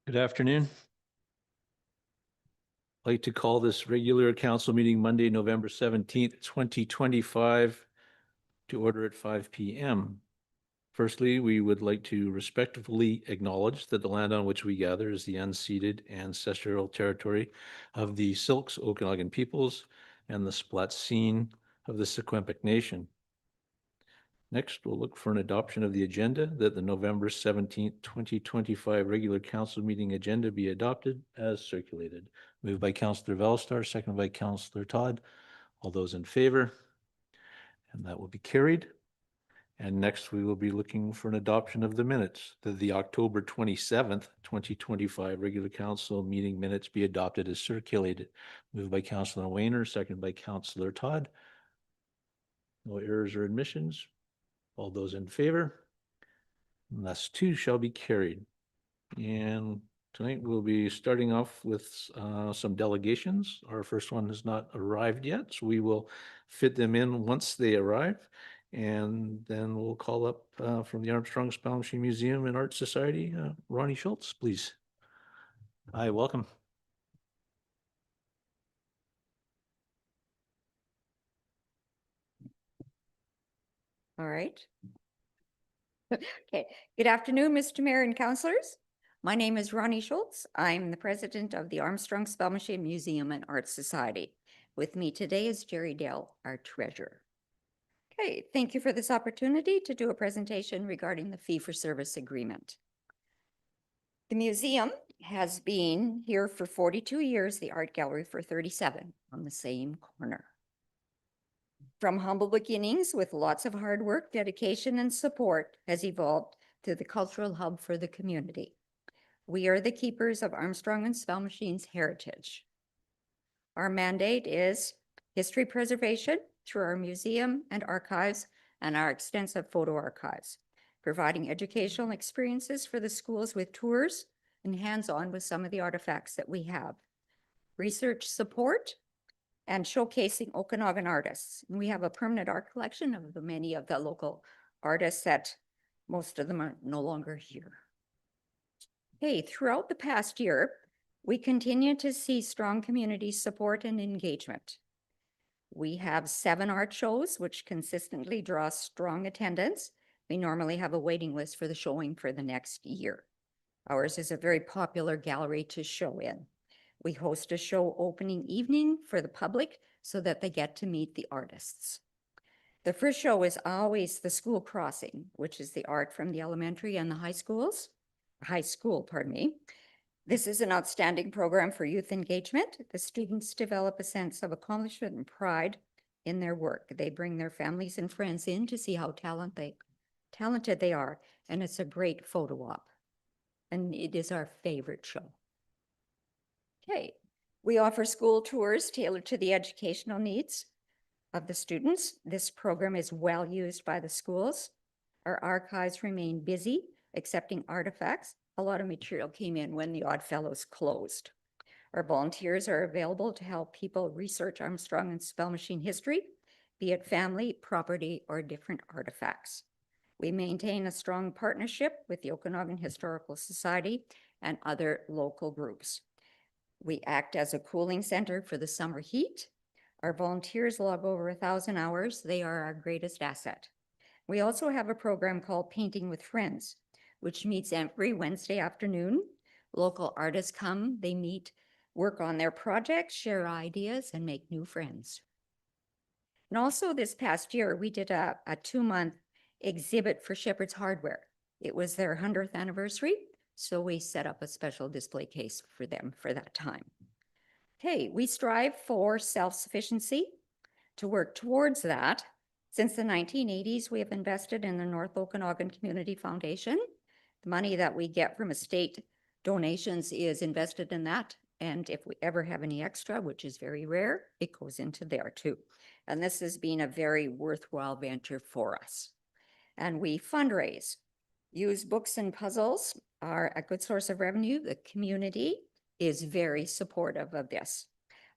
Good afternoon. I'd like to call this regular council meeting Monday, November 17th, 2025 to order at 5 p.m. Firstly, we would like to respectfully acknowledge that the land on which we gather is the unceded ancestral territory of the Silks Okanagan peoples and the Splatsin of the Secwepemc Nation. Next, we'll look for an adoption of the agenda that the November 17th, 2025 regular council meeting agenda be adopted as circulated. Moved by Councillor Velstar, seconded by Councillor Todd. All those in favor? And that will be carried. And next, we will be looking for an adoption of the minutes that the October 27th, 2025 regular council meeting minutes be adopted as circulated. Moved by Councillor Wayner, seconded by Councillor Todd. No errors or admissions. All those in favor? And thus too shall be carried. And tonight we'll be starting off with some delegations. Our first one has not arrived yet, so we will fit them in once they arrive. And then we'll call up from the Armstrong Spelling Machine Museum and Art Society, Ronnie Schultz, please. Hi, welcome. All right. Okay. Good afternoon, Mr. Mayor and councillors. My name is Ronnie Schultz. I'm the president of the Armstrong Spelling Machine Museum and Art Society. With me today is Jerry Dell, our treasurer. Okay, thank you for this opportunity to do a presentation regarding the fee-for-service agreement. The museum has been here for 42 years, the art gallery for 37 on the same corner. From humble beginnings with lots of hard work, dedication, and support has evolved to the cultural hub for the community. We are the keepers of Armstrong and Spell Machine's heritage. Our mandate is history preservation through our museum and archives and our extensive photo archives, providing educational experiences for the schools with tours and hands-on with some of the artifacts that we have. Research support and showcasing Okanagan artists. And we have a permanent art collection of many of the local artists that most of them are no longer here. Okay, throughout the past year, we continue to see strong community support and engagement. We have 7 art shows, which consistently draw strong attendance. We normally have a waiting list for the showing for the next year. Ours is a very popular gallery to show in. We host a show opening evening for the public so that they get to meet the artists. The first show is always the school crossing, which is the art from the elementary and the high school. This is an outstanding program for youth engagement. The students develop a sense of accomplishment and pride in their work. They bring their families and friends in to see how talented they are, and it's a great photo op. And it is our favorite show. Okay, we offer school tours tailored to the educational needs of the students. This program is well used by the schools. Our archives remain busy, accepting artifacts. A lot of material came in when the Oddfellows closed. Our volunteers are available to help people research Armstrong and Spell Machine history, be it family, property, or different artifacts. We maintain a strong partnership with the Okanagan Historical Society and other local groups. We act as a cooling center for the summer heat. Our volunteers log over 1,000 hours. They are our greatest asset. We also have a program called Painting with Friends, which meets every Wednesday afternoon. Local artists come, they meet, work on their projects, share ideas, and make new friends. And also this past year, we did a 2-month exhibit for Shepherd's Hardware. It was their 100th anniversary. So we set up a special display case for them for that time. Okay, we strive for self-sufficiency. To work towards that, since the 1980s, we have invested in the North Okanagan Community Foundation. The money that we get from estate donations is invested in that. And if we ever have any extra, which is very rare, it goes into there too. And this has been a very worthwhile venture for us. And we fundraise. Used books and puzzles are a good source of revenue. The community is very supportive of this.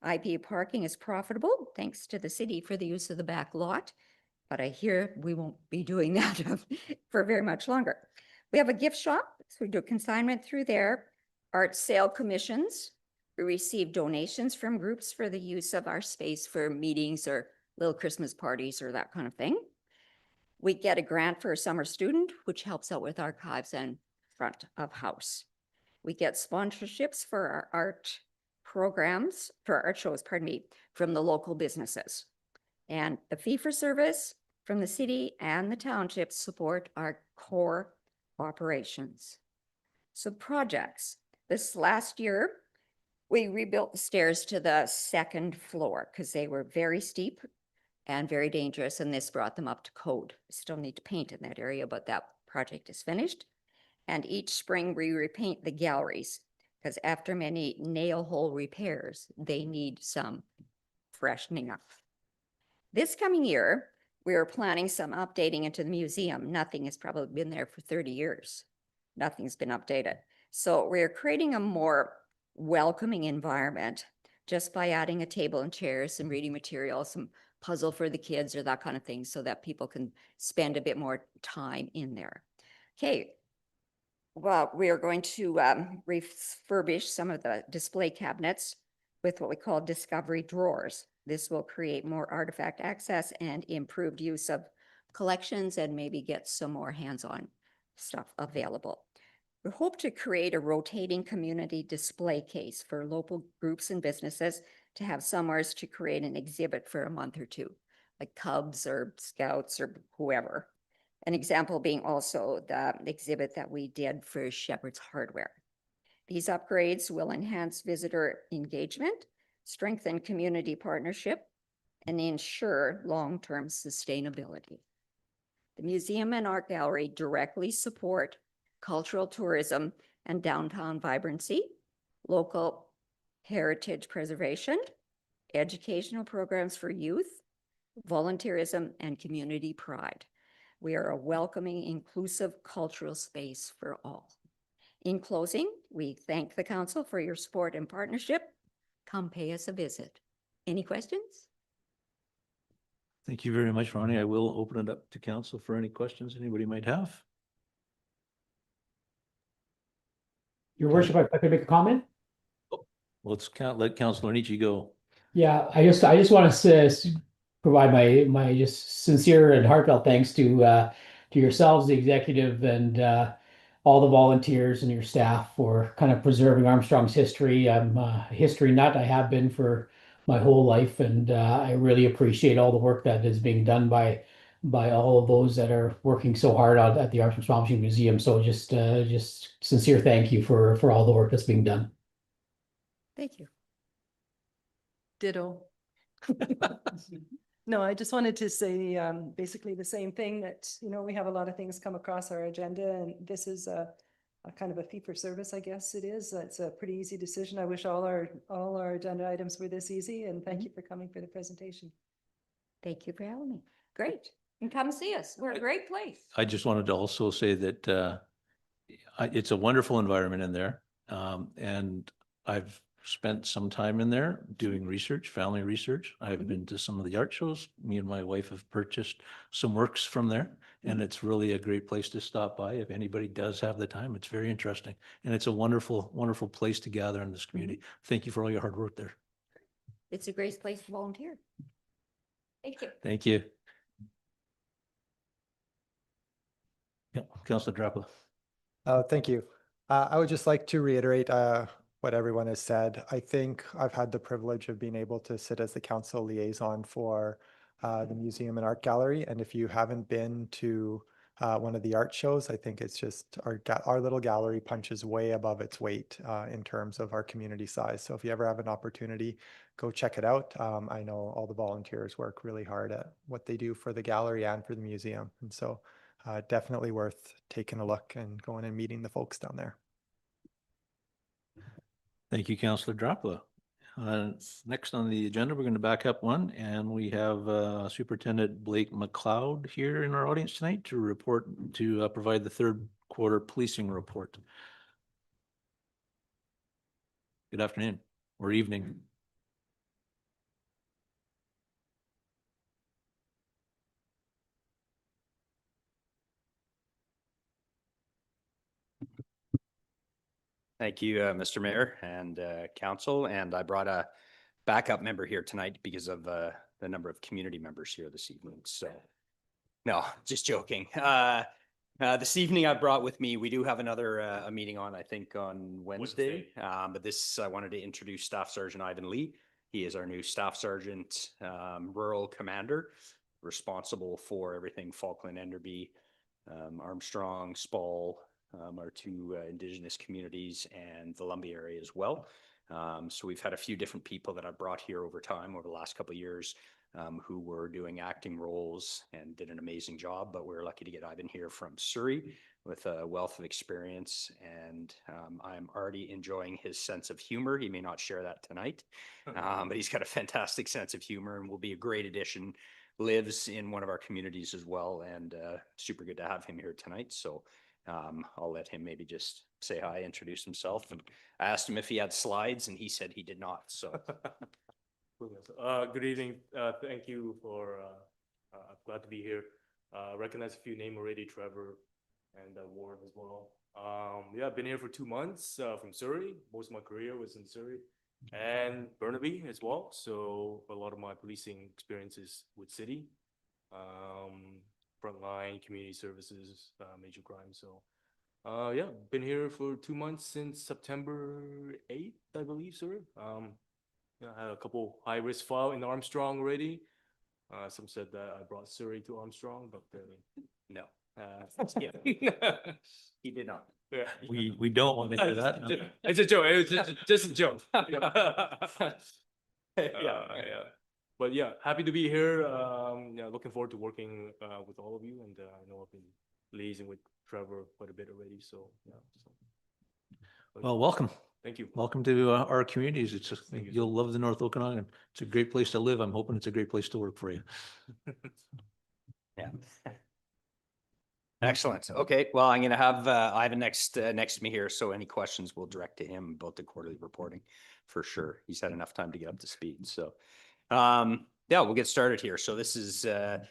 IP parking is profitable thanks to the city for the use of the back lot, but I hear we won't be doing that for very much longer. We have a gift shop, so we do consignment through there. Art sale commissions. We receive donations from groups for the use of our space for meetings or little Christmas parties or that kind of thing. We get a grant for a summer student, which helps out with archives and front of house. We get sponsorships for our art programs, for our art shows, pardon me, from the local businesses. And the fee for service from the city and the township support our core operations. So projects. This last year, we rebuilt the stairs to the second floor because they were very steep and very dangerous, and this brought them up to code. We still need to paint in that area, but that project is finished. And each spring we repaint the galleries because after many nail hole repairs, they need some freshening up. This coming year, we are planning some updating into the museum. Nothing has probably been there for 30 years. Nothing's been updated. So we're creating a more welcoming environment just by adding a table and chairs, some reading material, some puzzle for the kids or that kind of thing so that people can spend a bit more time in there. Okay. Well, we are going to refurbish some of the display cabinets with what we call discovery drawers. This will create more artifact access and improved use of collections and maybe get some more hands-on stuff available. We hope to create a rotating community display case for local groups and businesses to have somewhere to create an exhibit for a month or two, like Cubs or Scouts or whoever. An example being also the exhibit that we did for Shepherd's Hardware. These upgrades will enhance visitor engagement, strengthen community partnership, and ensure long-term sustainability. The museum and art gallery directly support cultural tourism and downtown vibrancy, local heritage preservation, educational programs for youth, volunteerism, and community pride. We are a welcoming, inclusive cultural space for all. In closing, we thank the council for your support and partnership. Come pay us a visit. Any questions? Thank you very much, Ronnie. I will open it up to council for any questions anybody might have. Your worship, if I could make a comment? Let's let Councilor Nietzsche go. Yeah, I just want to provide my just sincere and heartfelt thanks to yourselves, the executive, and all the volunteers and your staff for kind of preserving Armstrong's history. I'm a history nut. I have been for my whole life, and I really appreciate all the work that is being done by all of those that are working so hard at the Armstrong Museum. So just sincere thank you for all the work that's being done. Thank you. Ditto. No, I just wanted to say basically the same thing that, we have a lot of things come across our agenda, and this is a kind of a fee for service, I guess it is. It's a pretty easy decision. I wish all our agenda items were this easy, and thank you for coming for the presentation. Thank you for having me. Great. And come see us. We're a great place. I just wanted to also say that it's a wonderful environment in there. And I've spent some time in there doing research, family research. I've been to some of the art shows. Me and my wife have purchased some works from there, and it's really a great place to stop by. If anybody does have the time, it's very interesting. And it's a wonderful, wonderful place to gather in this community. Thank you for all your hard work there. It's a great place to volunteer. Thank you. Thank you. Yeah, Councilor Drapla. Thank you. I would just like to reiterate what everyone has said. I think I've had the privilege of being able to sit as the council liaison for the museum and art gallery. And if you haven't been to one of the art shows, I think it's just our little gallery punches way above its weight in terms of our community size. So if you ever have an opportunity, go check it out. I know all the volunteers work really hard at what they do for the gallery and for the museum. And so definitely worth taking a look and going and meeting the folks down there. Thank you, Councilor Drapla. Next on the agenda, we're going to back up one, and we have Superintendent Blake McLeod here in our audience tonight to provide the third quarter policing report. Good afternoon or evening. Thank you, Mr. Mayor and council. And I brought a backup member here tonight because of the number of community members here this evening. So, no, just joking. This evening I brought with me, we do have another a meeting on, I think, on Wednesday. But this, I wanted to introduce Staff Sergeant Ivan Lee. He is our new Staff Sergeant, Rural Commander, responsible for everything Falkland, Enderby, Armstrong, Spall, our two Indigenous communities, and the Lumbee area as well. So we've had a few different people that I've brought here over time over the last couple of years who were doing acting roles and did an amazing job, but we're lucky to get Ivan here from Surrey with a wealth of experience, and I'm already enjoying his sense of humor. He may not share that tonight, but he's got a fantastic sense of humor and will be a great addition. Lives in one of our communities as well, and super good to have him here tonight. So I'll let him maybe just say hi, introduce himself. And I asked him if he had slides, and he said he did not. So good evening. Thank you for, I'm glad to be here. Recognize a few names already, Trevor and Warren as well. Yeah, I've been here for 2 months from Surrey. Most of my career was in Surrey and Burnaby as well. So a lot of my policing experiences with city, frontline, community services, major crime. So yeah, been here for 2 months since September 8th, I believe, sir. Yeah, I had a couple high-risk file in Armstrong already. Some said that I brought Surrey to Armstrong, but no, yeah. he did not. Yeah. We don't want to do that. No. It's a joke. It was just a joke. Yeah. Yeah. But yeah, happy to be here. Yeah, looking forward to working with all of you, and I know I've been liaising with Trevor quite a bit already. So yeah. Well, welcome. Thank you. Welcome to our communities. It's just, Thank you, you'll sir. love the North Okanagan. It's a great place to live. I'm hoping it's a great place to work for you. Yeah. Excellent. Okay, well, I'm going to have Ivan next to me here. So any questions we'll direct to him about the quarterly reporting for sure. He's had enough time to get up to speed. So yeah, we'll get started here. So this is the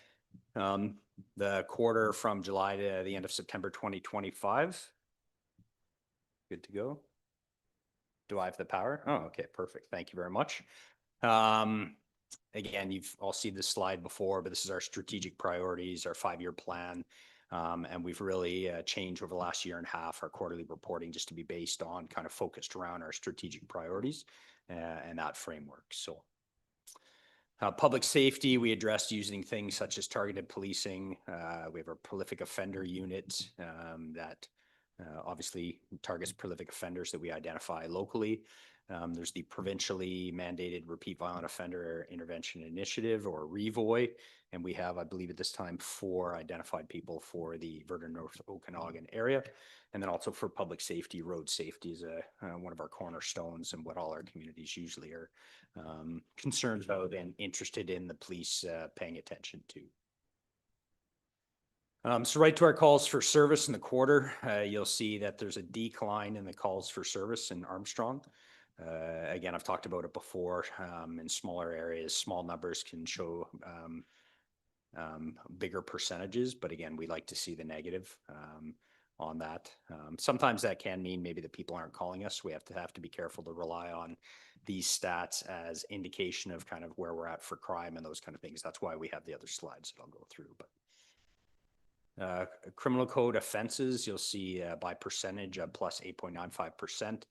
quarter from July to the end of September 2025. Good to go. Do I have the power? Oh, okay, perfect. Thank you very much. Again, you've all seen this slide before, but this is our strategic priorities, our 5-year plan. And we've really changed over the last year and a half our quarterly reporting just to be based on kind of focused around our strategic priorities and that framework. So public safety, we addressed using things such as targeted policing. We have a prolific offender unit that obviously targets prolific offenders that we identify locally. There's the provincially mandated repeat violent offender intervention initiative, or REVOI, and we have, I believe at this time, 4 identified people for the Vernon North Okanagan area. And then also for public safety, road safety is one of our cornerstones and what all our communities usually are concerned about and interested in the police paying attention to. So right to our calls for service in the quarter, you'll see that there's a decline in the calls for service in Armstrong. Again, I've talked about it before. In smaller areas, small numbers can show bigger percentages, but again, we like to see the negative on that. Sometimes that can mean maybe that people aren't calling us. We have to be careful to rely on these stats as indication of kind of where we're at for crime and those kind of things. That's why we have the other slides that I'll go through. But criminal code offenses, you'll see by percentage plus 8.95%,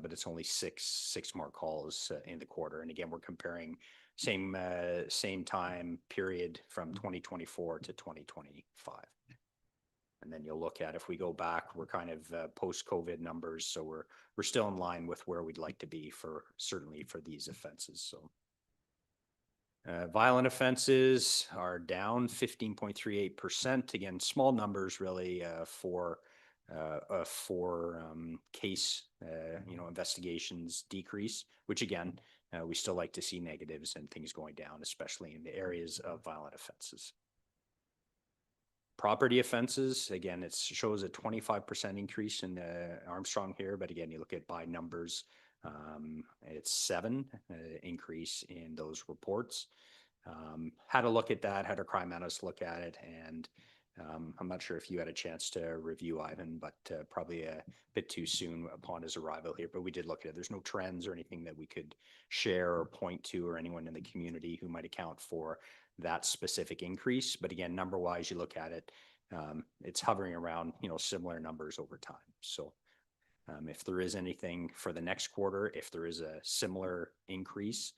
but it's only six more calls in the quarter. And again, we're comparing same time period from 2024 to 2025. And then you'll look at, if we go back, we're kind of post-COVID numbers, so we're still in line with where we'd like to be for certainly for these offenses. So. Violent offenses are down 15.38%. Again, small numbers really for case investigations decrease, which again, we still like to see negatives and things going down, especially in the areas of violent offenses. Property offenses, again, it shows a 25% increase in Armstrong here, but again, you look at by numbers, it's 7 increase in those reports. Had a look at that, had our crime analysts look at it, and I'm not sure if you had a chance to review Ivan, but probably a bit too soon upon his arrival here. But we did look at it. There's no trends or anything that we could share or point to, or anyone in the community who might account for that specific increase. But again, number wise, you look at it, it's hovering around, similar numbers over time. So if there is anything for the next quarter, if there is a similar increase,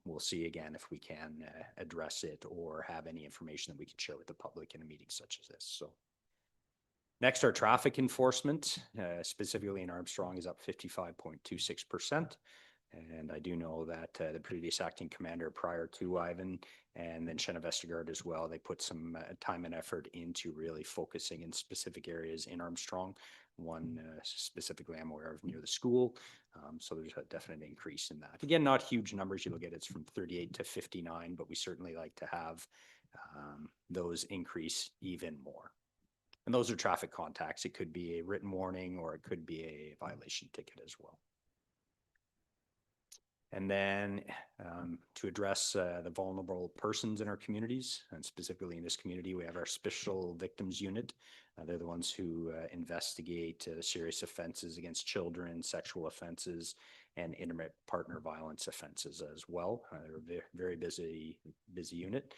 we'll see again if we can address it or have any information that we can share with the public in a meeting such as this. So next, our traffic enforcement, specifically in Armstrong, is up 55.26%. And I do know that the previous acting commander prior to Ivan, and then Shenna Vestergaard as well, they put some time and effort into really focusing in specific areas in Armstrong. One specifically I'm aware of near the school. So there's a definite increase in that. Again, not huge numbers. You look at it's from 38 to 59, but we certainly like to have those increase even more. And those are traffic contacts. It could be a written warning or it could be a violation ticket as well. And then to address the vulnerable persons in our communities, and specifically in this community, we have our Special Victims Unit. They're the ones who investigate serious offenses against children, sexual offenses, and intimate partner violence offenses as well. They're a very busy unit.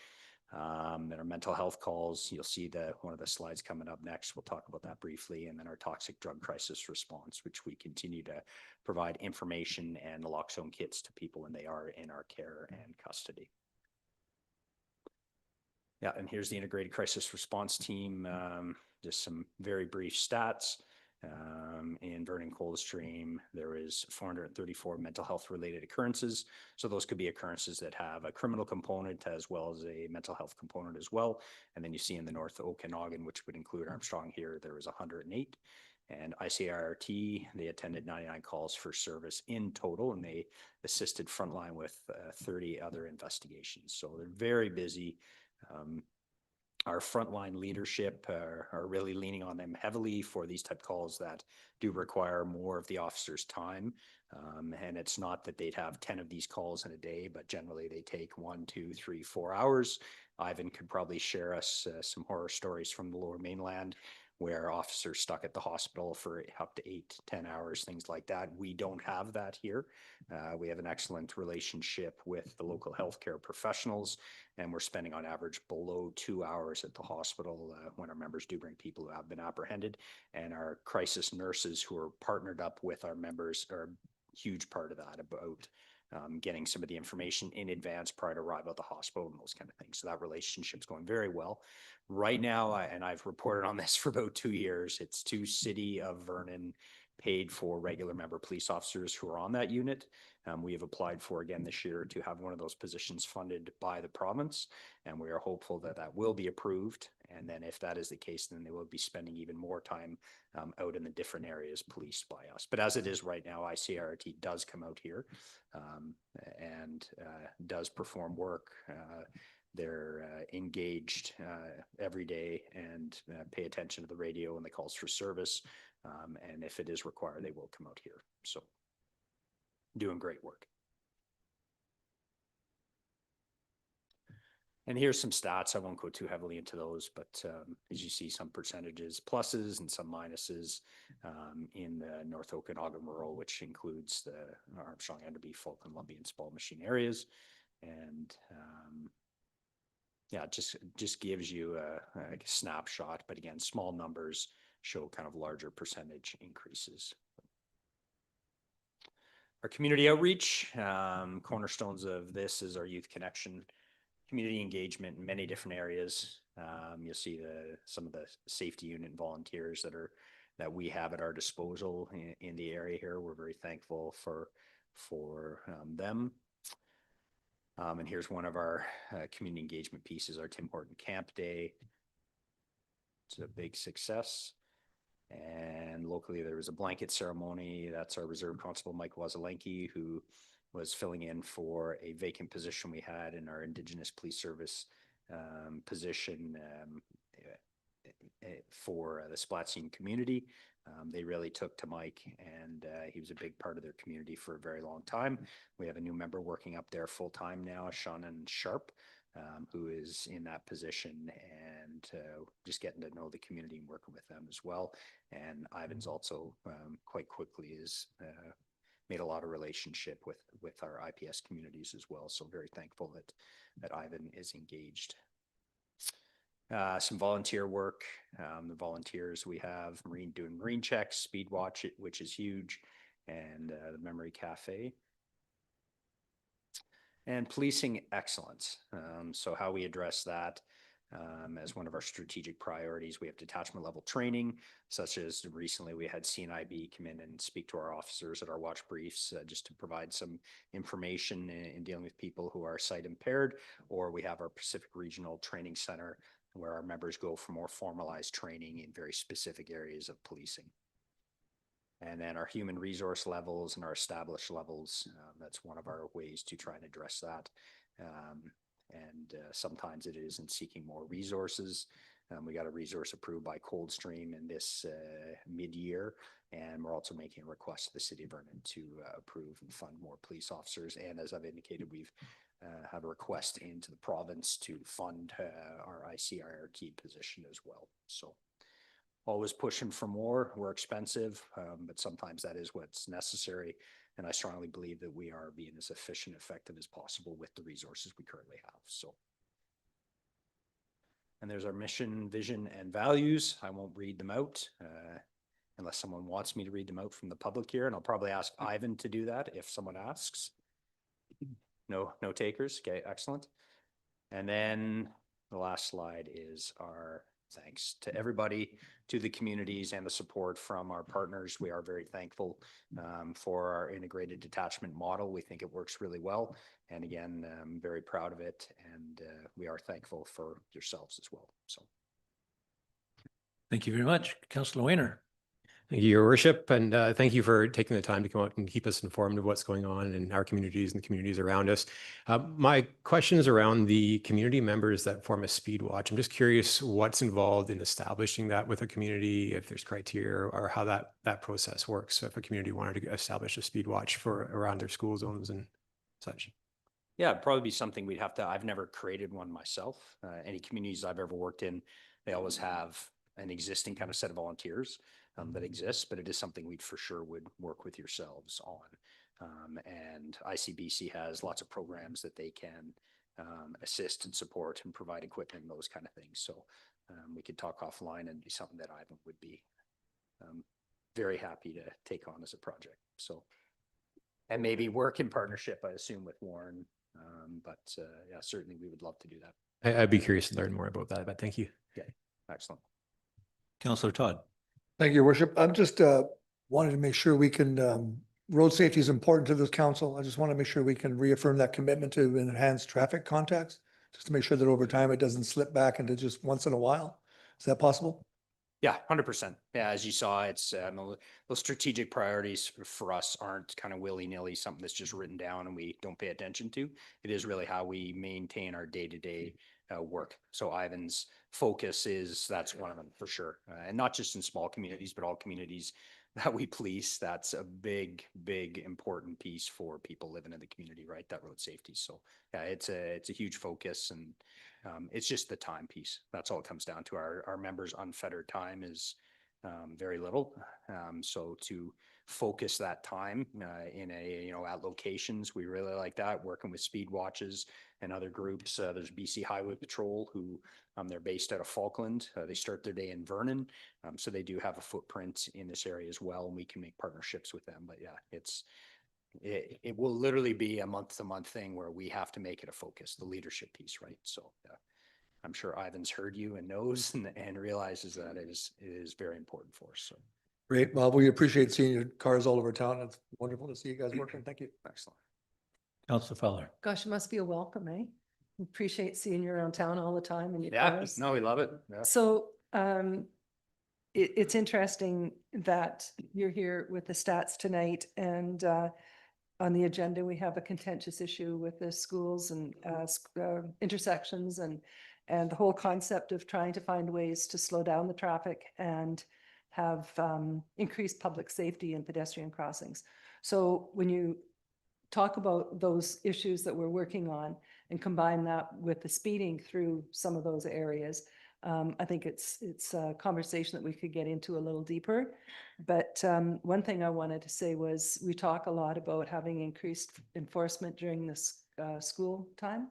And our mental health calls, you'll see one of the slides coming up next. We'll talk about that briefly. And then our toxic drug crisis response, which we continue to provide information and naloxone kits to people when they are in our care and custody. Yeah, and here's the integrated crisis response team. Just some very brief stats. In Vernon Coldstream, there is 434 mental health related occurrences. So those could be occurrences that have a criminal component as well as a mental health component as well. And then you see in the North Okanagan, which would include Armstrong here, there was 108. And ICIRT, they attended 99 calls for service in total, and they assisted Frontline with 30 other investigations. So they're very busy. Our frontline leadership are really leaning on them heavily for these type calls that do require more of the officer's time. And it's not that they'd have 10 of these calls in a day, but generally they take 1, 2, 3, 4 hours. Ivan could probably share us some horror stories from the Lower Mainland where officers stuck at the hospital for up to 8 to 10 hours, things like that. We don't have that here. We have an excellent relationship with the local healthcare professionals, and we're spending on average below 2 hours at the hospital when our members do bring people who have been apprehended. And our crisis nurses who are partnered up with our members are a huge part of that, about getting some of the information in advance prior to arrival at the hospital and those kind of things. So that relationship's going very well. Right now, and I've reported on this for about 2 years, it's 2 City of Vernon paid for regular member police officers who are on that unit. We have applied for again this year to have one of those positions funded by the province, and we are hopeful that that will be approved. And then if that is the case, then they will be spending even more time out in the different areas policed by us. But as it is right now, ICRT does come out here and does perform work. They're engaged every day and pay attention to the radio and the calls for service. And if it is required, they will come out here. So doing great work. And here's some stats. I won't go too heavily into those, but as you see, some percentages, pluses and some minuses in the North Okanagan rural, which includes the Armstrong, Enderby, Fulton, Lumbee, and Spa-Machine areas. And yeah, just gives you a snapshot, but again, small numbers show kind of larger percentage increases. Our community outreach, cornerstones of this is our youth connection, community engagement in many different areas. You'll see some of the safety unit volunteers that we have at our disposal in the area here. We're very thankful for them. And here's one of our community engagement pieces, our Tim Horton Camp Day. It's a big success. And locally, there was a blanket ceremony. That's our Reserve Constable, Mike Wazelenki, who was filling in for a vacant position we had in our Indigenous Police Service position for the Splatine community. They really took to Mike, and he was a big part of their community for a very long time. We have a new member working up there full time now, Shannon Sharp, who is in that position, and and just getting to know the community and working with them as well. And Ivan's also quite quickly is made a lot of relationship with our IPS communities as well. So very thankful that Ivan is engaged. Some volunteer work. The volunteers we have doing marine checks, speed watch, which is huge, and the Memory Cafe. And policing excellence. So how we address that as one of our strategic priorities, we have detachment level training, such as recently we had CNIB come in and speak to our officers at our watch briefs, just to provide some information in dealing with people who are sight impaired, or we have our Pacific Regional Training Center where our members go for more formalized training in very specific areas of policing. And then our human resource levels and our established levels, that's one of our ways to try and address that. Sometimes it is in seeking more resources. We got a resource approved by Coldstream in this mid-year, and we're also making a request to the City of Vernon to approve and fund more police officers. And as I've indicated, we've have a request into the province to fund our ICIR key position as well. So always pushing for more. We're expensive, but sometimes that is what's necessary. And I strongly believe that we are being as efficient, effective as possible with the resources we currently have. So, and there's our mission, vision, and values. I won't read them out unless someone wants me to read them out from the public here. And I'll probably ask Ivan to do that if someone asks. No takers. Okay, excellent. And then the last slide is our thanks to everybody, to the communities, and the support from our partners. We are very thankful for our integrated detachment model. We think it works really well. And again, I'm very proud of it. And we are thankful for yourselves as well. So. Thank you very much. Councillor Wayner. Thank you, Your Worship, and thank you for taking the time to come out and keep us informed of what's going on in our communities and the communities around us. My question is around the community members that form a speed watch. I'm just curious what's involved in establishing that with a community, if there's criteria or how that process works. So if a community wanted to establish a speed watch for around their school zones and such. Yeah, it'd probably be something we'd have to, I've never created one myself. Any communities I've ever worked in, they always have an existing kind of set of volunteers that exists, but it is something we for sure would work with yourselves on. And ICBC has lots of programs that they can assist and support and provide equipment and those kind of things. So we could talk offline and be something that Ivan would be very happy to take on as a project. So, and maybe work in partnership, I assume, with Warren. But yeah, certainly we would love to do that. I'd be curious to learn more about that, but thank you. Okay, excellent. Councillor Todd. Thank you, Your Worship. I'm just wanted to make sure we can, road safety is important to this council. I just want to make sure we can reaffirm that commitment to enhance traffic contacts, just to make sure that over time it doesn't slip back into just once in a while. Is that possible? Yeah, 100%. Yeah, as you saw, it's those strategic priorities for us aren't kind of willy-nilly, something that's just written down and we don't pay attention to. It is really how we maintain our day-to-day work. So Ivan's focus is that's one of them for sure. And not just in small communities, but all communities that we police. That's a big, important piece for people living in the community, right? That road safety. So yeah, it's a huge focus, and it's just the time piece. That's all it comes down to. Our members' unfettered time is very little. So to focus that time in at locations, we really like that, working with speed watches and other groups. There's BC Highway Patrol who they're based out of Falkland. They start their day in Vernon. So they do have a footprint in this area as well, and we can make partnerships with them. But yeah, it will literally be a month-to-month thing where we have to make it a focus, the leadership piece, right? So I'm sure Ivan's heard you and knows and realizes that it is very important for us. So Great. Well, we appreciate seeing your cars all over town. It's wonderful to see you guys working. Thank you. excellent. Councillor Fowler. Gosh, it must be a welcome, eh? Appreciate seeing you around town all the time and your Yeah, cars. no, we love it. Yeah. So it's interesting that you're here with the stats tonight, and on the agenda, we have a contentious issue with the schools and intersections and the whole concept of trying to find ways to slow down the traffic and have increased public safety in pedestrian crossings. So when you talk about those issues that we're working on and combine that with the speeding through some of those areas, I think it's a conversation that we could get into a little deeper. But one thing I wanted to say was we talk a lot about having increased enforcement during this school time,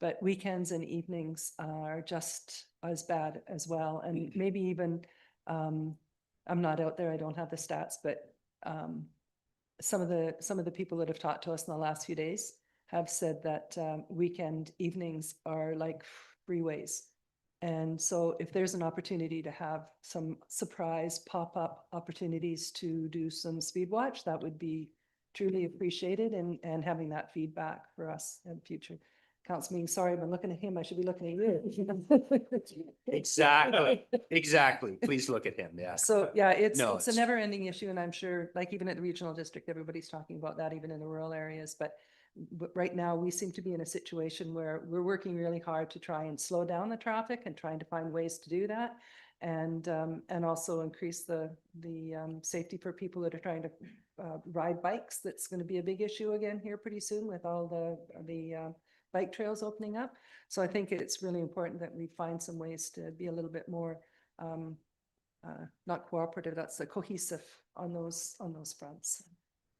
but weekends and evenings are just as bad as well. And maybe even, I'm not out there, I don't have the stats, but some of the people that have talked to us in the last few days have said that weekend evenings are like freeways. And so if there's an opportunity to have some surprise pop-up opportunities to do some speed watch, that would be truly appreciated, and having that feedback for us in future council meeting. Sorry, I'm looking at him. I should be looking at you. Exactly. Please look at him. Yeah. So yeah, it's No, a never ending issue, and I'm sure like even at the regional district, everybody's talking about that, even in the rural areas. But right now we seem to be in a situation where we're working really hard to try and slow down the traffic and trying to find ways to do that. And also increase the safety for people that are trying to ride bikes. That's going to be a big issue again here pretty soon with all the bike trails opening up. So I think it's really important that we find some ways to be a little bit more not cooperative, that's cohesive on those fronts.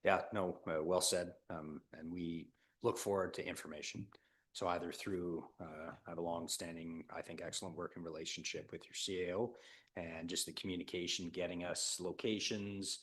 Yeah, no, well said. And we look forward to information. So either through, I have a long-standing, I think, excellent working relationship with your CAO, and just the communication, getting us locations,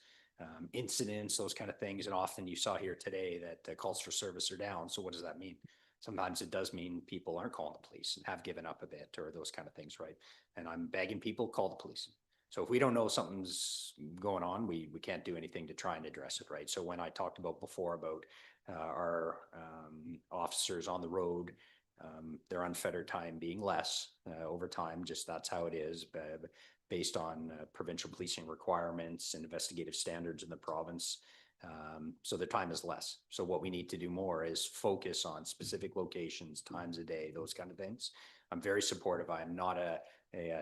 incidents, those kind of things. And often you saw here today that the calls for service are down. So what does that mean? Sometimes it does mean people aren't calling the police and have given up a bit, or those kind of things, right? And I'm begging people, call the police. So if we don't know something's going on, we can't do anything to try and address it, right? So when I talked about before about our officers on the road, their unfettered time being less over time, just that's how it is, based on provincial policing requirements and investigative standards in the province. So the time is less. So what we need to do more is focus on specific locations, times a day, those kind of things. I'm very supportive. I'm not a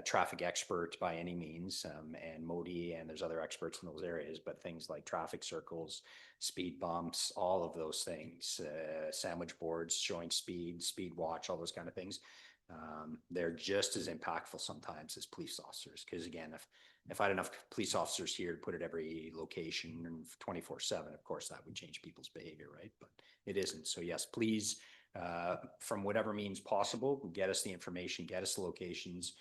traffic expert by any means, and Modi and there's other experts in those areas, but things like traffic circles, speed bumps, all of those things, sandwich boards showing speed watch, all those kind of things. They're just as impactful sometimes as police officers. Because again, if I had enough police officers here to put at every location and 24/7, of course, that would change people's behavior, right? But it isn't. So yes, please, from whatever means possible, get us the information, get us the locations,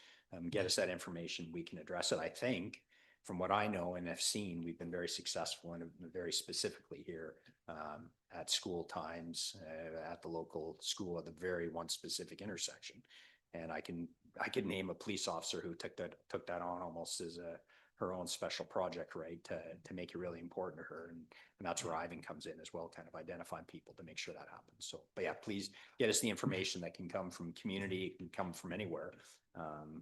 get us that information. We can address it. I think from what I know and have seen, we've been very successful and very specifically here at school times, at the local school, at the very one specific intersection. And I can name a police officer who took that on almost as her own special project, right? To make it really important to her. And that's where Ivan comes in as well, kind of identifying people to make sure that happens. So, but yeah, please get us the information that can come from community, it can come from anywhere,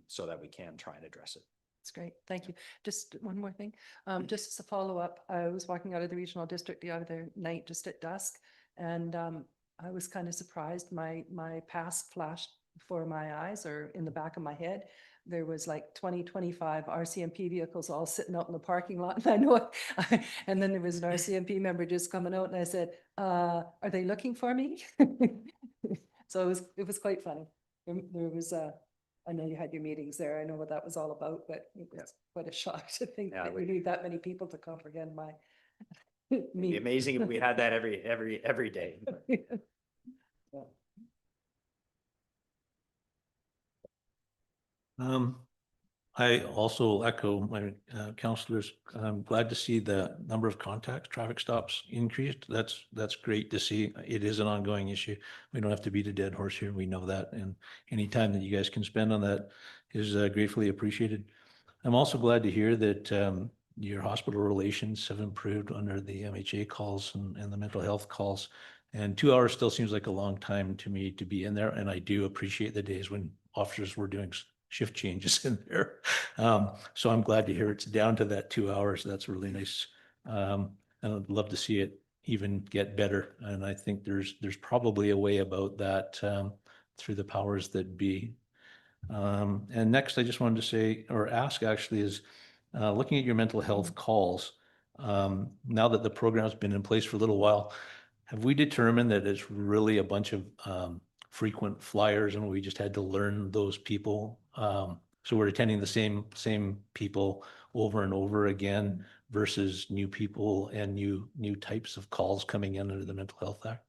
so that we can try and address it. That's great. Thank you. Just one more thing. Just as a follow-up, I was walking out of the regional district the other night just at dusk, and I was kind of surprised. My pass flashed before my eyes, or in the back of my head. There was like 25 RCMP vehicles all sitting out in the parking lot. And I know it. And then there was an RCMP member just coming out, and I said, are they looking for me? So it was quite funny. There was I know you had your meetings there. I know what that was all about, but it was quite a shock to think that we need that many people to comprehend my It'd be amazing if we had that every day. I also echo my councillors. I'm glad to see the number of contacts, traffic stops increased. That's great to see. It is an ongoing issue. We don't have to beat a dead horse here. We know that. And any time that you guys can spend on that is gratefully appreciated. I'm also glad to hear that your hospital relations have improved under the MHA calls and the mental health calls. And 2 hours still seems like a long time to me to be in there. And I do appreciate the days when officers were doing shift changes in there. So I'm glad to hear it's down to that 2 hours. That's really nice. And I'd love to see it even get better. And I think there's probably a way about that through the powers that be. And next, I just wanted to say, or ask actually, is looking at your mental health calls, now that the program's been in place for a little while, have we determined that it's really a bunch of frequent flyers and we just had to learn those people So we're attending the same people over and over again versus new people and new types of calls coming in under the Mental Health Act?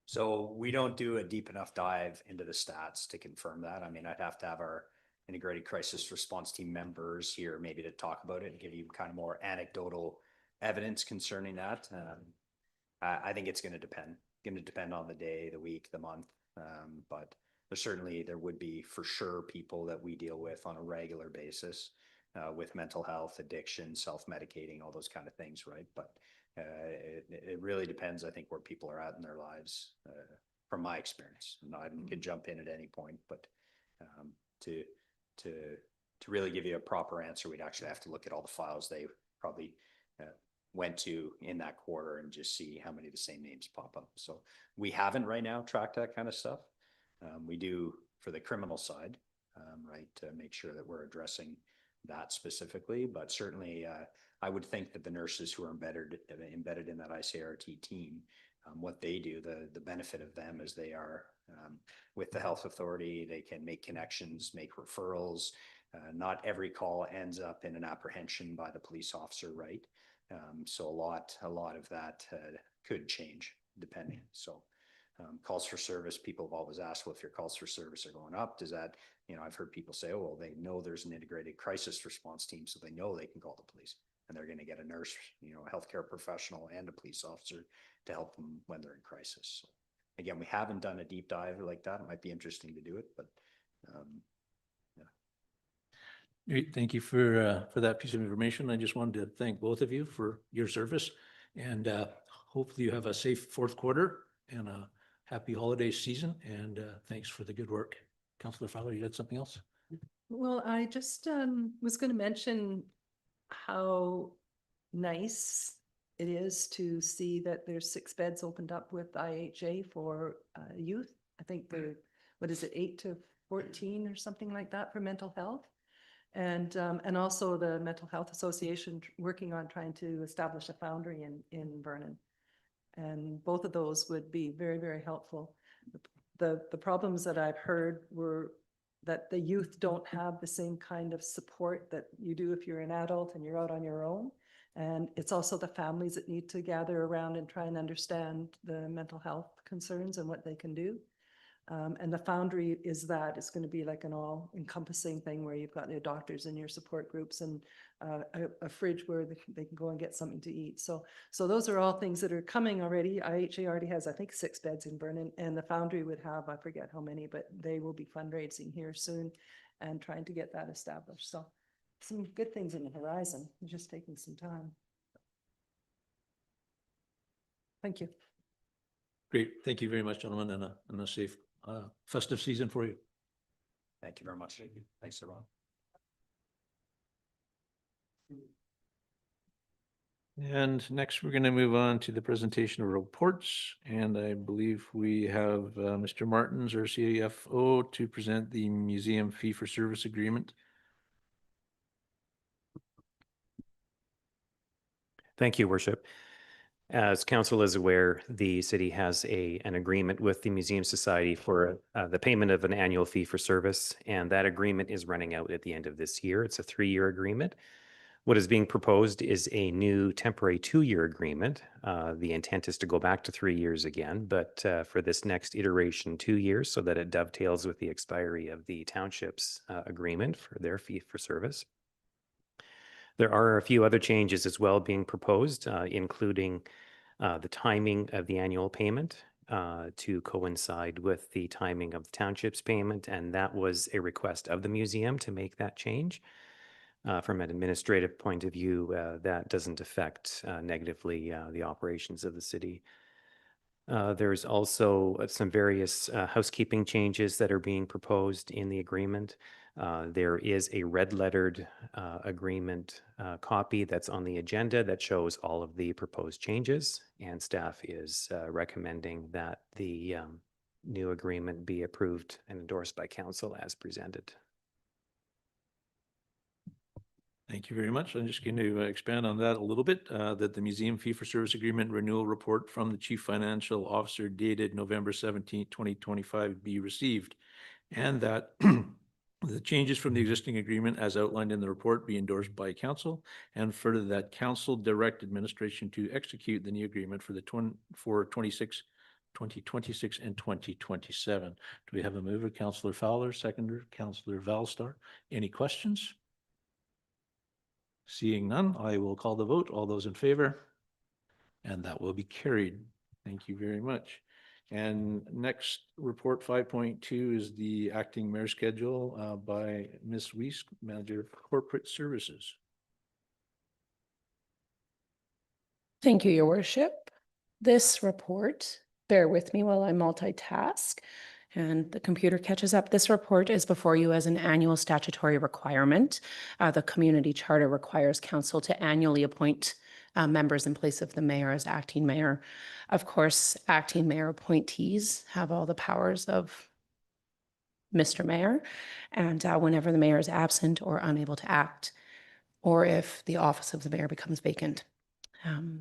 So we don't do a deep enough dive into the stats to confirm that. I mean, I'd have to have our integrated crisis response team members here maybe to talk about it and give you kind of more anecdotal evidence concerning that. I think it's going to depend on the day, the week, the month. But there would be for sure people that we deal with on a regular basis with mental health, addiction, self-medicating, all those kind of things, right? But it really depends, I think, where people are at in their lives, from my experience. And I could jump in at any point, but to really give you a proper answer, we'd actually have to look at all the files they probably went to in that quarter and just see how many of the same names pop up. So we haven't right now tracked that kind of stuff. We do for the criminal side, right, to make sure that we're addressing that specifically. But certainly, I would think that the nurses who are embedded in that ICRT team, what they do, the benefit of them is they are with the health authority. They can make connections, make referrals. Not every call ends up in an apprehension by the police officer, right? So a lot of that could change depending. So calls for service, people have always asked, well, if your calls for service are going up, does that, I've heard people say, oh, well, they know there's an integrated crisis response team, so they know they can call the police and they're going to get a nurse, a healthcare professional and a police officer to help them when they're in crisis. So again, we haven't done a deep dive like that. It might be interesting to do it, but Great, thank you for that piece of information. I just wanted to thank both of you for your service, and hopefully you have a safe fourth quarter and a happy holiday season. And thanks for the good work. Councillor Fowler, you had something else? Well, I just was going to mention how nice it is to see that there's 6 beds opened up with IHA for youth. I think they're, 8 to 14 or something like that for mental health. And also the Mental Health Association working on trying to establish a foundry in Vernon. And both of those would be very, very helpful. The problems that I've heard were that the youth don't have the same kind of support that you do if you're an adult and you're out on your own. And it's also the families that need to gather around and try and understand the mental health concerns and what they can do. And the foundry is that it's going to be like an all encompassing thing where you've got your doctors and your support groups and a fridge where they can go and get something to eat. So those are all things that are coming already. IHA already has, I think, 6 beds in Vernon, and the foundry would have, I forget how many, but they will be fundraising here soon and trying to get that established. So some good things in the horizon. It's just taking some time. Thank you. Great, thank you very much, gentlemen, and a safe festive season for you. thank you very much. Thanks, everyone. And next, we're going to move on to the presentation of reports. And I believe we have Mr. Martins, our CFO, to present the museum fee for service agreement. Thank you, Worship. As council is aware, the city has an agreement with the Museum Society for the payment of an annual fee for service, and that agreement is running out at the end of this year. It's a 3-year agreement. What is being proposed is a new temporary 2-year agreement. The intent is to go back to 3 years again, but for this next iteration, 2 years, so that it dovetails with the expiry of the township's agreement for their fee for service. There are a few other changes as well being proposed, including the timing of the annual payment to coincide with the timing of the township's payment. And that was a request of the museum to make that change. From an administrative point of view, that doesn't affect negatively the operations of the city. There's also some various housekeeping changes that are being proposed in the agreement. There is a red lettered agreement copy that's on the agenda that shows all of the proposed changes, and staff is recommending that the new agreement be approved and endorsed by council as presented. Thank you very much. I'm just going to expand on that a little bit, that the museum fee for service agreement renewal report from the chief financial officer dated November 17th, 2025 be received, and that The changes from the existing agreement as outlined in the report be endorsed by council, and further that council direct administration to execute the new agreement for the 2026 and 2027. Do we have a mover? Councillor Fowler, seconder, Councillor Valstar. Any questions? Seeing none, I will call the vote. All those in favor? And that will be carried. Thank you very much. And next, report 5.2 is the acting mayor schedule by Ms. Weiss, Manager of Corporate Services. Thank you, Your Worship. This report, bear with me while I multitask and the computer catches up. This report is before you as an annual statutory requirement. The community charter requires council to annually appoint members in place of the mayor as acting mayor. Of course, acting mayor appointees have all the powers of Mr. Mayor, and whenever the mayor is absent or unable to act, or if the office of the mayor becomes vacant.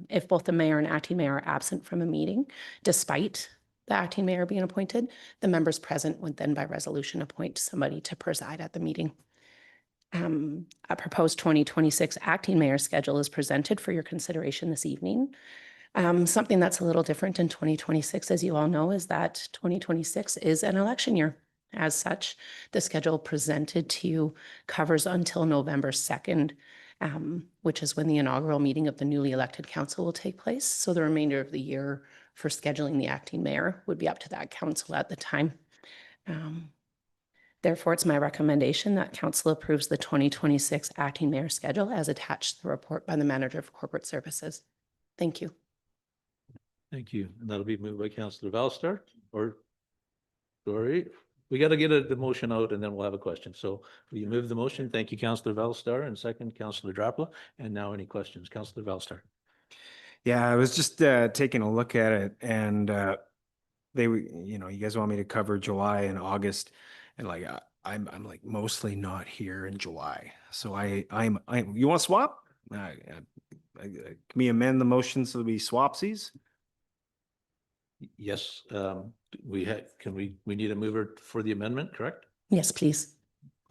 If both the mayor and acting mayor are absent from a meeting, despite the acting mayor being appointed, the members present would then by resolution appoint somebody to preside at the meeting. A proposed 2026 acting mayor schedule is presented for your consideration this evening. Something that's a little different in 2026, as you all know, is that 2026 is an election year. As such, the schedule presented to you covers until November 2nd, which is when the inaugural meeting of the newly elected council will take place. So the remainder of the year for scheduling the acting mayor would be up to that council at the time. Therefore, it's my recommendation that council approves the 2026 acting mayor schedule as attached to the report by the Manager of Corporate Services. Thank you. Thank you. And that'll be moved by Councillor Valstar, or, sorry, we got to get the motion out and then we'll have a question. So will you move the motion? Thank you, Councillor Valstar, and second, Councillor Drapla. And now any questions? Councillor Valstar. Yeah, I was just taking a look at it, and you guys want me to cover July and August, and like I'm like mostly not here in July, so I'm you want to swap? Can we amend the motion so we swapsies? Yes, we need a mover for the amendment, correct? Yes, please.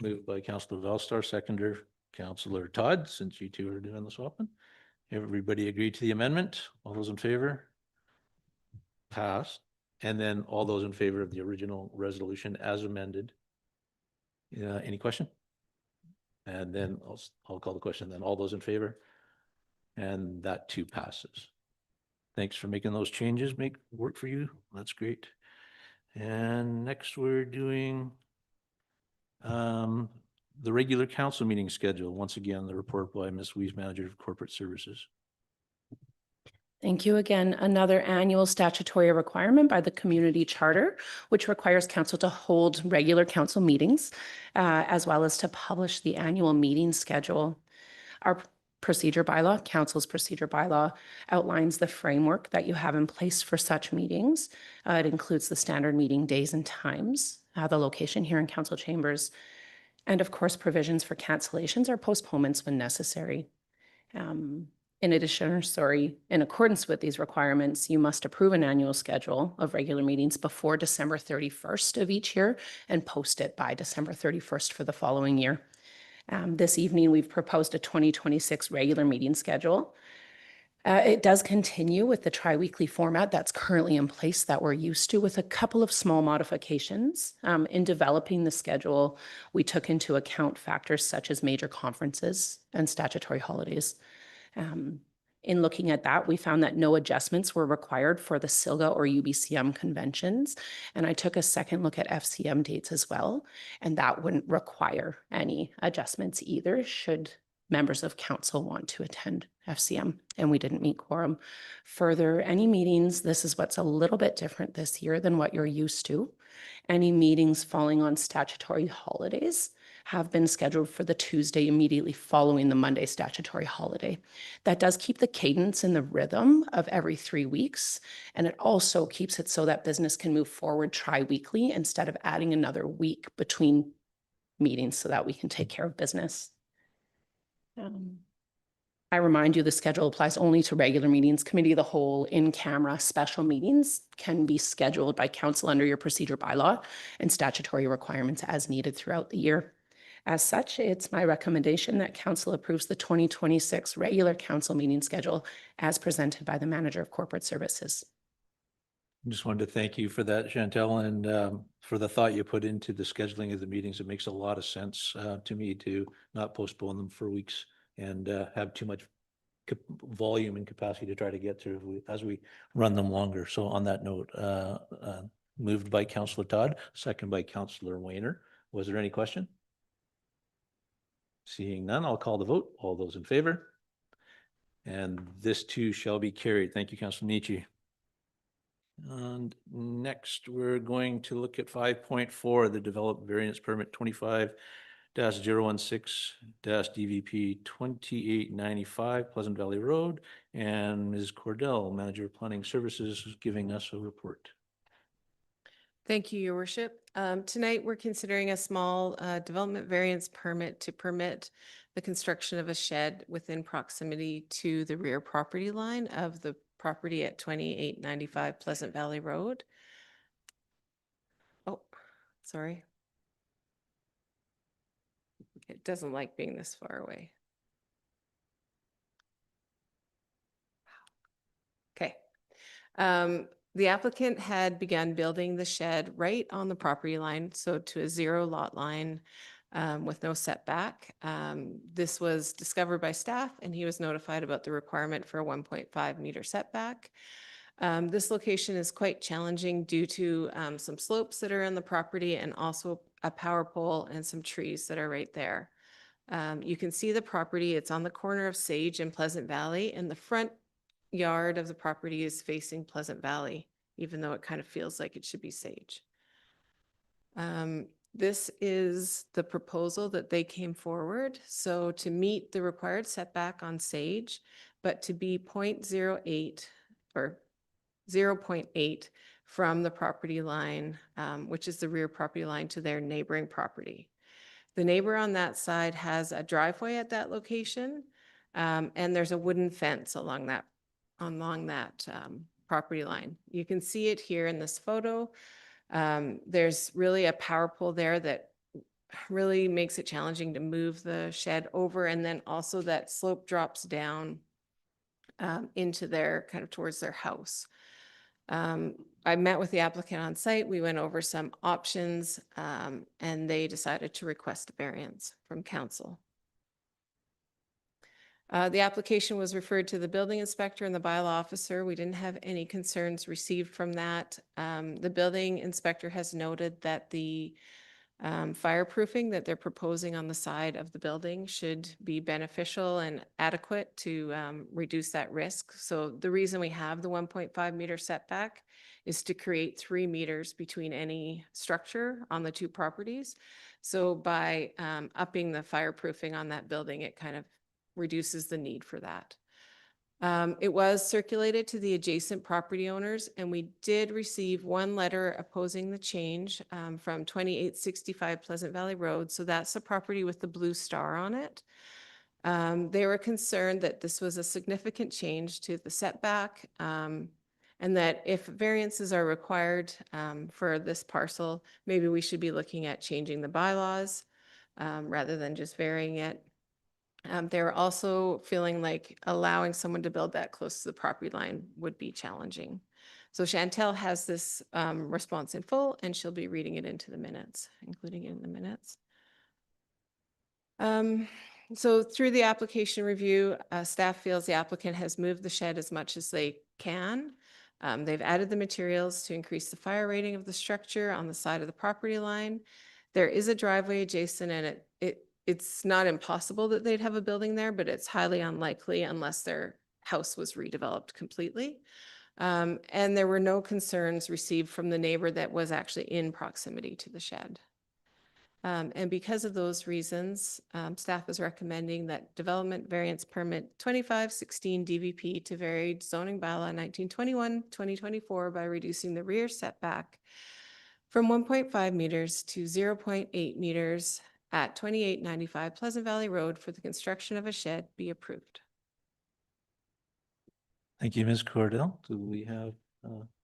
Moved by Councillor Valstar, seconder, Councillor Todd, since you two are doing the swapping. Everybody agree to the amendment? All those in favor? Passed. And then all those in favor of the original resolution as amended. Any question? And then I'll call the question then. All those in favor? And that too passes. Thanks for making those changes. Make work for you. That's great. And next we're doing the regular council meeting schedule. Once again, the report by Ms. Weiss, Manager of Corporate Services. Thank you again. Another annual statutory requirement by the community charter, which requires council to hold regular council meetings, as well as to publish the annual meeting schedule. Our procedure bylaw, council's procedure bylaw, outlines the framework that you have in place for such meetings. It includes the standard meeting days and times, the location here in council chambers, and of course, provisions for cancellations or postponements when necessary. In addition, in accordance with these requirements, you must approve an annual schedule of regular meetings before December 31st of each year and post it by December 31st for the following year. This evening, we've proposed a 2026 regular meeting schedule. It does continue with the tri-weekly format that's currently in place that we're used to, with a couple of small modifications. In developing the schedule, we took into account factors such as major conferences and statutory holidays. In looking at that, we found that no adjustments were required for the SILGA or UBCM conventions. And I took a second look at FCM dates as well, and that wouldn't require any adjustments either, should members of council want to attend FCM, and we didn't meet quorum. Further, any meetings, this is what's a little bit different this year than what you're used to. Any meetings falling on statutory holidays have been scheduled for the Tuesday immediately following the Monday statutory holiday. That does keep the cadence and the rhythm of every 3 weeks, and it also keeps it so that business can move forward tri-weekly instead of adding another week between meetings so that we can take care of business. I remind you the schedule applies only to regular meetings. Committee of the whole, in-camera special meetings can be scheduled by council under your procedure bylaw and statutory requirements as needed throughout the year. As such, it's my recommendation that council approves the 2026 regular council meeting schedule as presented by the Manager of Corporate Services. Just wanted to thank you for that, Chantel, and for the thought you put into the scheduling of the meetings. It makes a lot of sense to me to not postpone them for weeks and have too much volume and capacity to try to get through as we run them longer. So on that note, moved by Councillor Todd, second by Councillor Wayner. Was there any question? Seeing none, I'll call the vote. All those in favor? And this too shall be carried. Thank you, Councillor Nietzsche. And next, we're going to look at 5.4, the developed variance permit 25-016-DVP 2895 Pleasant Valley Road. And Ms. Cordell, Manager of Planning Services, is giving us a report. Thank you, Your Worship. Tonight, we're considering a small development variance permit to permit the construction of a shed within proximity to the rear property line of the property at 2895 Pleasant Valley Road. Oh, sorry. It doesn't like being this far away. Okay. The applicant had begun building the shed right on the property line, so to a 0 lot line with no setback. This was discovered by staff and he was notified about the requirement for a 1.5 meter setback. This location is quite challenging due to some slopes that are in the property and also a power pole and some trees that are right there. You can see the property. It's on the corner of Sage and Pleasant Valley, and the front yard of the property is facing Pleasant Valley, even though it kind of feels like it should be Sage. This is the proposal that they came forward. So to meet the required setback on Sage, but to be 0.08 or 0.8 from the property line, which is the rear property line to their neighboring property. The neighbor on that side has a driveway at that location, and there's a wooden fence along that property line. You can see it here in this photo. There's really a power pole there that really makes it challenging to move the shed over, and then also that slope drops down into their kind of towards their house. I met with the applicant on site. We went over some options and they decided to request a variance from council. The application was referred to the building inspector and the bylaw officer. We didn't have any concerns received from that. The building inspector has noted that the fireproofing that they're proposing on the side of the building should be beneficial and adequate to reduce that risk. So the reason we have the 1.5 meter setback is to create 3 meters between any structure on the two properties. So by upping the fireproofing on that building, it kind of reduces the need for that. It was circulated to the adjacent property owners, and we did receive one letter opposing the change from 2865 Pleasant Valley Road. So that's the property with the blue star on it. They were concerned that this was a significant change to the setback, and that if variances are required for this parcel, maybe we should be looking at changing the bylaws rather than just varying it. They were also feeling like allowing someone to build that close to the property line would be challenging. So Chantel has this response in full, and she'll be reading it into the minutes, including it in the minutes. So through the application review, staff feels the applicant has moved the shed as much as they can. They've added the materials to increase the fire rating of the structure on the side of the property line. There is a driveway adjacent, and it's not impossible that they'd have a building there, but it's highly unlikely unless their house was redeveloped completely. And there were no concerns received from the neighbor that was actually in proximity to the shed. And because of those reasons, staff is recommending that development variance permit 2516 DVP to varied zoning bylaw 1921-2024 by reducing the rear setback from 1.5 meters to 0.8 meters at 2895 Pleasant Valley Road for the construction of a shed be approved. Thank you, Ms. Cordell. Do we have,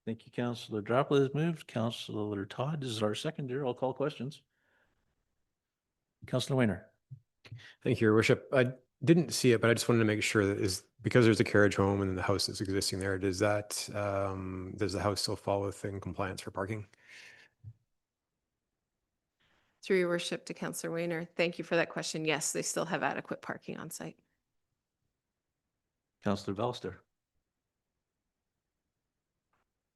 thank you, Councillor Droplet has moved. Councillor Todd, this is our seconder. I'll call questions. Councillor Weiner. Thank you, Your Worship. I didn't see it, but I just wanted to make sure that is because there's a carriage home and the house that's existing there, does that, does the house still fall within compliance for parking? Through your worship to Councillor Weiner, thank you for that question. Yes, they still have adequate parking on site. Councillor Belster.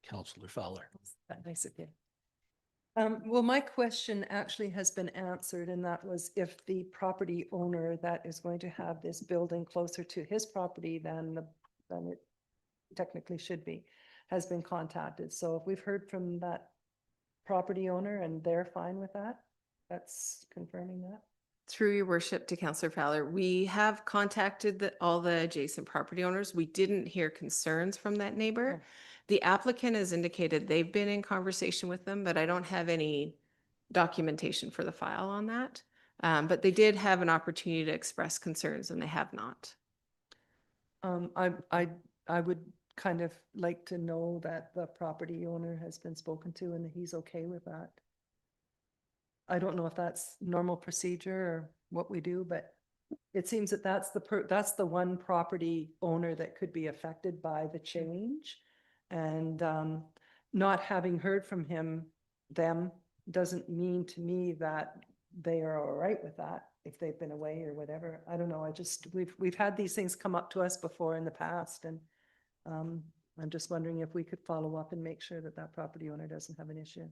Councillor Fowler. That nice of you. Well, my question actually has been answered, and that was if the property owner that is going to have this building closer to his property than it technically should be, has been contacted. So if we've heard from that property owner and they're fine with that, that's confirming that. Through your worship to Councillor Fowler, we have contacted all the adjacent property owners. We didn't hear concerns from that neighbor. The applicant has indicated they've been in conversation with them, but I don't have any documentation for the file on that. But they did have an opportunity to express concerns and they have not. I would kind of like to know that the property owner has been spoken to and that he's okay with that. I don't know if that's normal procedure or what we do, but it seems that that's the one property owner that could be affected by the change. And not having heard from them doesn't mean to me that they are all right with that if they've been away or whatever. I don't know. We've had these things come up to us before in the past, and I'm just wondering if we could follow up and make sure that that property owner doesn't have an issue.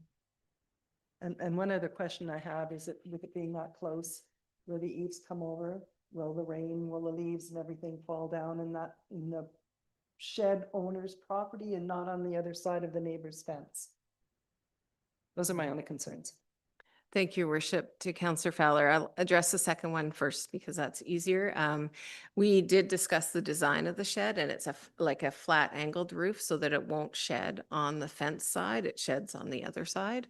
And one other question I have is that with it being that close, where the eaves come over, will the rain, will the leaves and everything fall down in the shed owner's property and not on the other side of the neighbor's fence? Those are my only concerns. Thank you, Your Worship. To Councillor Fowler, I'll address the second one first because that's easier. We did discuss the design of the shed, and it's like a flat angled roof so that it won't shed on the fence side. It sheds on the other side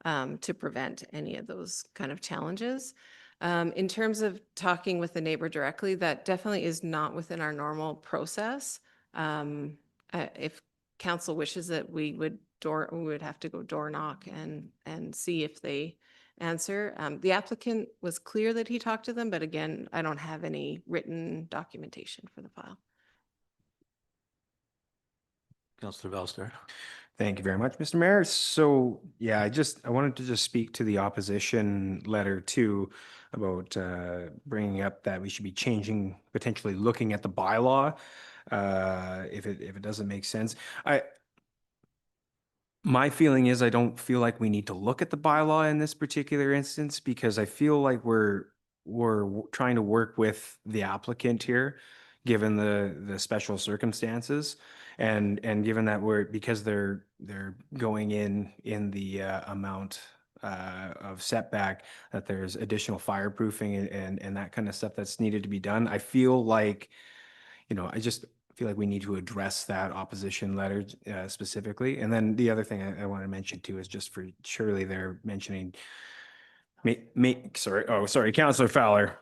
to prevent any of those kind of challenges. In terms of talking with the neighbor directly, that definitely is not within our normal process. If council wishes that we would have to go door knock and see if they answer. The applicant was clear that he talked to them, but again, I don't have any written documentation for the file. Councillor Belster. Thank you very much, Mr. Mayor. So yeah, I wanted to just speak to the opposition letter too about bringing up that we should be potentially looking at the bylaw if it doesn't make sense. My feeling is I don't feel like we need to look at the bylaw in this particular instance because I feel like we're trying to work with the applicant here, given the special circumstances, and given that because they're going in the amount of setback, that there's additional fireproofing and that kind of stuff that's needed to be done. I feel like, I just feel like we need to address that opposition letter specifically. And then the other thing I want to mention too is just for surely they're mentioning sorry, Councillor Fowler.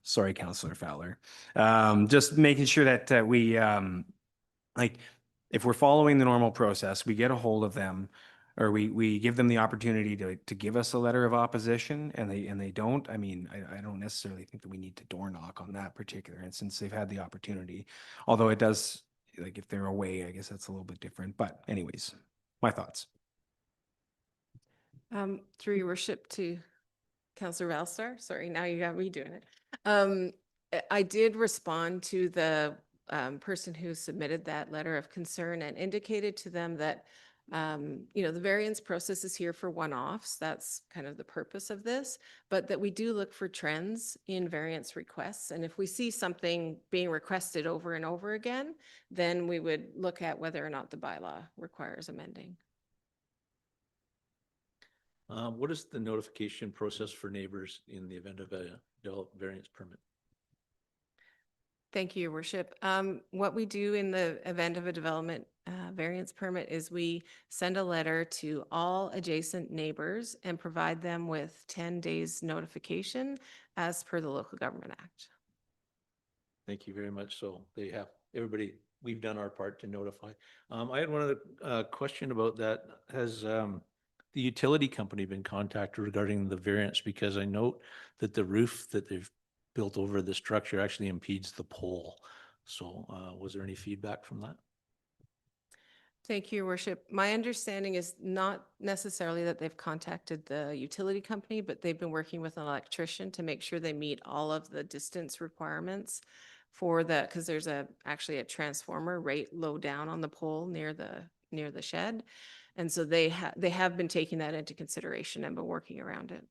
Sorry, Councillor Fowler. Just making sure that we like if we're following the normal process, we get a hold of them or we give them the opportunity to give us a letter of opposition and they don't. I mean, I don't necessarily think that we need to door knock on that particular instance. They've had the opportunity, although it does, like if they're away, I guess that's a little bit different. But anyways, my thoughts. Through your worship to Councillor Valstar, sorry, now you got me doing it. I did respond to the person who submitted that letter of concern and indicated to them that the variance process is here for one-offs. That's kind of the purpose of this, but that we do look for trends in variance requests. And if we see something being requested over and over again, then we would look at whether or not the bylaw requires amending. What is the notification process for neighbors in the event of a variance permit? Thank you, Your Worship. What we do in the event of a development variance permit is we send a letter to all adjacent neighbors and provide them with 10 days notification as per the Local Government Act. Thank you very much. So we've done our part to notify. I had one other question about that. the utility company been contacted regarding the variance? Because I note that the roof that they've built over the structure actually impedes the pole. So was there any feedback from that? Thank you, Your Worship. My understanding is not necessarily that they've contacted the utility company, but they've been working with an electrician to make sure they meet all of the distance requirements for because there's actually a transformer right low down on the pole near the shed. And so they have been taking that into consideration and been working around it.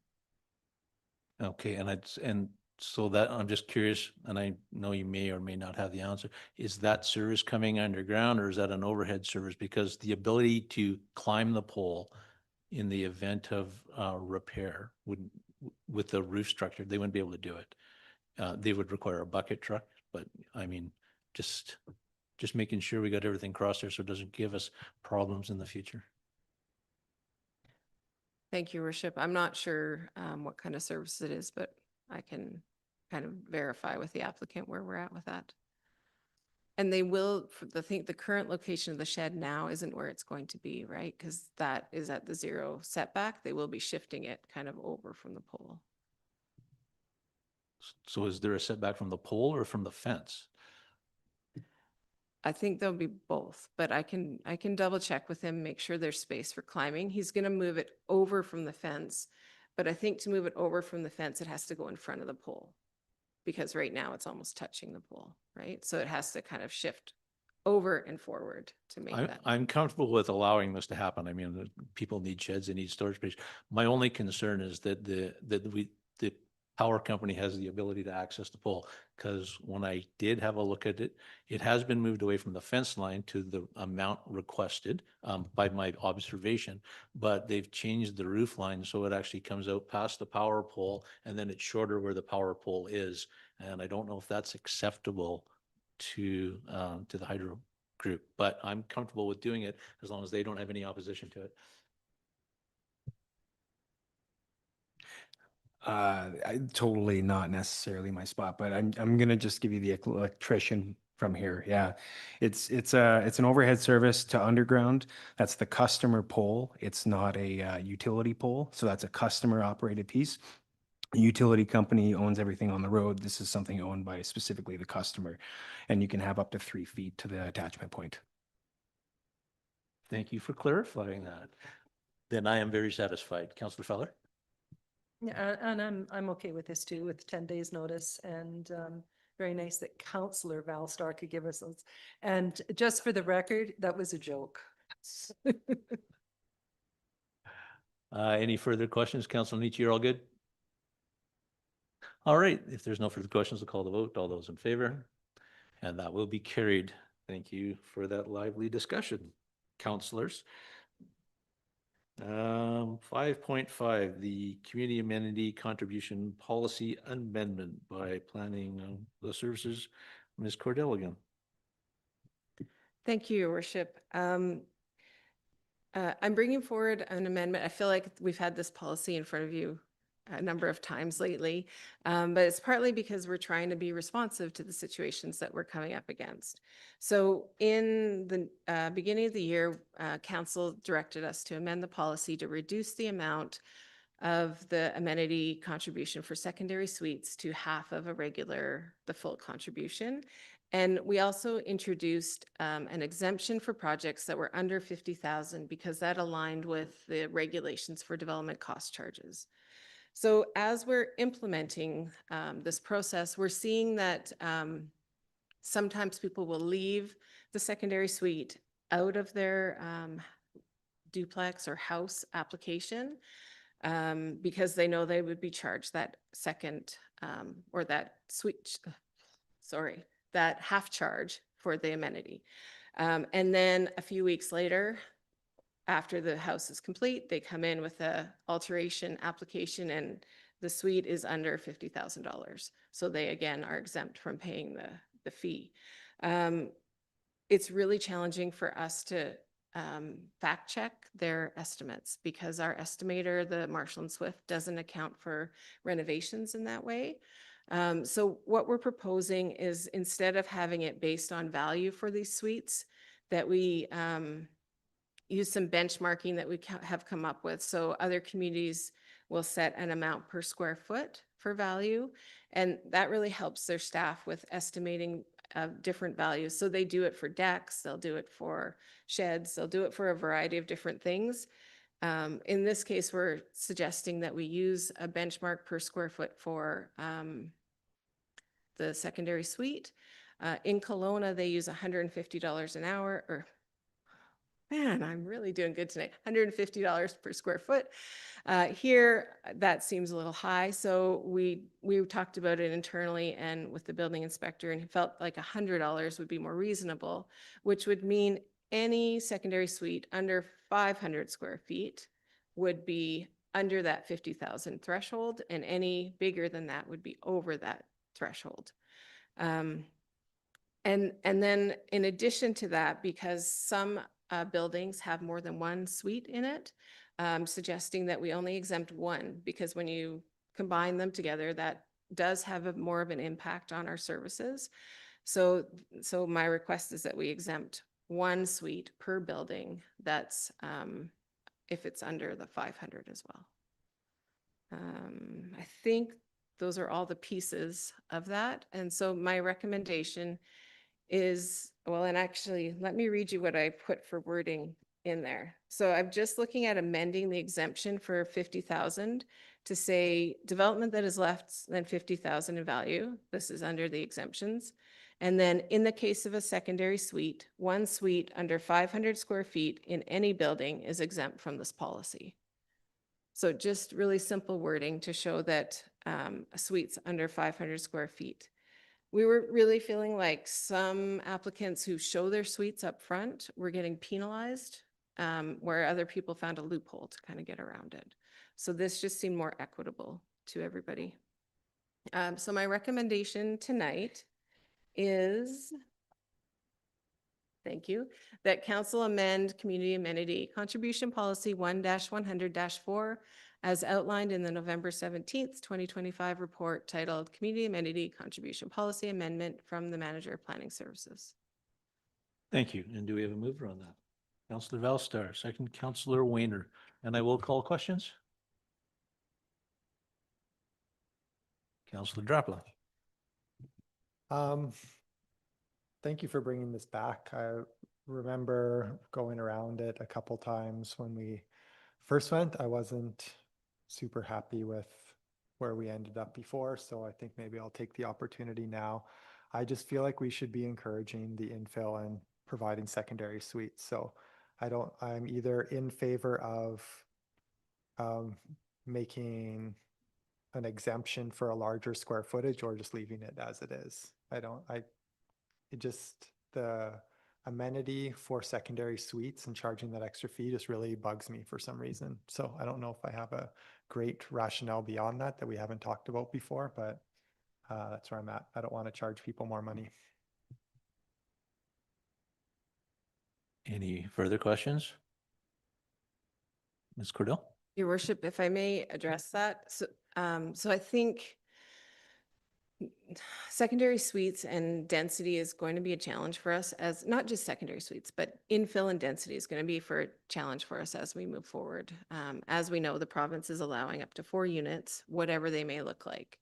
Okay, and so that I'm just curious, and I know you may or may not have the answer. Is that service coming underground or is that an overhead service? Because the ability to climb the pole in the event of repair would, with the roof structure, they wouldn't be able to do it. They would require a bucket truck, but I mean, just making sure we got everything crossed there so it doesn't give us problems in the future. Thank you, Your Worship. I'm not sure what kind of service it is, but I can kind of verify with the applicant where we're at with that. And they will, the current location of the shed now isn't where it's going to be, right? Because that is at the 0 setback. They will be shifting it kind of over from the pole. So is there a setback from the pole or from the fence? I think there'll be both, but I can double check with him, make sure there's space for climbing. He's going to move it over from the fence, but I think to move it over from the fence, it has to go in front of the pole because right now it's almost touching the pole, right? So it has to kind of shift over and forward to make that. I'm comfortable with allowing this to happen. I mean, people need sheds, they need storage space. My only concern is that the power company has the ability to access the pole. Because when I did have a look at it, it has been moved away from the fence line to the amount requested by my observation, but they've changed the roof line so it actually comes out past the power pole and then it's shorter where the power pole is. And I don't know if that's acceptable to the hydro group, but I'm comfortable with doing it as long as they don't have any opposition to it. Totally not necessarily my spot, but I'm gonna just give you the electrician from here. Yeah, it's an overhead service to underground. That's the customer pole. It's not a utility pole, so that's a customer operated piece. The utility company owns everything on the road. This is something owned by specifically the customer, and you can have up to 3 feet to the attachment point. Thank you for clarifying that. Then I am very satisfied. Councillor Feller? Yeah, and I'm okay with this too, with 10 days notice, and very nice that Councillor Valstar could give us those. And just for the record, that was a joke. Any further questions? Councillor Nietzsche, you're all good? All right, if there's no further questions, I'll call the vote. All those in favor? And that will be carried. Thank you for that lively discussion, councillors. 5.5, the Community Amenity Contribution Policy Amendment by Planning the Services. Ms. Cordell again. Thank you, Your Worship. I'm bringing forward an amendment. I feel like we've had this policy in front of you a number of times lately, but it's partly because we're trying to be responsive to the situations that we're coming up against. So in the beginning of the year, Council directed us to amend the policy to reduce the amount of the amenity contribution for secondary suites to half of the full contribution. And we also introduced an exemption for projects that were under 50,000 because that aligned with the regulations for development cost charges. So as we're implementing this process, we're seeing that sometimes people will leave the secondary suite out of their duplex or house application because they know they would be charged that second or that suite, that half charge for the amenity. And then a few weeks later, after the house is complete, they come in with a alteration application and the suite is under $50,000. So they again are exempt from paying the fee. It's really challenging for us to fact check their estimates because our estimator, the Marshall & Swift, doesn't account for renovations in that way. So what we're proposing is instead of having it based on value for these suites, that we use some benchmarking that we have come up with. So other communities will set an amount per square foot for value, and that really helps their staff with estimating different values. So they do it for decks, they'll do it for sheds, they'll do it for a variety of different things. In this case, we're suggesting that we use a benchmark per square foot for the secondary suite. In Kelowna, they use $150 an hour, or man, I'm really doing good tonight. $150 per square foot. Here, that seems a little high. So we talked about it internally and with the building inspector, and he felt like $100 would be more reasonable, which would mean any secondary suite under 500 square feet would be under that 50,000 threshold, and any bigger than that would be over that threshold. And then in addition to that, because some buildings have more than one suite in it, suggesting that we only exempt one, because when you combine them together, that does have more of an impact on our services. So my request is that we exempt one suite per building. That's if it's under the 500 as well. I think those are all the pieces of that. And so my recommendation is, well, and actually, let me read you what I put for wording in there. So I'm just looking at amending the exemption for 50,000 to say development that is less than 50,000 in value. This is under the exemptions. And then in the case of a secondary suite, one suite under 500 square feet in any building is exempt from this policy. So just really simple wording to show that suites under 500 square feet. We were really feeling like some applicants who show their suites up front were getting penalized, where other people found a loophole to kind of get around it. So this just seemed more equitable to everybody. So my recommendation tonight is, thank you, that council amend community amenity contribution policy 1-100-4 as outlined in the November 17th, 2025 report titled Community Amenity Contribution Policy Amendment from the Manager of Planning Services. Thank you. And do we have a mover on that? Councillor Valstar, second Councillor Weiner, and I will call questions. Councillor Drapla. Thank you for bringing this back. I remember going around it a couple times when we first went. I wasn't super happy with where we ended up before, so I think maybe I'll take the opportunity now. I just feel like we should be encouraging the infill and providing secondary suites. So I'm either in favor of making an exemption for a larger square footage or just leaving it as it is. The amenity for secondary suites and charging that extra fee just really bugs me for some reason. So I don't know if I have a great rationale beyond that we haven't talked about before, but that's where I'm at. I don't want to charge people more money. Any further questions? Ms. Cordell? Your worship, if I may address that. So I think secondary suites and density is going to be a challenge for us, as not just secondary suites, but infill and density is going to be a challenge for us as we move forward. As we know, the province is allowing up to 4 units, whatever they may look like.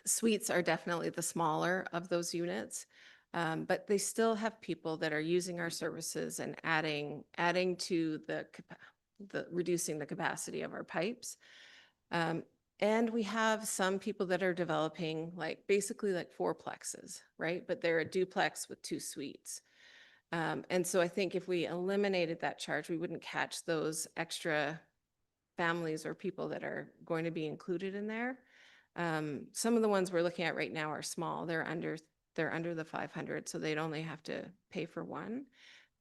Suites are definitely the smaller of those units, but they still have people that are using our services and adding to the reducing the capacity of our pipes. And we have some people that are developing basically like 4plexes, right? But they're a duplex with 2 suites. And so I think if we eliminated that charge, we wouldn't catch those extra families or people that are going to be included in there. Some of the ones we're looking at right now are small. They're under the 500, so they'd only have to pay for one.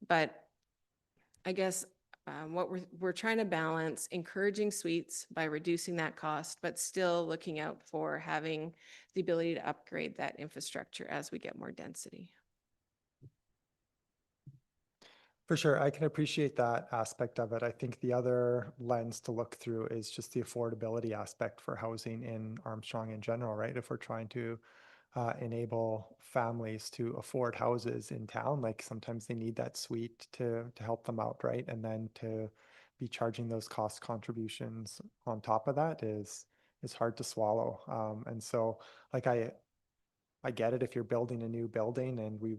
But I guess what we're trying to balance encouraging suites by reducing that cost, but still looking out for having the ability to upgrade that infrastructure as we get more density. For sure, I can appreciate that aspect of it. I think the other lens to look through is just the affordability aspect for housing in Armstrong in general, right? If we're trying to enable families to afford houses in town. Like sometimes they need that suite to help them out, right? And then to be charging those cost contributions on top of that is hard to swallow. And so like I get it if you're building a new building and we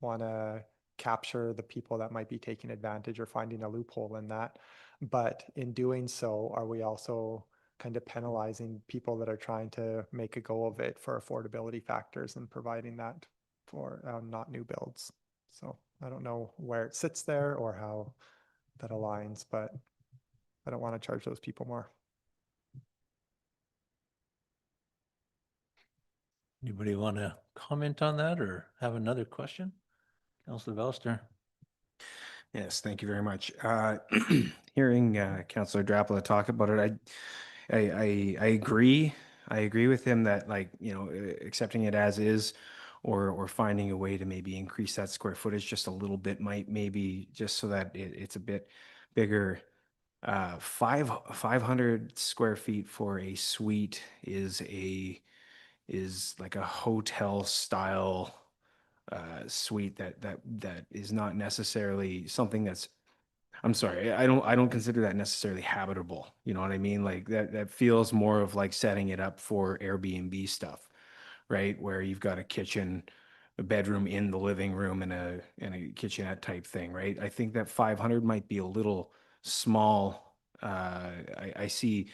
want to capture the people that might be taking advantage or finding a loophole in that. But in doing so, are we also kind of penalizing people that are trying to make a go of it for affordability factors and providing that for not new builds? So I don't know where it sits there or how that aligns, but I don't want to charge those people more. Anybody want to comment on that or have another question? Councillor Belster. Yes, thank you very much. Hearing Councillor Drapala talk about it, I agree. I agree with him that, like, you know, accepting it as is, or finding a way to maybe increase that square footage just a little bit might maybe just so that it's a bit bigger. 500 square feet for a suite is like a hotel style suite that is not necessarily something that's, I'm sorry, I don't consider that necessarily habitable. You know what I mean? Like that feels more of like setting it up for Airbnb stuff, right? Where you've got a kitchen, a bedroom in the living room, and a kitchenette type thing, right? I think that 500 might be a little small. I see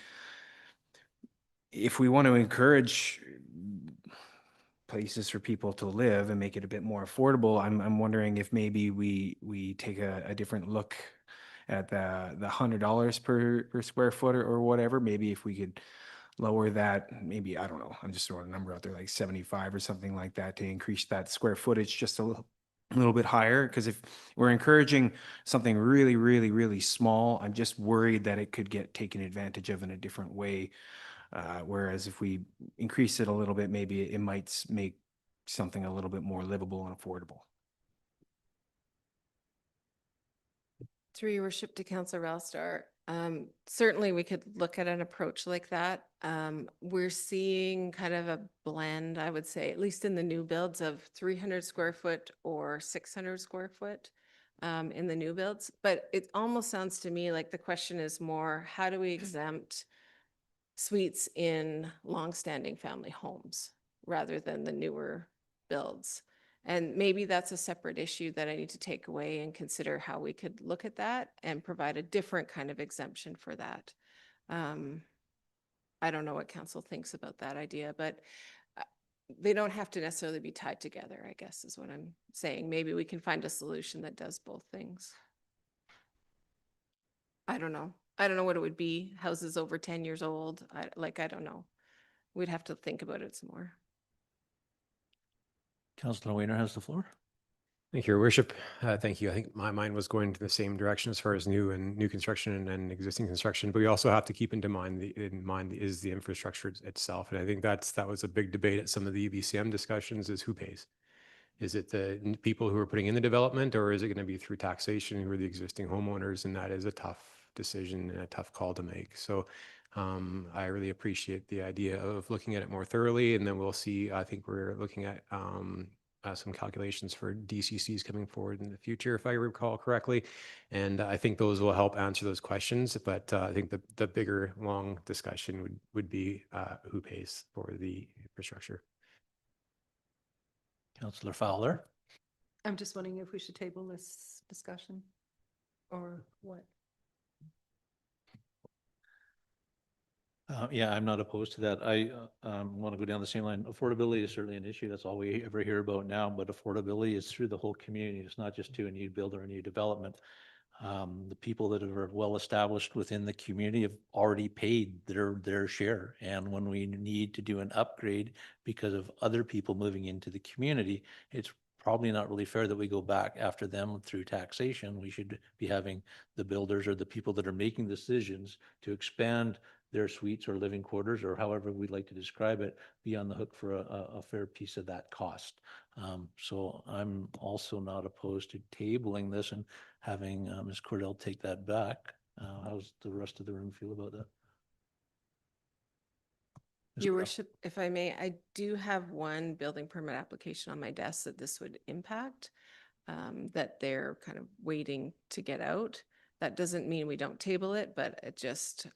if we want to encourage places for people to live and make it a bit more affordable, I'm wondering if maybe we take a different look at the $100 per square foot or whatever. Maybe if we could lower that, maybe, I don't know, I'm just throwing a number out there, like 75 or something like that, to increase that square footage just a little bit higher. Because if we're encouraging something really, really, really small, I'm just worried that it could get taken advantage of in a different way. Whereas if we increase it a little bit, maybe it might make something a little bit more livable and affordable. Through your worship to Councillor Ralstar, certainly we could look at an approach like that. We're seeing kind of a blend, I would say, at least in the new builds, of 300 square foot or 600 square foot in the new builds. But it almost sounds to me like the question is more, how do we exempt suites in longstanding family homes rather than the newer builds? And maybe that's a separate issue that I need to take away and consider how we could look at that and provide a different kind of exemption for that. I don't know what council thinks about that idea, but they don't have to necessarily be tied together, I guess is what I'm saying. Maybe we can find a solution that does both things. I don't know. I don't know what it would be. Houses over 10 years old. I don't know. We'd have to think about it some more. Councillor Wayner has the floor. Thank you, Your Worship. Thank you. I think my mind was going to the same direction as far as new construction and existing construction, but we also have to keep in mind is the infrastructure itself. And I think that was a big debate at some of the UBCM discussions, is who pays. Is it the people who are putting in the development, or is it going to be through taxation, who are the existing homeowners? And that is a tough decision and a tough call to make. So I really appreciate the idea of looking at it more thoroughly, and then we'll see. I think we're looking at some calculations for DCCs coming forward in the future, if I recall correctly. And I think those will help answer those questions. But I think the bigger, long discussion would be who pays for the infrastructure. Councillor Fowler. I'm just wondering if we should table this discussion or what? Yeah, I'm not opposed to that. I want to go down the same line. Affordability is certainly an issue. That's all we ever hear about now, but affordability is through the whole community. It's not just to a new build or a new development. The people that are well established within the community have already paid their share. And when we need to do an upgrade because of other people moving into the community, it's probably not really fair that we go back after them through taxation. We should be having the builders or the people that are making decisions to expand their suites or living quarters, or however we'd like to describe it, be on the hook for a fair piece of that cost. So I'm also not opposed to tabling this and having Ms. Cordell take that back. How's the rest of the room feel about that? Your worship, if I may, I do have one building permit application on my desk that this would impact, that they're kind of waiting to get out. That doesn't mean we don't table it, but it just,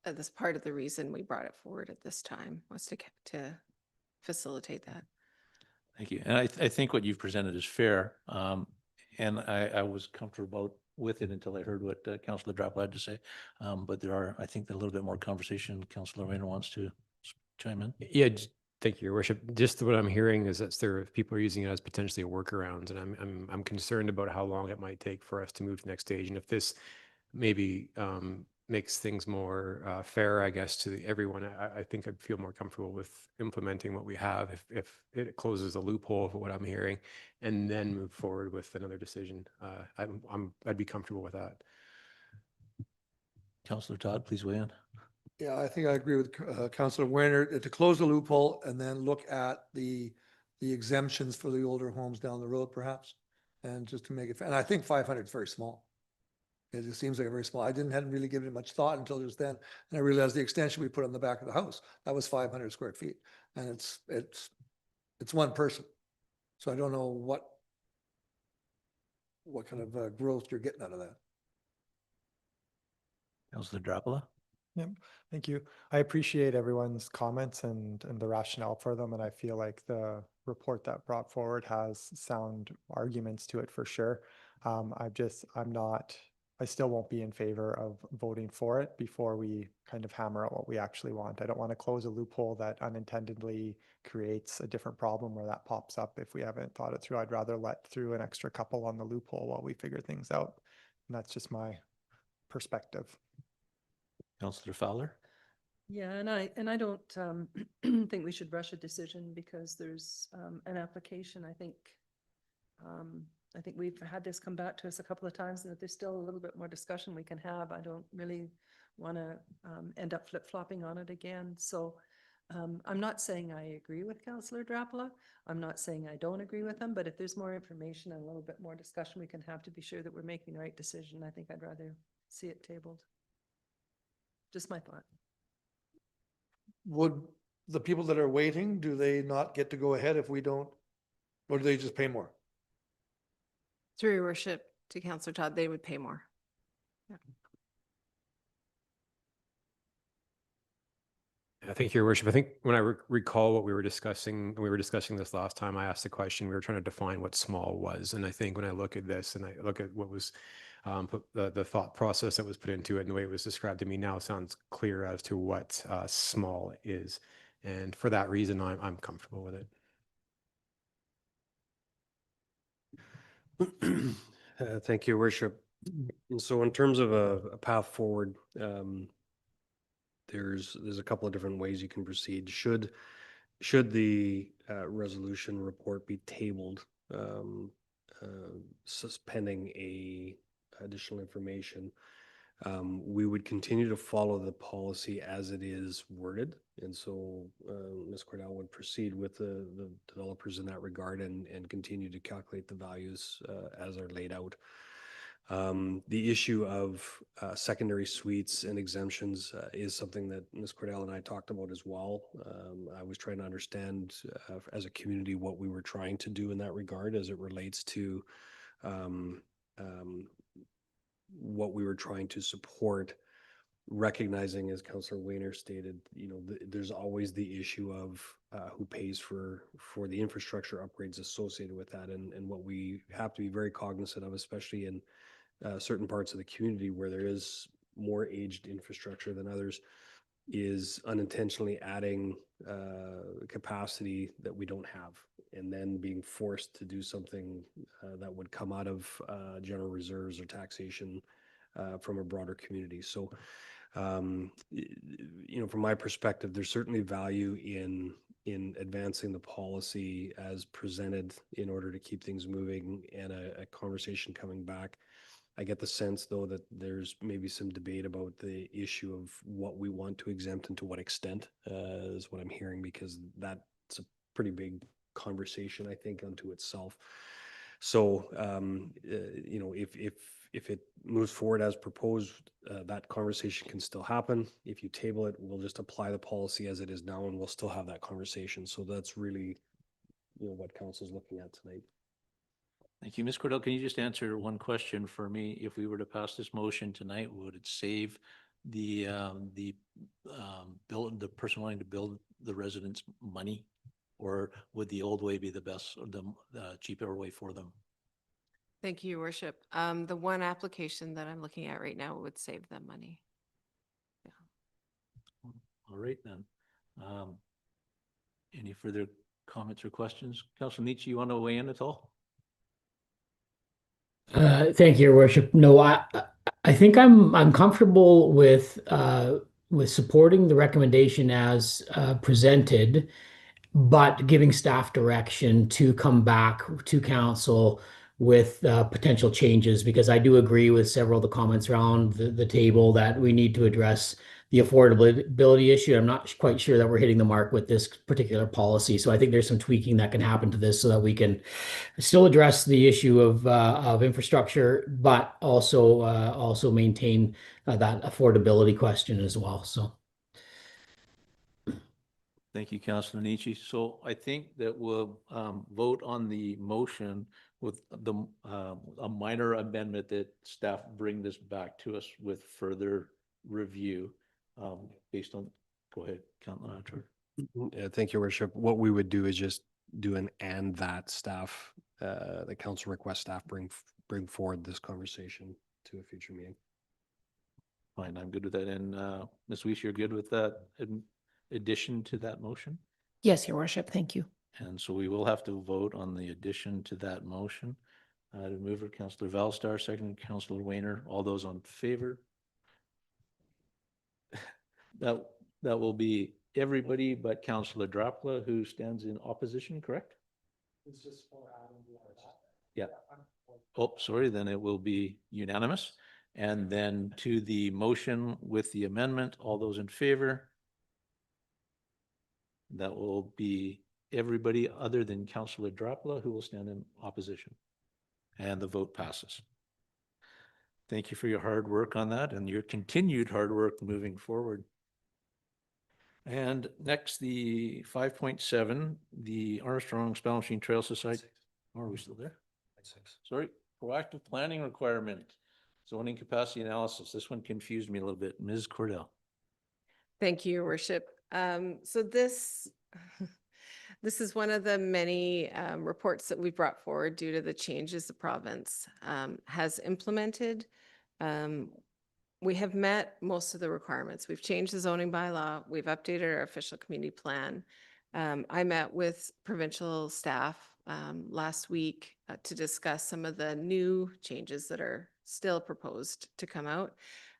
that's part of the reason we brought it forward at this time was to facilitate that. Thank you. And I think what you've presented is fair. And I was comfortable with it until I heard what Councillor Drappel had to say. But there are, I think, a little bit more conversation. Councillor Rayner wants to chime in. Yeah, thank you, Your Worship. Just what I'm hearing is that people are using it as potentially a workaround, and I'm concerned about how long it might take for us to move to the next stage. And if this maybe makes things more fair, I guess, to everyone, I think I'd feel more comfortable with implementing what we have if it closes a loophole for what I'm hearing, and then move forward with another decision. I'd be comfortable with that. Councillor Todd, please weigh in. Yeah, I think I agree with Councillor Werner to close the loophole and then look at the exemptions for the older homes down the road perhaps. And just to make it, and I think 500 is very small. It just seems like a very small, hadn't really given it much thought until just then. And I realized the extension we put on the back of the house, that was 500 square feet. And it's one person. So I don't know what kind of growth you're getting out of that. Councillor Drappel. Yep, thank you. I appreciate everyone's comments and the rationale for them. And I feel like the report that brought forward has sound arguments to it for sure. I still won't be in favor of voting for it before we kind of hammer out what we actually want. I don't want to close a loophole that unintendedly creates a different problem where that pops up if we haven't thought it through. I'd rather let through an extra couple on the loophole while we figure things out. And that's just my perspective. Councillor Fowler. Yeah, and I don't think we should rush a decision because there's an application. I think we've had this come back to us a couple of times, and if there's still a little bit more discussion we can have, I don't really want to end up flip-flopping on it again. So I'm not saying I agree with Councillor Drappel. I'm not saying I don't agree with him, but if there's more information and a little bit more discussion we can have to be sure that we're making the right decision, I think I'd rather see it tabled. Just my thought. Would the people that are waiting, do they not get to go ahead if we don't, or do they just pay more? Through your worship to Councillor Todd, they would pay more. Yeah. I think, Your Worship, I think when I recall what we were discussing, when we were discussing this last time, I asked the question, we were trying to define what small was. And I think when I look at this and I look at what was the thought process that was put into it and the way it was described to me now sounds clear as to what small is. And for that reason, I'm comfortable with it. Thank you, Your Worship. And so in terms of a path forward, there's a couple of different ways you can proceed. Should the resolution report be tabled, suspending additional information, we would continue to follow the policy as it is worded. And so Ms. Cordell would proceed with the developers in that regard and continue to calculate the values as are laid out. The issue of secondary suites and exemptions is something that Ms. Cordell and I talked about as well. I was trying to understand as a community what we were trying to do in that regard as it relates to what we were trying to support, recognizing, as Councillor Wayner stated, there's always the issue of who pays for the infrastructure upgrades associated with that. And what we have to be very cognizant of, especially in certain parts of the community where there is more aged infrastructure than others, is unintentionally adding capacity that we don't have and then being forced to do something that would come out of general reserves or taxation from a broader community. So, from my perspective, there's certainly value in advancing the policy as presented in order to keep things moving and a conversation coming back. I get the sense, though, that there's maybe some debate about the issue of what we want to exempt and to what extent is what I'm hearing, because that's a pretty big conversation, I think, unto itself. So, if it moves forward as proposed, that conversation can still happen. If you table it, we'll just apply the policy as it is now and we'll still have that conversation. So that's really, what council's looking at tonight. Thank you. Ms. Cordell, can you just answer one question for me? If we were to pass this motion tonight, would it save the person wanting to build the residents money? Or would the old way be the best, or the cheaper way for them? Thank you, Your Worship. The one application that I'm looking at right now would save them money. All right, then. Any further comments or questions? Councilor Nietzsche, you want to weigh in at all? Thank you, Your Worship. No, I think I'm comfortable with supporting the recommendation as presented, but giving staff direction to come back to council with potential changes, because I do agree with several of the comments around the table that we need to address the affordability issue. I'm not quite sure that we're hitting the mark with this particular policy. So I think there's some tweaking that can happen to this so that we can still address the issue of infrastructure, but also maintain that affordability question as well. So. Thank you, Councilor Nietzsche. So I think that we'll vote on the motion with a minor amendment that staff bring this back to us with further review based on, go ahead, Councilor Turner. Thank you, Worship. What we would do is just do an and that staff, the council request staff bring forward this conversation to a future meeting. Fine, I'm good with that. And Ms. Weiss, you're good with that addition to that motion? Yes, Your Worship. Thank you. And so we will have to vote on the addition to that motion. The mover, Councillor Valstar, second, Councillor Wayner. All those on favor? That will be everybody but Councillor Drapla, who stands in opposition, correct? It's just for adding Yeah. Oh, sorry, then it will be unanimous. And then to the motion with the amendment, all those in favor? That will be everybody other than Councillor Drapla, who will stand in opposition. And the vote passes. Thank you for your hard work on that and your continued hard work moving forward. And next, the 5.7, the Armstrong Spell Machine Trail Society. Oh, are we still there? Sorry, proactive planning requirement, zoning capacity analysis. This one confused me a little bit. Ms. Cordell. Thank you, Your Worship. So this is one of the many reports that we brought forward due to the changes the province has implemented. We have met most of the requirements. We've changed the zoning bylaw. We've updated our official community plan. I met with provincial staff last week to discuss some of the new changes that are still proposed to come out.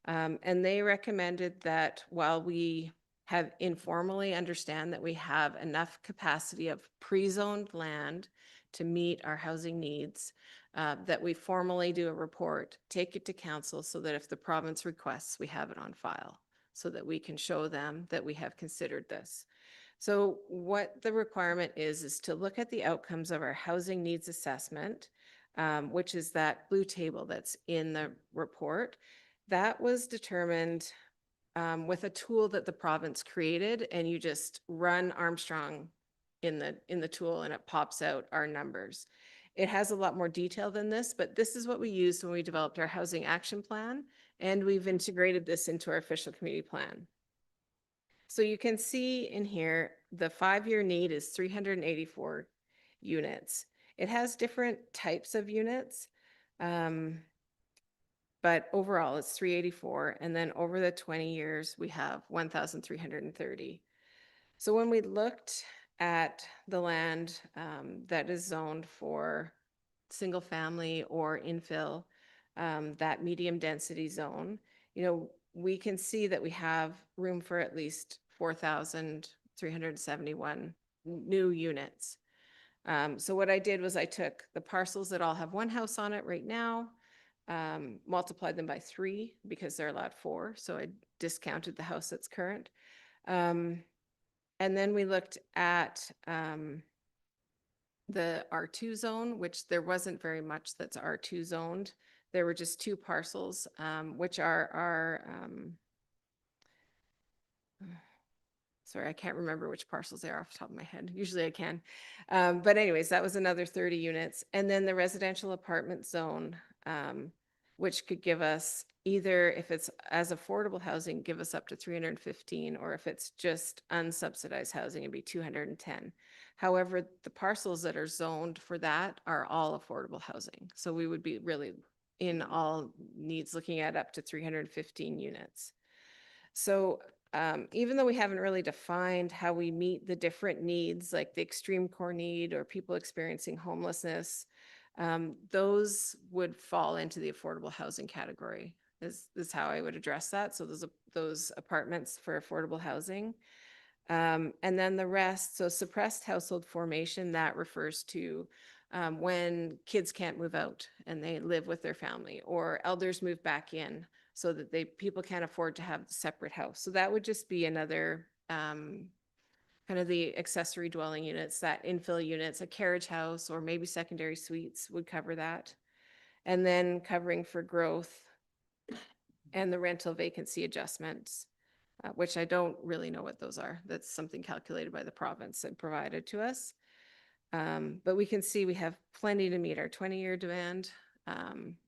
And they recommended that while we have informally understand that we have enough capacity of pre-zoned land to meet our housing needs, that we formally do a report, take it to council so that if the province requests, we have it on file so that we can show them that we have considered this. So what the requirement is to look at the outcomes of our housing needs assessment, which is that blue table that's in the report. That was determined with a tool that the province created, and you just run Armstrong in the tool and it pops out our numbers. It has a lot more detail than this, but this is what we used when we developed our housing action plan, and we've integrated this into our official community plan. So you can see in here, the 5-year need is 384 units. It has different types of units, but overall it's 384. And then over the 20 years, we have 1,330. So when we looked at the land that is zoned for single family or infill, that medium density zone, we can see that we have room for at least 4,371 new units. So what I did was I took the parcels that all have one house on it right now, multiplied them by 3 because they're allowed 4. So I discounted the house that's current. And then we looked at the R2 zone, which there wasn't very much that's R2 zoned. there were just two parcels, which are sorry, I can't remember which parcels they are off the top of my head. Usually I can. But anyways, that was another 30 units. And then the residential apartment zone, which could give us either, if it's as affordable housing, give us up to 315, or if it's just unsubsidized housing, it'd be 210. However, the parcels that are zoned for that are all affordable housing. So we would be really in all needs looking at up to 315 units. So even though we haven't really defined how we meet the different needs, like the extreme core need or people experiencing homelessness, those would fall into the affordable housing category. Is how I would address that. So those apartments for affordable housing. And then the rest, so suppressed household formation, that refers to when kids can't move out and they live with their family, or elders move back in so that people can't afford to have a separate house. So that would just be another kind of the accessory dwelling units, that infill units, a carriage house, or maybe secondary suites would cover that. And then covering for growth and the rental vacancy adjustments, which I don't really know what those are. That's something calculated by the province and provided to us. But we can see we have plenty to meet our 20-year demand,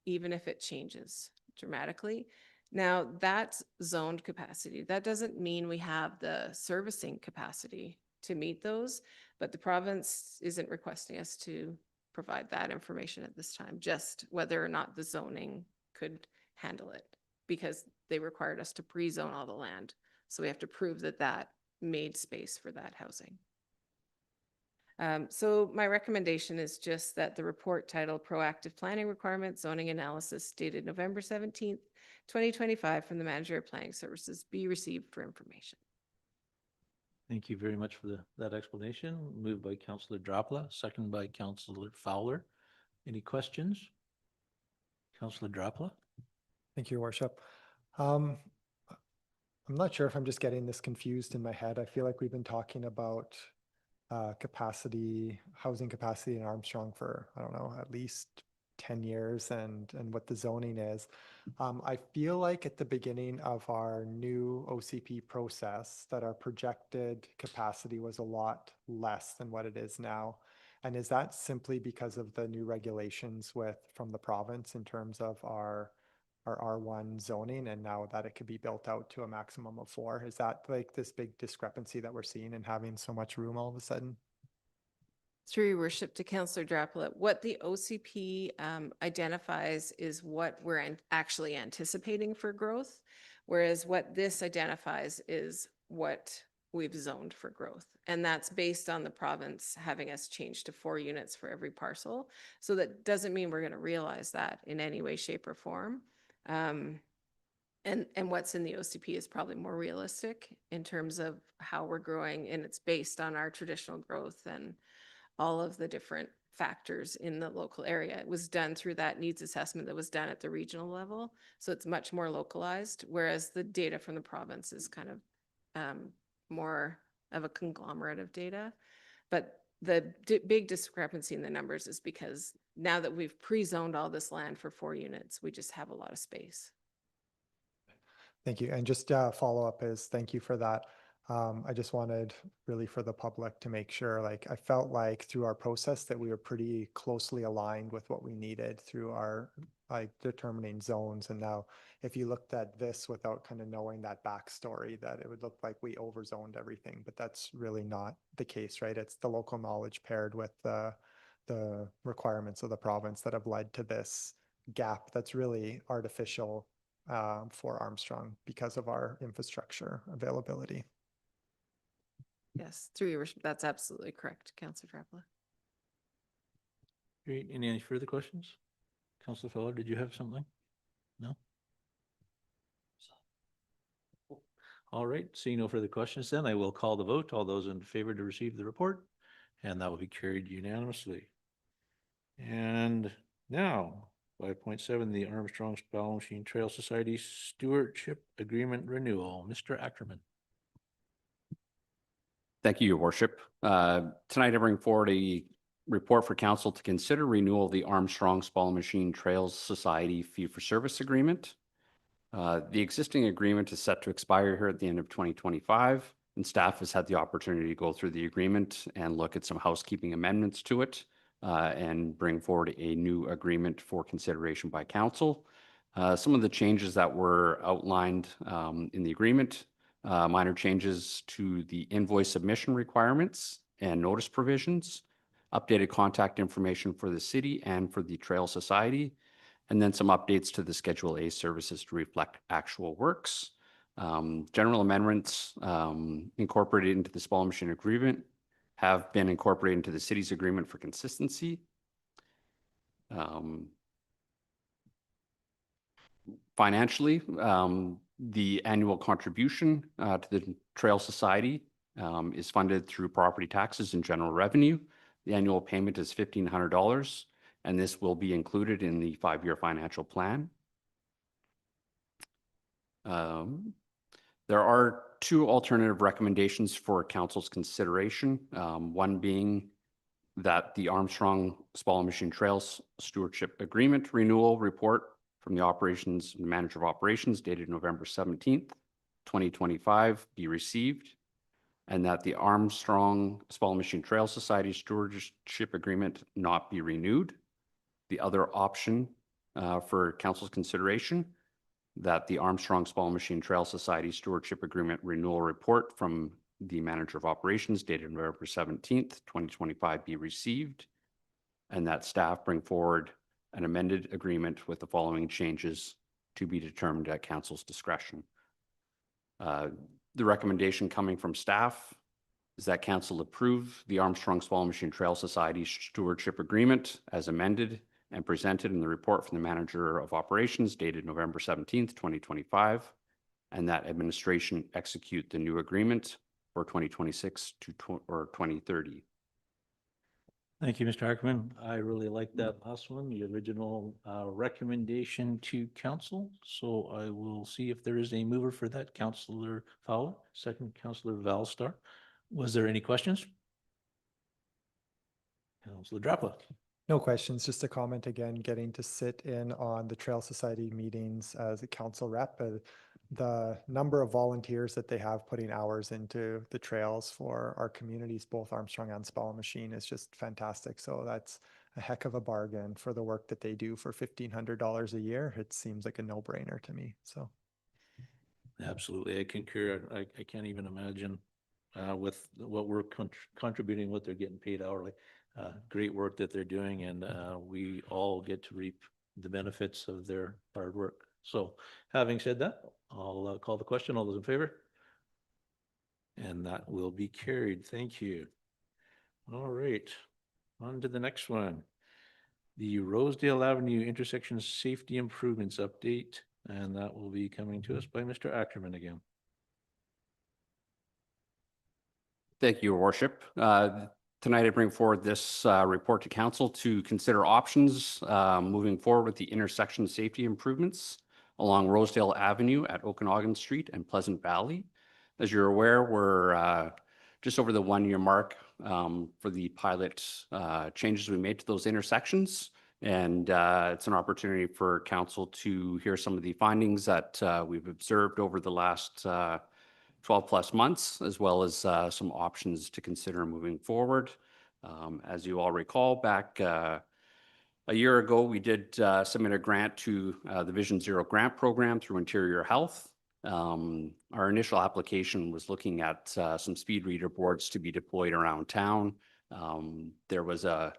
even if it changes dramatically. Now, that's zoned capacity. That doesn't mean we have the servicing capacity to meet those, but the province isn't requesting us to provide that information at this time, just whether or not the zoning could handle it, because they required us to pre-zone all the land. So we have to prove that that made space for that housing. So my recommendation is just that the report titled Proactive Planning Requirements Zoning Analysis dated November 17th, 2025 from the Manager of Planning Services be received for information. Thank you very much for that explanation. Moved by Councillor Dropla, second by Councillor Fowler. Any questions? Councillor Dropla? Thank you, Your Worship. I'm not sure if I'm just getting this confused in my head. I feel like we've been talking about housing capacity in Armstrong for, I don't know, at least 10 years and what the zoning is. I feel like at the beginning of our new OCP process that our projected capacity was a lot less than what it is now. And is that simply because of the new regulations from the province in terms of our R1 zoning, and now that it could be built out to a maximum of 4? Is that like this big discrepancy that we're seeing and having so much room all of a sudden? Through your worship to Councillor Draplet, what the OCP identifies is what we're actually anticipating for growth, whereas what this identifies is what we've zoned for growth. And that's based on the province having us change to 4 units for every parcel. So that doesn't mean we're going to realize that in any way, shape, or form. And what's in the OCP is probably more realistic in terms of how we're growing, and it's based on our traditional growth and all of the different factors in the local area. It was done through that needs assessment that was done at the regional level, so it's much more localized, whereas the data from the province is kind of more of a conglomerate of data. But the big discrepancy in the numbers is because now that we've pre-zoned all this land for 4 units, we just have a lot of space. Thank you. And just follow up is thank you for that. I just wanted really for the public to make sure, like I felt like through our process that we were pretty closely aligned with what we needed through our determining zones. And now if you looked at this without kind of knowing that backstory, that it would look like we overzoned everything, but that's really not the case, right? It's the local knowledge paired with the requirements of the province that have led to this gap that's really artificial for Armstrong because of our infrastructure availability. Yes, through your worship, that's absolutely correct, Councillor Drapla. Great. Any further questions? Councillor Fowler, did you have something? No? All right, seeing no further questions, then I will call the vote. All those in favor to receive the report, and that will be carried unanimously. And now, 5.7, the Armstrong Spalding Trail Society Stewardship Agreement Renewal. Mr. Ackerman. Thank you, Your Worship. Tonight I bring forward a report for council to consider renewal of the Armstrong Small Machine Trails Society fee-for-service agreement. The existing agreement is set to expire here at the end of 2025, and staff has had the opportunity to go through the agreement and look at some housekeeping amendments to it and bring forward a new agreement for consideration by council. Some of the changes that were outlined in the agreement, minor changes to the invoice submission requirements and notice provisions, updated contact information for the city and for the Trail Society, and then some updates to the Schedule A services to reflect actual works. General amendments incorporated into the small machine agreement have been incorporated into the city's agreement for consistency. Financially, the annual contribution to the Trail Society is funded through property taxes and general revenue. The annual payment is $1,500, and this will be included in the 5-year financial plan. There are 2 alternative recommendations for council's consideration. One being that the Armstrong Small Machine Trails Stewardship Agreement Renewal Report from the Manager of Operations dated November 17th, 2025 be received, and that the Armstrong Small Machine Trail Society Stewardship Agreement not be renewed. The other option for council's consideration, that the Armstrong Small Machine Trail Society Stewardship Agreement Renewal Report from the Manager of Operations dated November 17th, 2025 be received, and that staff bring forward an amended agreement with the following changes to be determined at council's discretion. The recommendation coming from staff is that council approve the Armstrong Small Machine Trail Society Stewardship Agreement as amended and presented in the report from the Manager of Operations dated November 17th, 2025, and that administration execute the new agreement for 2026 to 2030. Thank you, Mr. Harkman. I really like that last one, the original recommendation to council. So I will see if there is a mover for that. Councillor Fowler, second Councillor Valstar. Was there any questions? Councillor Drapla. No questions, just a comment again, getting to sit in on the Trail Society meetings as a council rep. The number of volunteers that they have putting hours into the trails for our communities, both Armstrong and Small Machine, is just fantastic. So that's a heck of a bargain for the work that they do for $1,500 a year. It seems like a no-brainer to me. So Absolutely, I concur. I can't even imagine with what we're contributing, what they're getting paid hourly. Great work that they're doing, and we all get to reap the benefits of their hard work. So having said that, I'll call the question. All those in favor? And that will be carried. Thank you. All right, on to the next one. The Rosedale Avenue intersection safety improvements update, and that will be coming to us by Mr. Ackerman again. Thank you, Your Worship. Tonight I bring forward this report to council to consider options moving forward with the intersection safety improvements along Rosedale Avenue at Okanagan Street and Pleasant Valley. As you're aware, we're just over the 1-year mark for the pilot changes we made to those intersections. And it's an opportunity for council to hear some of the findings that we've observed over the last 12+ months, as well as some options to consider moving forward. As you all recall, back a year ago, we did submit a grant to the Vision Zero grant program through Interior Health. Our initial application was looking at some speed reader boards to be deployed around town. There was a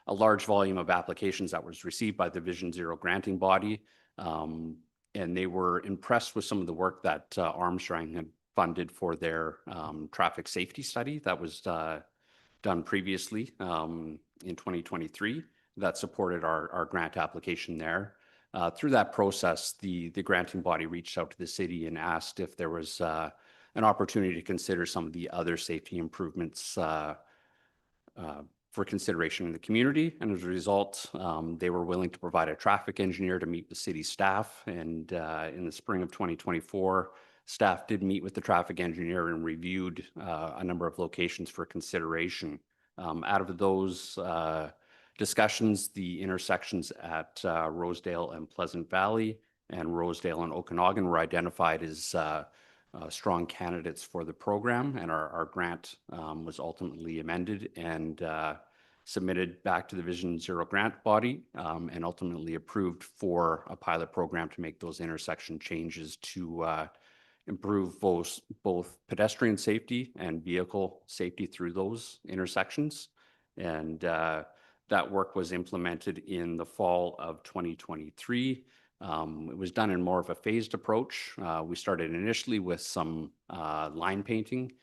large volume of applications that was received by the Vision Zero granting body, and they were impressed with some of the work that Armstrong had funded for their traffic safety study that was done previously in 2023 that supported our grant application there. Through that process, the granting body reached out to the city and asked if there was an opportunity to consider some of the other safety improvements for consideration in the community. And as a result, they were willing to provide a traffic engineer to meet with city staff. And in the spring of 2024, staff did meet with the traffic engineer and reviewed a number of locations for consideration. Out of those discussions, the intersections at Rosedale and Pleasant Valley and Rosedale and Okanagan were identified as strong candidates for the program, and our grant was ultimately amended and submitted back to the Vision Zero grant body and ultimately approved for a pilot program to make those intersection changes to improve both pedestrian safety and vehicle safety through those intersections. And that work was implemented in the fall of 2023. It was done in more of a phased approach. We started initially with some line painting,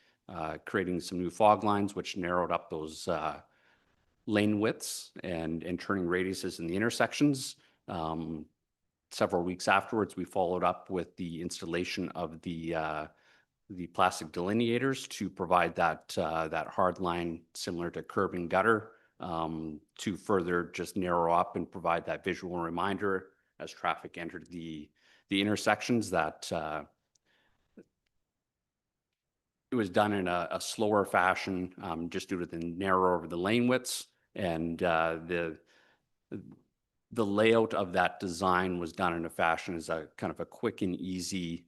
creating some new fog lines, which narrowed up those lane widths and turning radiuses in the intersections. Several weeks afterwards, we followed up with the installation of the plastic delineators to provide that hard line similar to curb and gutter to further just narrow up and provide that visual reminder as traffic entered the intersections that it was done in a slower fashion just due to the narrower of the lane widths, and the layout of that design was done in a fashion as a kind of a quick and easy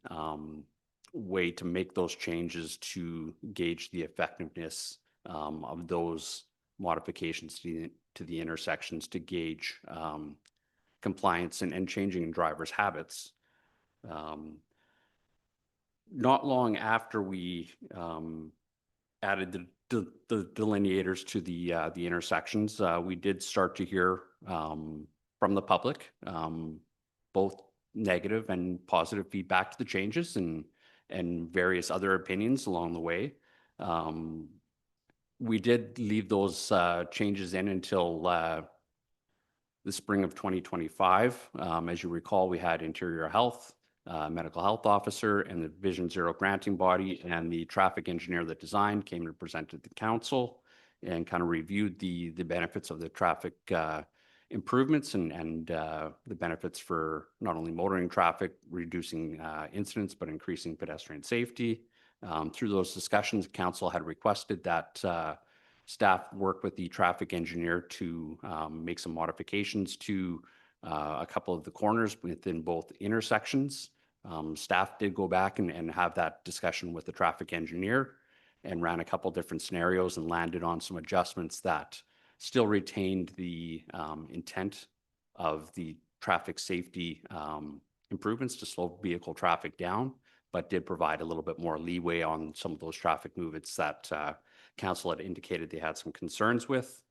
way to make those changes to gauge the effectiveness of those modifications to the intersections to gauge compliance and changing drivers' habits. Not long after we added the delineators to the intersections, we did start to hear from the public, both negative and positive feedback to the changes and various other opinions along the way. We did leave those changes in until the spring of 2025. As you recall, we had Interior Health, Medical Health Officer, and the Vision Zero granting body, and the traffic engineer that designed came and presented to the council and kind of reviewed the benefits of the traffic improvements and the benefits for not only motoring traffic, reducing incidents, but increasing pedestrian safety. Through those discussions, council had requested that staff work with the traffic engineer to make some modifications to a couple of the corners within both intersections. Staff did go back and have that discussion with the traffic engineer and ran a couple different scenarios and landed on some adjustments that still retained the intent of the traffic safety improvements to slow vehicle traffic down, but did provide a little bit more leeway on some of those traffic movements that council had indicated they had some concerns with.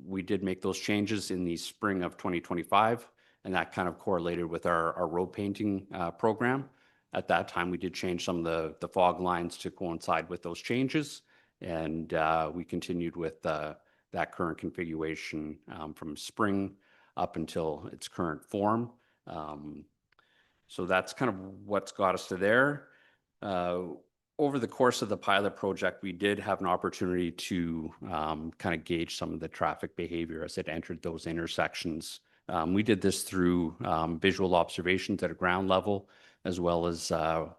We did make those changes in the spring of 2025, and that kind of correlated with our road painting program. At that time, we did change some of the fog lines to coincide with those changes, and we continued with that current configuration from spring up until its current form. So that's kind of what's got us to there. Over the course of the pilot project, we did have an opportunity to kind of gauge some of the traffic behavior as it entered those intersections. We did this through visual observations at a ground level, as well as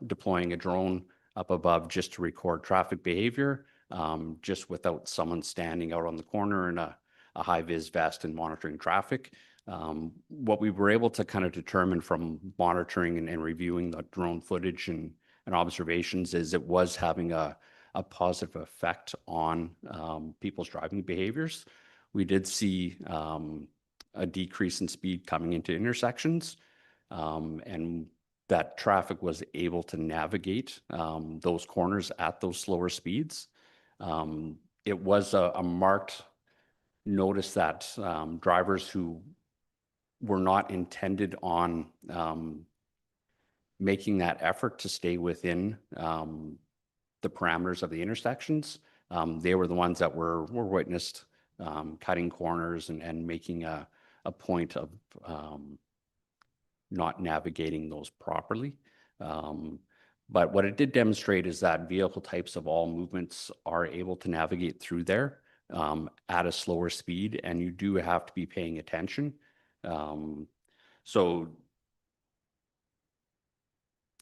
deploying a drone up above just to record traffic behavior, just without someone standing out on the corner in a high-vis vest and monitoring traffic. What we were able to kind of determine from monitoring and reviewing the drone footage and observations is it was having a positive effect on people's driving behaviors. We did see a decrease in speed coming into intersections, and that traffic was able to navigate those corners at those slower speeds. It was a marked notice that drivers who were not intended on making that effort to stay within the parameters of the intersections, they were the ones that were witnessed cutting corners and making a point of not navigating those properly. But what it did demonstrate is that vehicle types of all movements are able to navigate through there at a slower speed, and you do have to be paying attention. So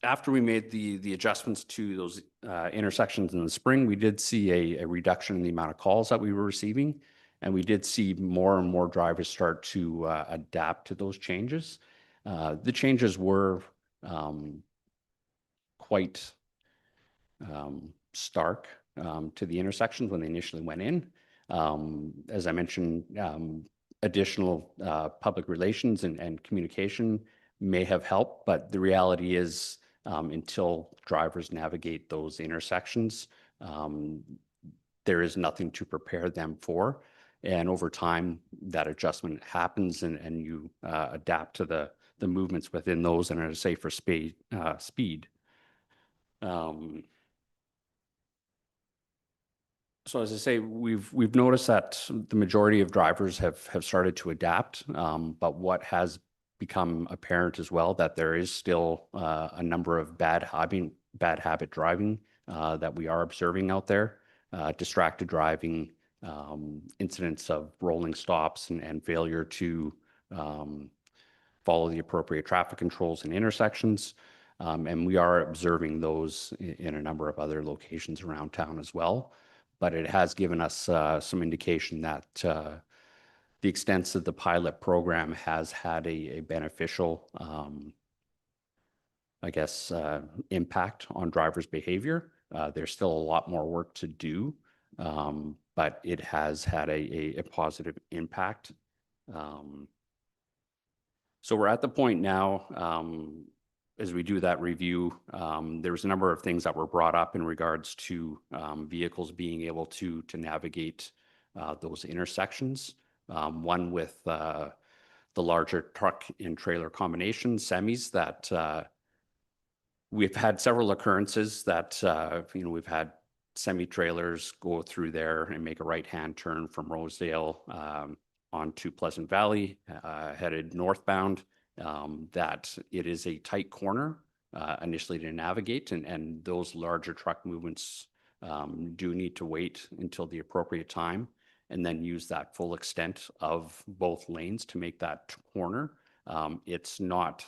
after we made the adjustments to those intersections in the spring, we did see a reduction in the amount of calls that we were receiving. And we did see more and more drivers start to adapt to those changes. The changes were quite stark to the intersections when they initially went in. As I mentioned, additional public relations and communication may have helped, but the reality is until drivers navigate those intersections, there is nothing to prepare them for. And over time, that adjustment happens and you adapt to the movements within those and at a safer speed. So as I say, we've noticed that the majority of drivers have started to adapt, but what has become apparent as well that there is still a number of bad habit driving that we are observing out there, distracted driving, incidents of rolling stops and failure to follow the appropriate traffic controls and intersections. And we are observing those in a number of other locations around town as well. But it has given us some indication that the extent of the pilot program has had a beneficial, I guess, impact on drivers' behavior. There's still a lot more work to do, but it has had a positive impact. So we're at the point now, as we do that review, there's a number of things that were brought up in regards to vehicles being able to navigate those intersections. One with the larger truck and trailer combination semis that we've had several occurrences that we've had semi-trailers go through there and make a right-hand turn from Rosedale onto Pleasant Valley, headed northbound. That it is a tight corner initially to navigate, and those larger truck movements do need to wait until the appropriate time and then use that full extent of both lanes to make that corner. It's not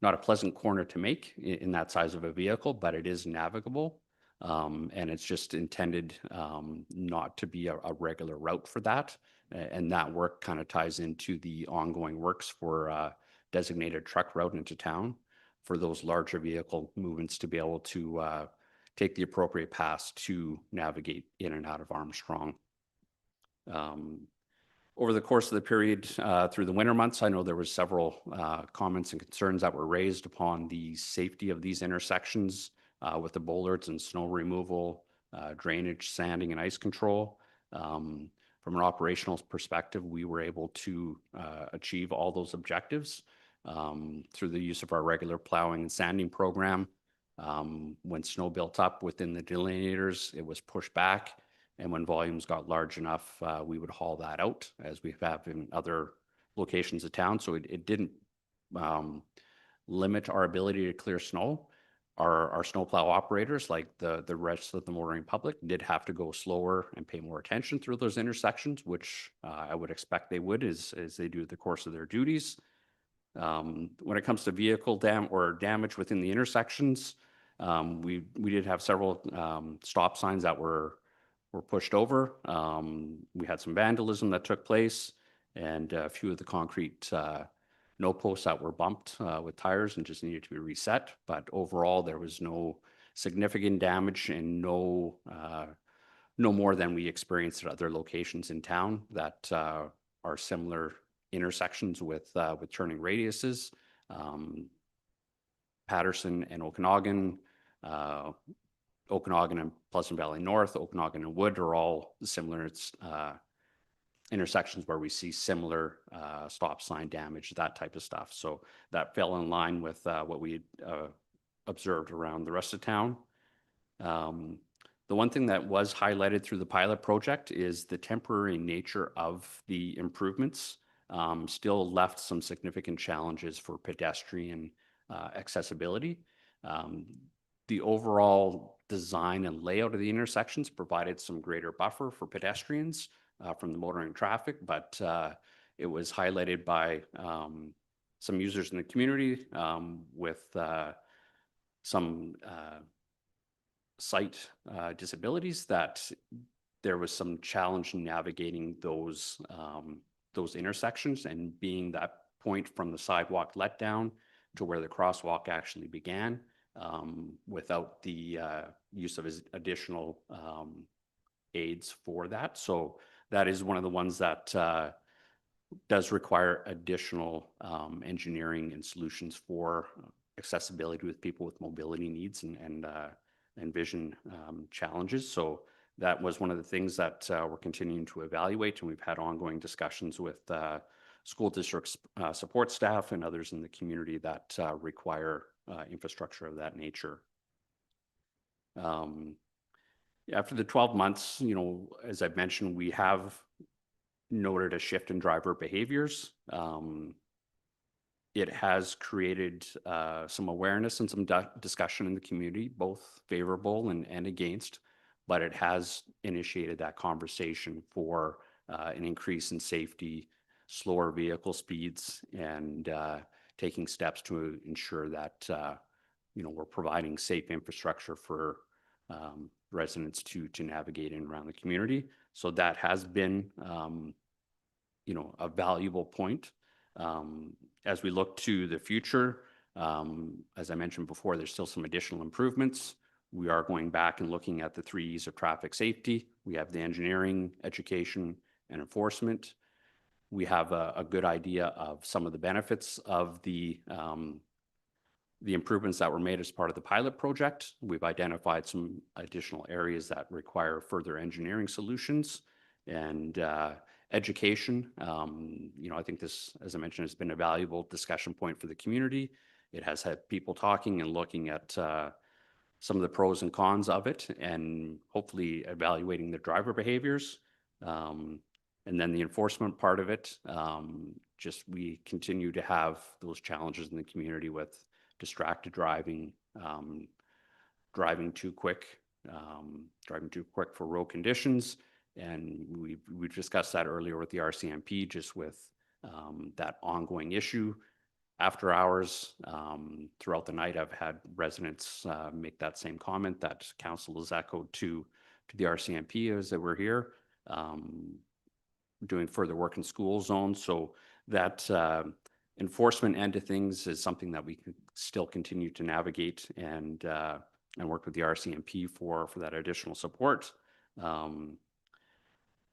a pleasant corner to make in that size of a vehicle, but it is navigable. And it's just intended not to be a regular route for that. And that work kind of ties into the ongoing works for designated truck route into town for those larger vehicle movements to be able to take the appropriate paths to navigate in and out of Armstrong. Over the course of the period through the winter months, I know there was several comments and concerns that were raised upon the safety of these intersections with the bollards and snow removal, drainage, sanding, and ice control. From an operational perspective, we were able to achieve all those objectives through the use of our regular plowing and sanding program. When snow built up within the delineators, it was pushed back. And when volumes got large enough, we would haul that out as we have in other locations of town. So it didn't limit our ability to clear snow. Our snowplow operators, like the rest of the motoring public, did have to go slower and pay more attention through those intersections, which I would expect they would as they do the course of their duties. When it comes to vehicle damage within the intersections, we did have several stop signs that were pushed over. We had some vandalism that took place, and a few of the concrete no posts that were bumped with tires and just needed to be reset. But overall, there was no significant damage and no more than we experienced at other locations in town that are similar intersections with turning radiuses. Patterson and Okanagan, Okanagan and Pleasant Valley North, Okanagan and Wood are all similar intersections where we see similar stop sign damage, that type of stuff. So that fell in line with what we observed around the rest of town. The one thing that was highlighted through the pilot project is the temporary nature of the improvements still left some significant challenges for pedestrian accessibility. The overall design and layout of the intersections provided some greater buffer for pedestrians from the motoring traffic, but it was highlighted by some users in the community with some sight disabilities, that there was some challenge in navigating those intersections and being that point from the sidewalk let down to where the crosswalk actually began, without the use of additional aids for that. So that is one of the ones that does require additional engineering and solutions for accessibility with people with mobility needs and vision challenges. So that was one of the things that we're continuing to evaluate, and we've had ongoing discussions with school district support staff and others in the community that require infrastructure of that nature. After the 12 months, as I've mentioned, we have noted a shift in driver behaviors. It has created some awareness and some discussion in the community, both favorable and against, but it has initiated that conversation for an increase in safety, slower vehicle speeds, and taking steps to ensure that we're providing safe infrastructure for residents to navigate in around the community. So that has been a valuable point. As we look to the future, as I mentioned before, there's still some additional improvements. We are going back and looking at the 3 E's of traffic safety. We have the engineering, education, and enforcement. We have a good idea of some of the benefits of the improvements that were made as part of the pilot project. We've identified some additional areas that require further engineering solutions and education. I think this, as I mentioned, has been a valuable discussion point for the community. It has had people talking and looking at some of the pros and cons of it, and hopefully evaluating the driver behaviors. And then the enforcement part of it, just we continue to have those challenges in the community with distracted driving, driving too quick for road conditions. And we've discussed that earlier with the RCMP, just with that ongoing issue. After hours, throughout the night, I've had residents make that same comment that council has echoed to the RCMP as they were here, doing further work in school zones. So that enforcement end of things is something that we can still continue to navigate and work with the RCMP for that additional support.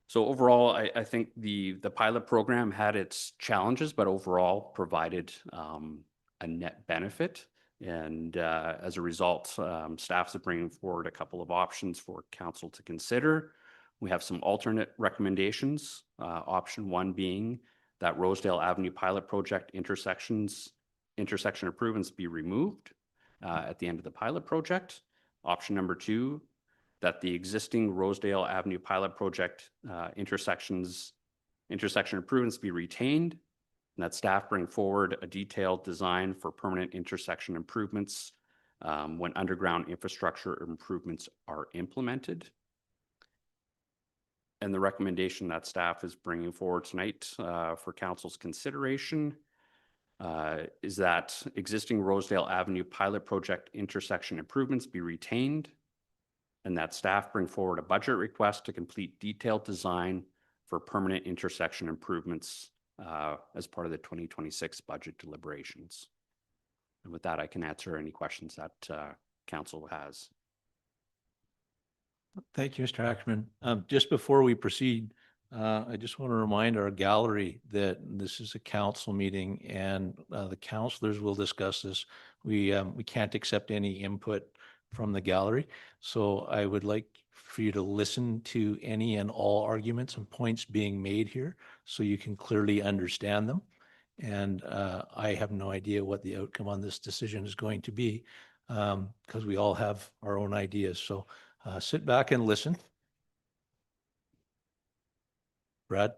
So overall, I think the pilot program had its challenges, but overall provided a net benefit. And as a result, staffs are bringing forward a couple of options for council to consider. We have some alternate recommendations. Option 1 being that Rosedale Avenue pilot project intersection improvements be removed at the end of the pilot project. Option number 2, that the existing Rosedale Avenue pilot project intersection improvements be retained, and that staff bring forward a detailed design for permanent intersection improvements when underground infrastructure improvements are implemented. And the recommendation that staff is bringing forward tonight for council's consideration is that existing Rosedale Avenue pilot project intersection improvements be retained, and that staff bring forward a budget request to complete detailed design for permanent intersection improvements as part of the 2026 budget deliberations. And with that, I can answer any questions that council has. Thank you, Mr. Ackerman. Just before we proceed, I just want to remind our gallery that this is a council meeting, and the councilors will discuss this. We can't accept any input from the gallery. So I would like for you to listen to any and all arguments and points being made here so you can clearly understand them. And I have no idea what the outcome on this decision is going to be because we all have our own ideas. So sit back and listen. Brad,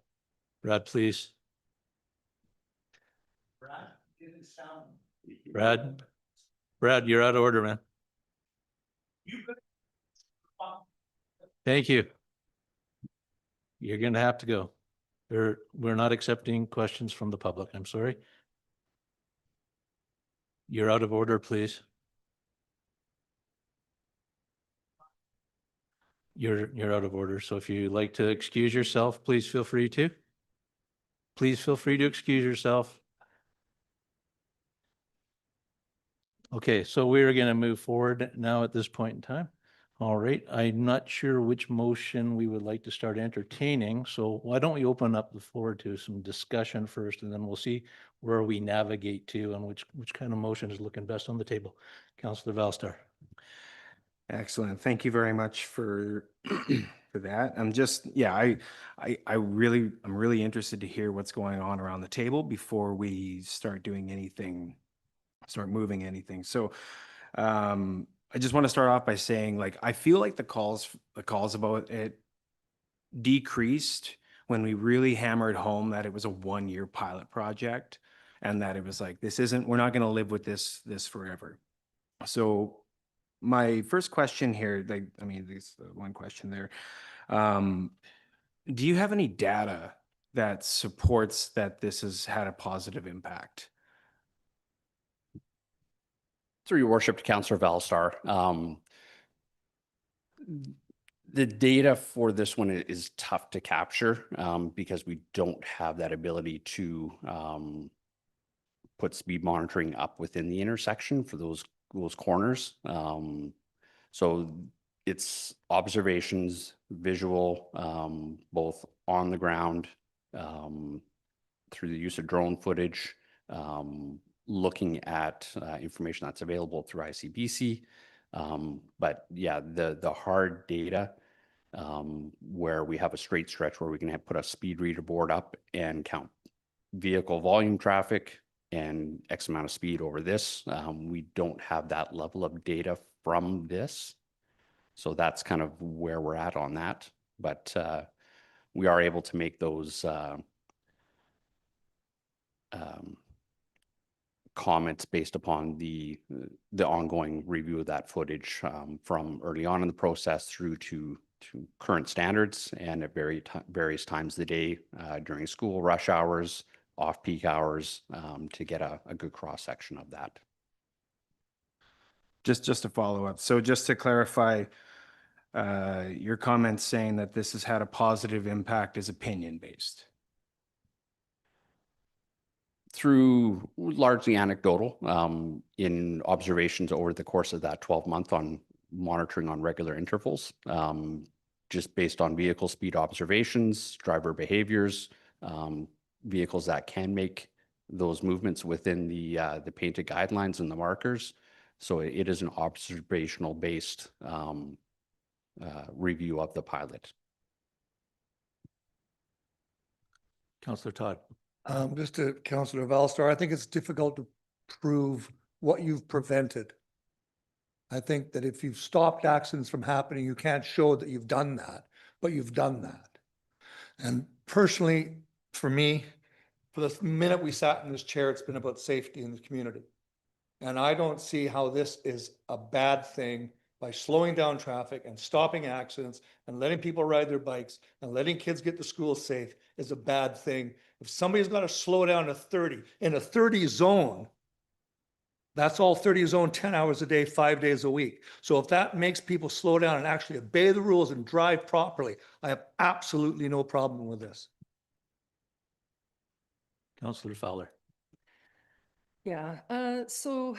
please. Brad, you're out of order, man. Thank you. You're going to have to go. We're not accepting questions from the public. I'm sorry. You're out of order, please. You're out of order. So if you'd like to excuse yourself, please feel free to. Please feel free to excuse yourself. Okay, so we're going to move forward now at this point in time. All right, I'm not sure which motion we would like to start entertaining. So why don't we open up the floor to some discussion first, and then we'll see where we navigate to and which kind of motion is looking best on the table. Councillor Valstar. Excellent. Thank you very much for for that. I'm just, yeah, I'm really interested to hear what's going on around the table before we start doing anything, start moving anything. So I just want to start off by saying, like, I feel like the calls about it decreased when we really hammered home that it was a 1-year pilot project and that it was like, we're not going to live with this forever. So my first question here, there's one question there. Do you have any data that supports that this has had a positive impact? Through your worship to Councillor Valstar, the data for this one is tough to capture because we don't have that ability to put speed monitoring up within the intersection for those corners. So it's observations, visual, both on the ground, through the use of drone footage, looking at information that's available through ICBC. But yeah, the hard data where we have a straight stretch where we can put a speed reader board up and count vehicle volume traffic and X amount of speed over this. We don't have that level of data from this. So that's kind of where we're at on that. But we are able to make those comments based upon the ongoing review of that footage from early on in the process through to current standards and at various times of the day during school rush hours, off-peak hours, to get a good cross-section of that. Just to follow up. So just to clarify, your comments saying that this has had a positive impact is opinion-based. Through largely anecdotal in observations over the course of that 12-month on monitoring on regular intervals, just based on vehicle speed observations, driver behaviors, vehicles that can make those movements within the painted guidelines and the markers. So it is an observational based review of the pilot. Councillor Todd. Just to Councillor Valstar, I think it's difficult to prove what you've prevented. I think that if you've stopped accidents from happening, you can't show that you've done that, but you've done that. And personally, for me, for the minute we sat in this chair, it's been about safety in the community. And I don't see how this is a bad thing by slowing down traffic and stopping accidents and letting people ride their bikes and letting kids get to school safe is a bad thing. If somebody's got to slow down to 30 in a 30 zone, that's all 30 zone, 10 hours a day, 5 days a week. So if that makes people slow down and actually obey the rules and drive properly, I have absolutely no problem with this. Councillor Fowler. Yeah, so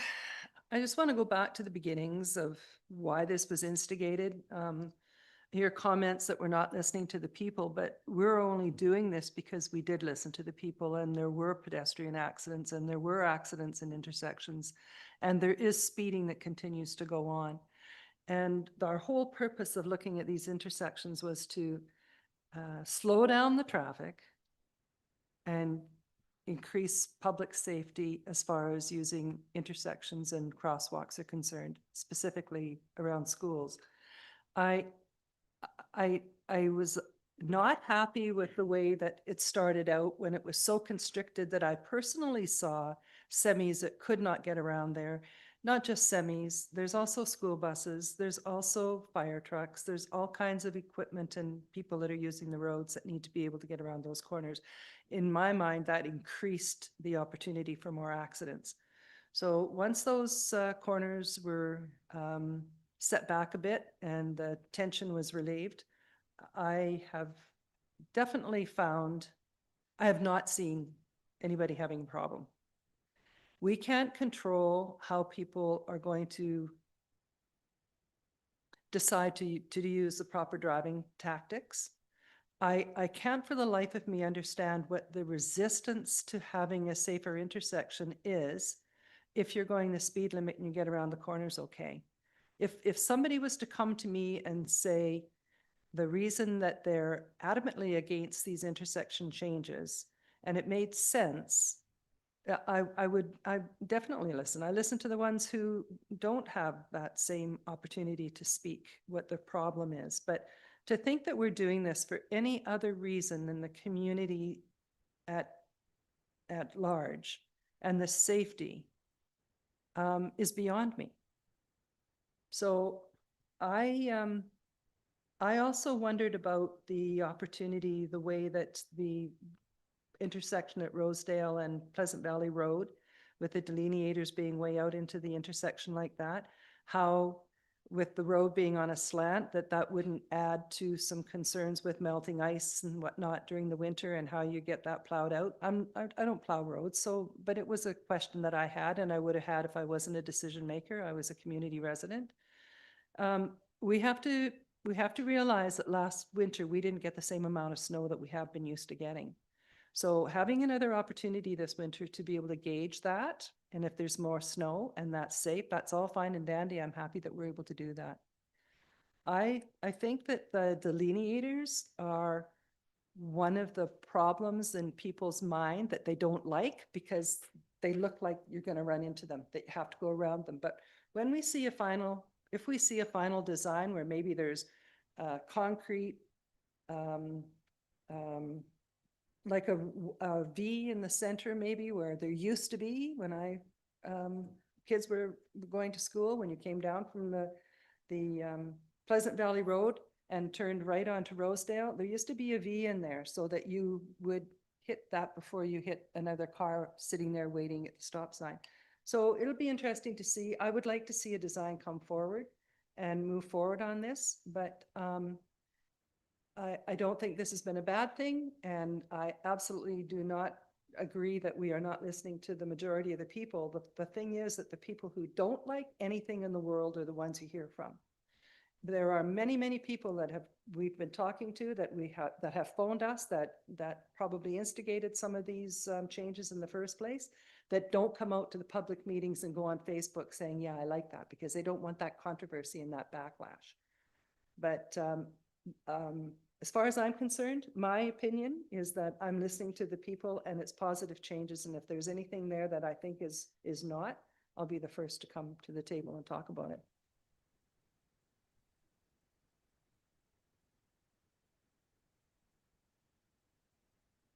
I just want to go back to the beginnings of why this was instigated. I hear comments that we're not listening to the people, but we're only doing this because we did listen to the people, and there were pedestrian accidents and there were accidents in intersections, and there is speeding that continues to go on. And our whole purpose of looking at these intersections was to slow down the traffic and increase public safety as far as using intersections and crosswalks are concerned, specifically around schools. I was not happy with the way that it started out when it was so constricted that I personally saw semis that could not get around there. Not just semis, there's also school buses, there's also fire trucks, there's all kinds of equipment and people that are using the roads that need to be able to get around those corners. In my mind, that increased the opportunity for more accidents. So once those corners were set back a bit and the tension was relieved, I have definitely found, I have not seen anybody having a problem. We can't control how people are going to decide to use the proper driving tactics. I can't for the life of me understand what the resistance to having a safer intersection is if you're going the speed limit and you get around the corners okay. If somebody was to come to me and say the reason that they're adamantly against these intersection changes and it made sense, I definitely listen. I listen to the ones who don't have that same opportunity to speak what the problem is. But to think that we're doing this for any other reason than the community at large and the safety is beyond me. So I also wondered about the opportunity, the way that the intersection at Rosedale and Pleasant Valley Road, with the delineators being way out into the intersection like that, how with the road being on a slant, that wouldn't add to some concerns with melting ice and whatnot during the winter and how you get that plowed out. I don't plow roads, so, but it was a question that I had and I would have had if I wasn't a decision maker. I was a community resident. We have to realize that last winter we didn't get the same amount of snow that we have been used to getting. So having another opportunity this winter to be able to gauge that, and if there's more snow and that's safe, that's all fine and dandy. I'm happy that we're able to do that. I think that the delineators are one of the problems in people's mind that they don't like because they look like you're going to run into them, that you have to go around them. But when we see if we see a final design where maybe there's concrete, like a V in the center, maybe where there used to be when kids were going to school, when you came down from the Pleasant Valley Road and turned right onto Rosedale, there used to be a V in there so that you would hit that before you hit another car sitting there waiting at the stop sign. So it'll be interesting to see. I would like to see a design come forward and move forward on this, but I don't think this has been a bad thing, and I absolutely do not agree that we are not listening to the majority of the people. The thing is that the people who don't like anything in the world are the ones you hear from. There are many, many people that we've been talking to that have phoned us that probably instigated some of these changes in the first place, that don't come out to the public meetings and go on Facebook saying, yeah, I like that, because they don't want that controversy and that backlash. But as far as I'm concerned, my opinion is that I'm listening to the people and it's positive changes. And if there's anything there that I think is not, I'll be the first to come to the table and talk about it.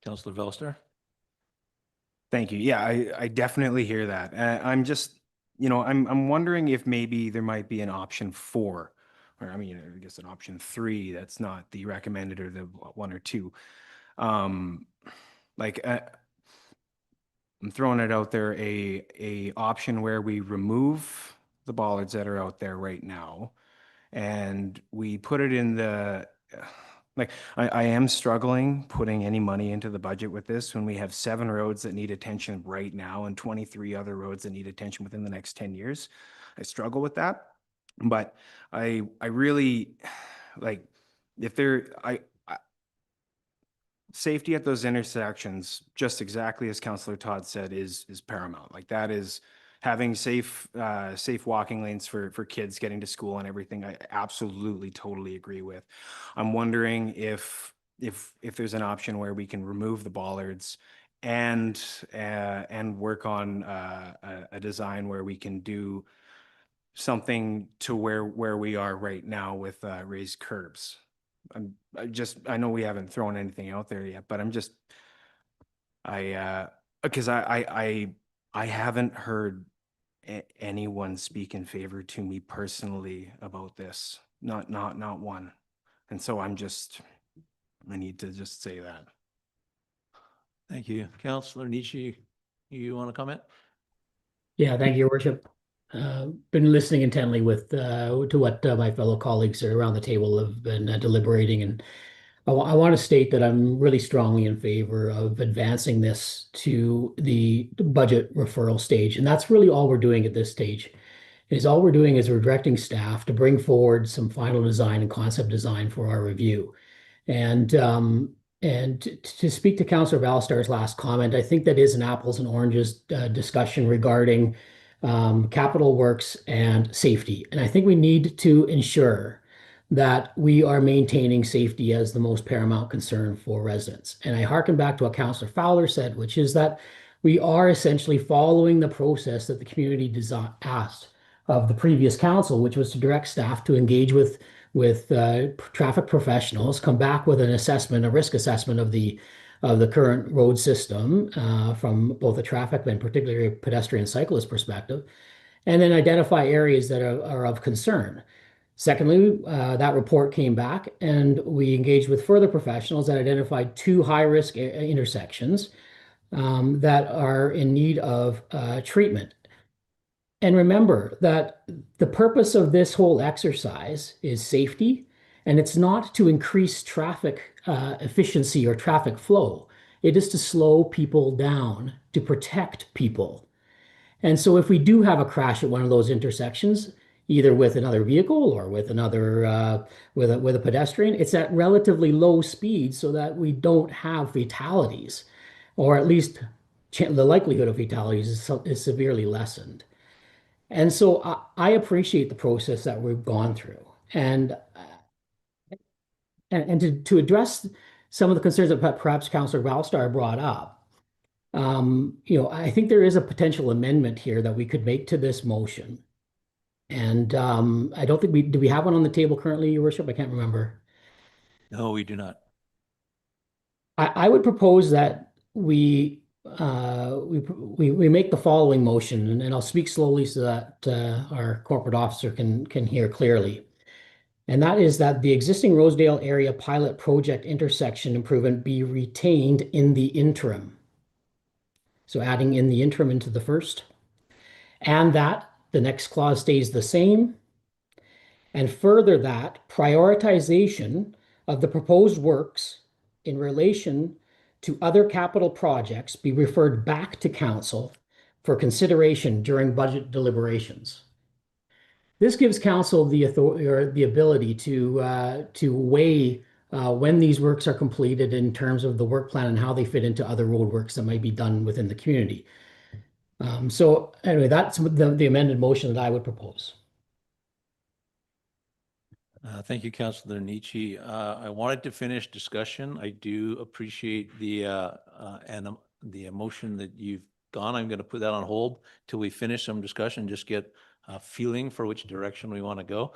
Councillor Velster. Thank you. Yeah, I definitely hear that. I'm just, I'm wondering if maybe there might be an option 4, or I mean, I guess an option 3 that's not the recommended or the 1 or 2. Like I'm throwing it out there, a option where we remove the bollards that are out there right now, and we put it in the. Like, I am struggling putting any money into the budget with this when we have 7 roads that need attention right now and 23 other roads that need attention within the next 10 years. I struggle with that, but I really like if safety at those intersections, just exactly as Councillor Todd said, is paramount. Like that is having safe walking lanes for kids getting to school and everything. I absolutely totally agree with. I'm wondering if there's an option where we can remove the bollards and work on a design where we can do something to where we are right now with raised curbs. I know we haven't thrown anything out there yet, but because I haven't heard anyone speak in favor to me personally about this. Not one. And so I need to just say that. Thank you. Councillor Nietzsche, you want to comment? Yeah, thank you, Your Worship. been listening intently to what my fellow colleagues around the table have been deliberating, and I want to state that I'm really strongly in favor of advancing this to the budget referral stage, and that's really all we're doing at this stage. Is all we're doing is we're directing staff to bring forward some final design and concept design for our review. And to speak to Councillor Balstar's last comment, I think that is an apples and oranges discussion regarding capital works and safety. And I think we need to ensure that we are maintaining safety as the most paramount concern for residents. And I hearken back to what Councillor Fowler said, which is that we are essentially following the process that the community asked of the previous council, which was to direct staff to engage with traffic professionals, come back with an assessment, a risk assessment of the current road system from both a traffic and particularly a pedestrian cyclist perspective, and then identify areas that are of concern. Secondly, that report came back and we engaged with further professionals that identified 2 high-risk intersections that are in need of treatment. And remember that the purpose of this whole exercise is safety, and it's not to increase traffic efficiency or traffic flow. It is to slow people down, to protect people. And so if we do have a crash at one of those intersections, either with another vehicle or with another with a pedestrian, it's at relatively low speed so that we don't have fatalities, or at least the likelihood of fatalities is severely lessened. And so I appreciate the process that we've gone through, and to address some of the concerns that perhaps Councillor Valstar brought up. I think there is a potential amendment here that we could make to this motion. And I don't think do we have one on the table currently, Your Worship? I can't remember. No, we do not. I would propose that we make the following motion, and I'll speak slowly so that our corporate officer can hear clearly. And that is that the existing Rosedale area pilot project intersection improvement be retained in the interim. So adding in the interim into the first, and that the next clause stays the same. And further, that prioritization of the proposed works in relation to other capital projects be referred back to council for consideration during budget deliberations. This gives council the authority or the ability to weigh when these works are completed in terms of the work plan and how they fit into other road works that might be done within the community. So anyway, that's the amended motion that I would propose. Thank you, Councillor Nietzsche. I wanted to finish discussion. I do appreciate the emotion that you've gone. I'm going to put that on hold till we finish some discussion, just get a feeling for which direction we want to go.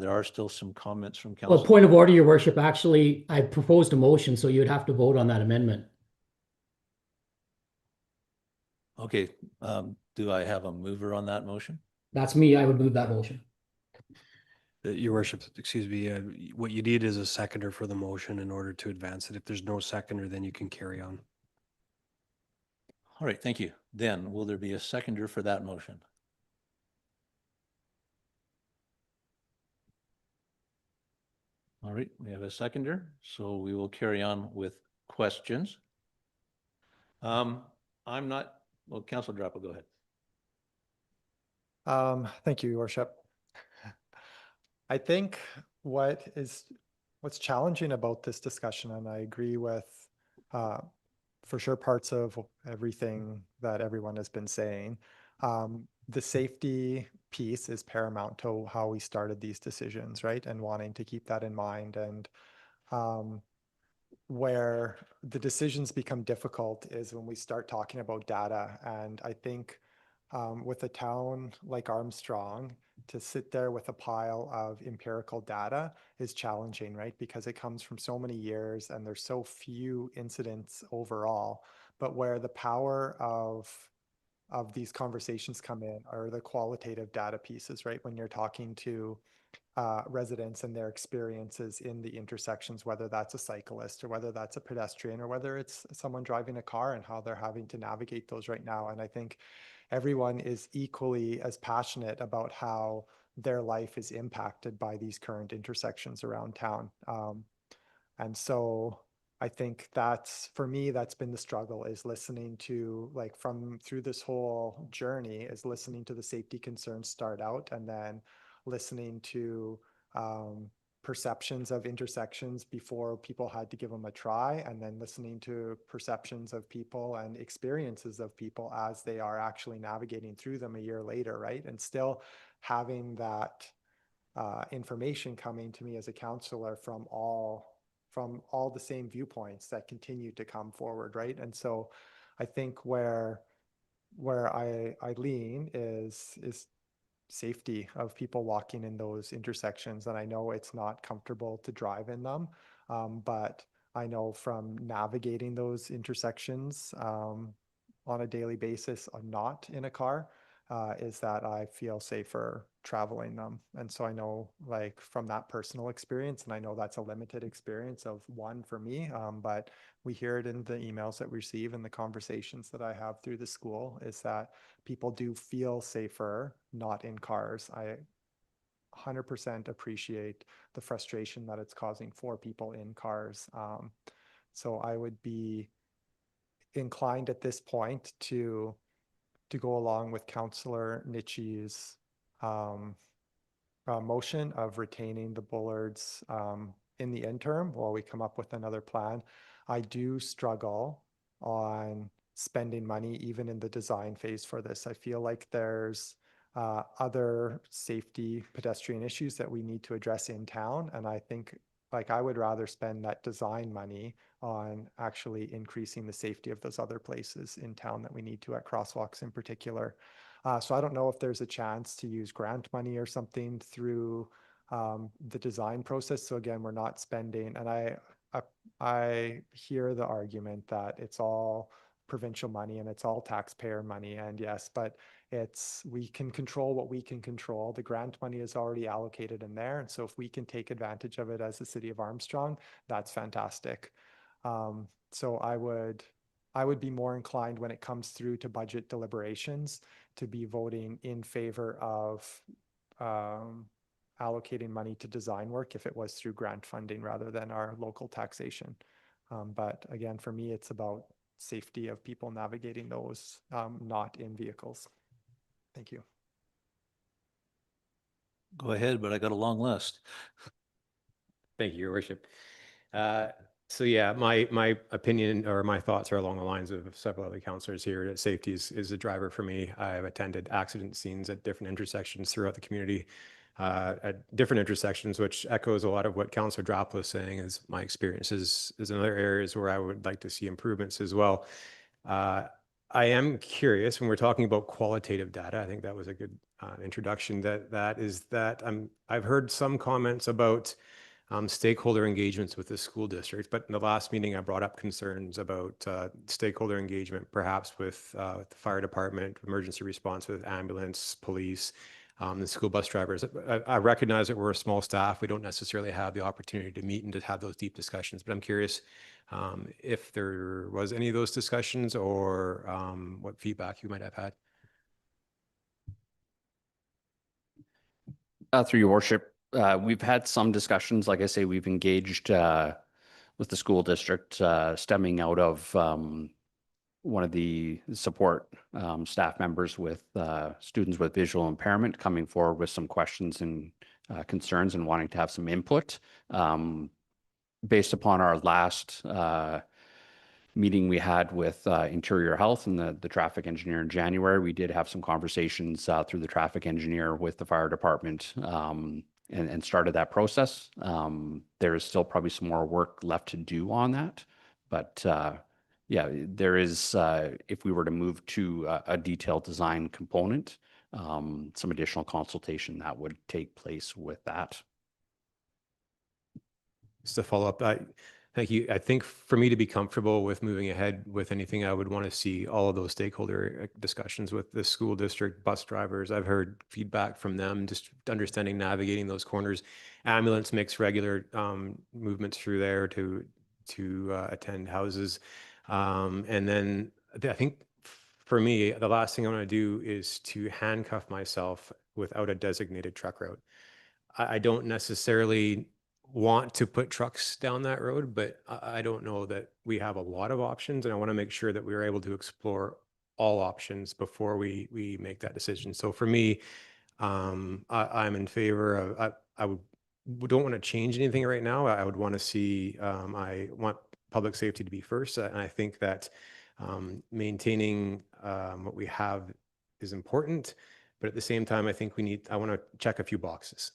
There are still some comments from council. Well, point of order, Your Worship. Actually, I proposed a motion, so you would have to vote on that amendment. Okay. Do I have a mover on that motion? That's me. I would move that motion. Your Worship, excuse me, what you need is a seconder for the motion in order to advance it. If there's no seconder, then you can carry on. All right, thank you. Then will there be a seconder for that motion? All right, we have a seconder, so we will carry on with questions. Well, Councillor Drapo, go ahead. Thank you, Your Worship. I think what's challenging about this discussion, and I agree with for sure parts of everything that everyone has been saying, the safety piece is paramount to how we started these decisions, right? And wanting to keep that in mind. And where the decisions become difficult is when we start talking about data. And I think with a town like Armstrong, to sit there with a pile of empirical data is challenging, right? Because it comes from so many years and there's so few incidents overall. But where the power of these conversations come in are the qualitative data pieces, right? When you're talking to residents and their experiences in the intersections, whether that's a cyclist or whether that's a pedestrian or whether it's someone driving a car and how they're having to navigate those right now. And I think everyone is equally as passionate about how their life is impacted by these current intersections around town. And so I think that's, for me, that's been the struggle, is listening to, like, through this whole journey, is listening to the safety concerns start out, and then listening to perceptions of intersections before people had to give them a try, and then listening to perceptions of people and experiences of people as they are actually navigating through them a year later, right? And still having that information coming to me as a counselor from all the same viewpoints that continue to come forward, right? And so I think where I lean is safety of people walking in those intersections. And I know it's not comfortable to drive in them, but I know from navigating those intersections on a daily basis, not in a car, is that I feel safer traveling them. And so I know, like, from that personal experience, and I know that's a limited experience of one for me, but we hear it in the emails that we receive and the conversations that I have through the school, is that people do feel safer not in cars. I 100% appreciate the frustration that it's causing for people in cars. So I would be inclined at this point to go along with Councillor Nitschie's motion of retaining the Bullards in the interim while we come up with another plan. I do struggle on spending money even in the design phase for this. I feel like there's other safety pedestrian issues that we need to address in town, and I think, like, I would rather spend that design money on actually increasing the safety of those other places in town that we need to, at crosswalks in particular. So I don't know if there's a chance to use grant money or something through the design process. So again, we're not spending, and I hear the argument that it's all provincial money and it's all taxpayer money, and yes, but we can control what we can control. The grant money is already allocated in there, and so if we can take advantage of it as the city of Armstrong, that's fantastic. So I would be more inclined, when it comes through to budget deliberations, to be voting in favor of allocating money to design work if it was through grant funding rather than our local taxation. But again, for me, it's about safety of people navigating those, not in vehicles. Thank you. Go ahead, but I got a long list. Thank you, Your Worship. So yeah, my opinion or my thoughts are along the lines of several other councillors here, that safety is a driver for me. I've attended accident scenes at different intersections throughout the community, at different intersections, which echoes a lot of what Councillor Drop was saying. Is my experiences is in other areas where I would like to see improvements as well. I am curious, when we're talking about qualitative data, I think that was a good introduction, I've heard some comments about stakeholder engagements with the school district, but in the last meeting, I brought up concerns about stakeholder engagement, perhaps with the fire department, emergency response with ambulance, police, the school bus drivers. I recognize that we're a small staff. We don't necessarily have the opportunity to meet and to have those deep discussions, but I'm curious if there was any of those discussions, or what feedback you might have had. Through your worship, we've had some discussions. Like I say, we've engaged with the school district, stemming out of one of the support staff members with students with visual impairment coming forward with some questions and concerns and wanting to have some input. Based upon our last meeting we had with Interior Health and the traffic engineer in January, we did have some conversations through the traffic engineer with the fire department, and started that process. There is still probably some more work left to do on that, but yeah, there is, if we were to move to a detailed design component, some additional consultation that would take place with that. Just to follow up, Thank you. I think for me to be comfortable with moving ahead with anything, I would want to see all of those stakeholder discussions with the school district, bus drivers. I've heard feedback from them, just understanding navigating those corners. Ambulance makes regular movements through there to attend houses. And then I think for me, the last thing I want to do is to handcuff myself without a designated truck route. I don't necessarily want to put trucks down that road, but I don't know that we have a lot of options, and I want to make sure that we are able to explore all options before we make that decision. So for me, I'm in favor of, don't want to change anything right now. I would want to see, I want public safety to be first. And I think that maintaining what we have is important. But at the same time, I think I want to check a few boxes.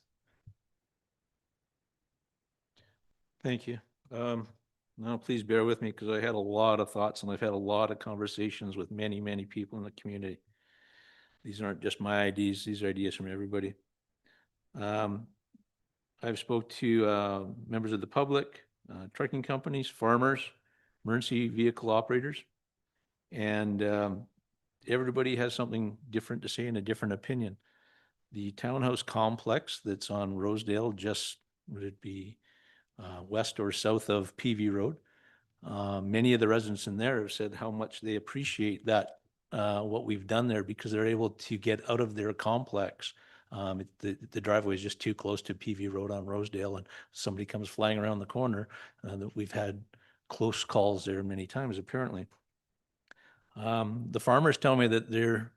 Thank you. Now, please bear with me because I had a lot of thoughts and I've had a lot of conversations with many, many people in the community. These aren't just my ideas, these are ideas from everybody. I've spoke to members of the public, trucking companies, farmers, emergency vehicle operators, and everybody has something different to say and a different opinion. The townhouse complex that's on Rosedale, just would it be west or south of PV Road. Many of the residents in there have said how much they appreciate that, what we've done there, because they're able to get out of their complex. The driveway is just too close to PV Road on Rosedale, and somebody comes flying around the corner. That we've had close calls there many times, apparently. The farmers tell me that they're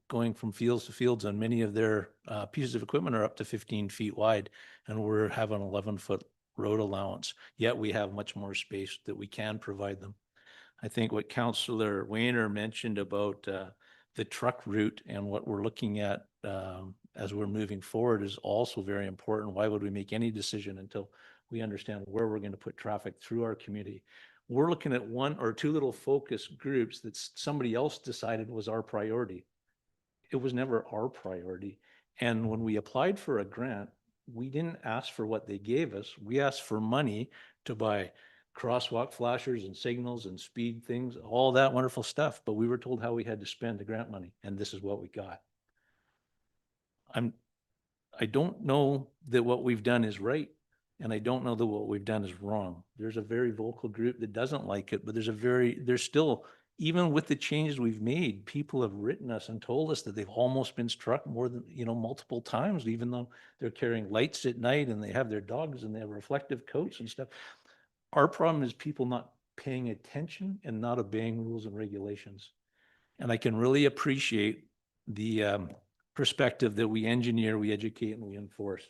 going from fields to fields, and many of their pieces of equipment are up to 15 feet wide, and we're having 11-foot road allowance, yet we have much more space that we can provide them. I think what Councillor Wayner mentioned about the truck route and what we're looking at as we're moving forward is also very important. Why would we make any decision until we understand where we're going to put traffic through our community? We're looking at one or two little focus groups that somebody else decided was our priority. It was never our priority. And when we applied for a grant, we didn't ask for what they gave us. We asked for money to buy crosswalk flashers and signals and speed things, all that wonderful stuff. But we were told how we had to spend the grant money, and this is what we got. I don't know that what we've done is right, and I don't know that what we've done is wrong. There's a very vocal group that doesn't like it, but there's still, even with the changes we've made, people have written us and told us that they've almost been struck more than, multiple times, even though they're carrying lights at night and they have their dogs and they have reflective coats and stuff. Our problem is people not paying attention and not obeying rules and regulations. And I can really appreciate the perspective that we engineer, we educate, and we enforce.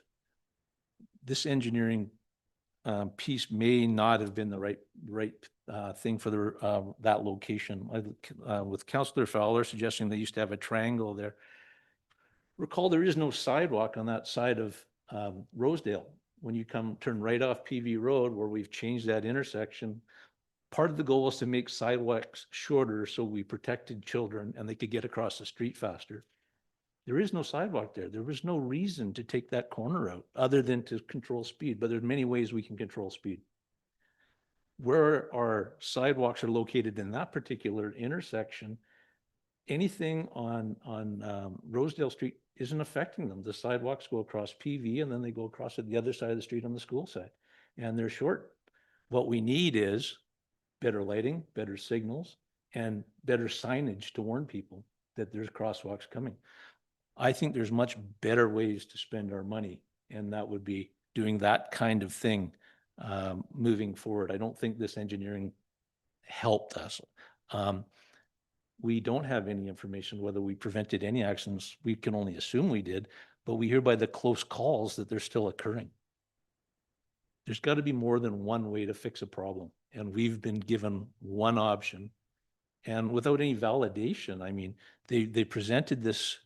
This engineering piece may not have been the right thing for that location. With Councillor Fowler suggesting they used to have a triangle there. Recall there is no sidewalk on that side of Rosedale. When you turn right off PV Road, where we've changed that intersection, part of the goal was to make sidewalks shorter so we protected children and they could get across the street faster. There is no sidewalk there. There was no reason to take that corner out other than to control speed, but there's many ways we can control speed. Where our sidewalks are located in that particular intersection, anything on Rosedale Street isn't affecting them. The sidewalks go across PV and then they go across to the other side of the street on the school side, and they're short. What we need is better lighting, better signals, and better signage to warn people that there's crosswalks coming. I think there's much better ways to spend our money, and that would be doing that kind of thing moving forward. I don't think this engineering helped us. We don't have any information whether we prevented any accidents. We can only assume we did, but we hear by the close calls that they're still occurring. There's got to be more than one way to fix a problem, and we've been given one option, and without any validation. I mean, they presented this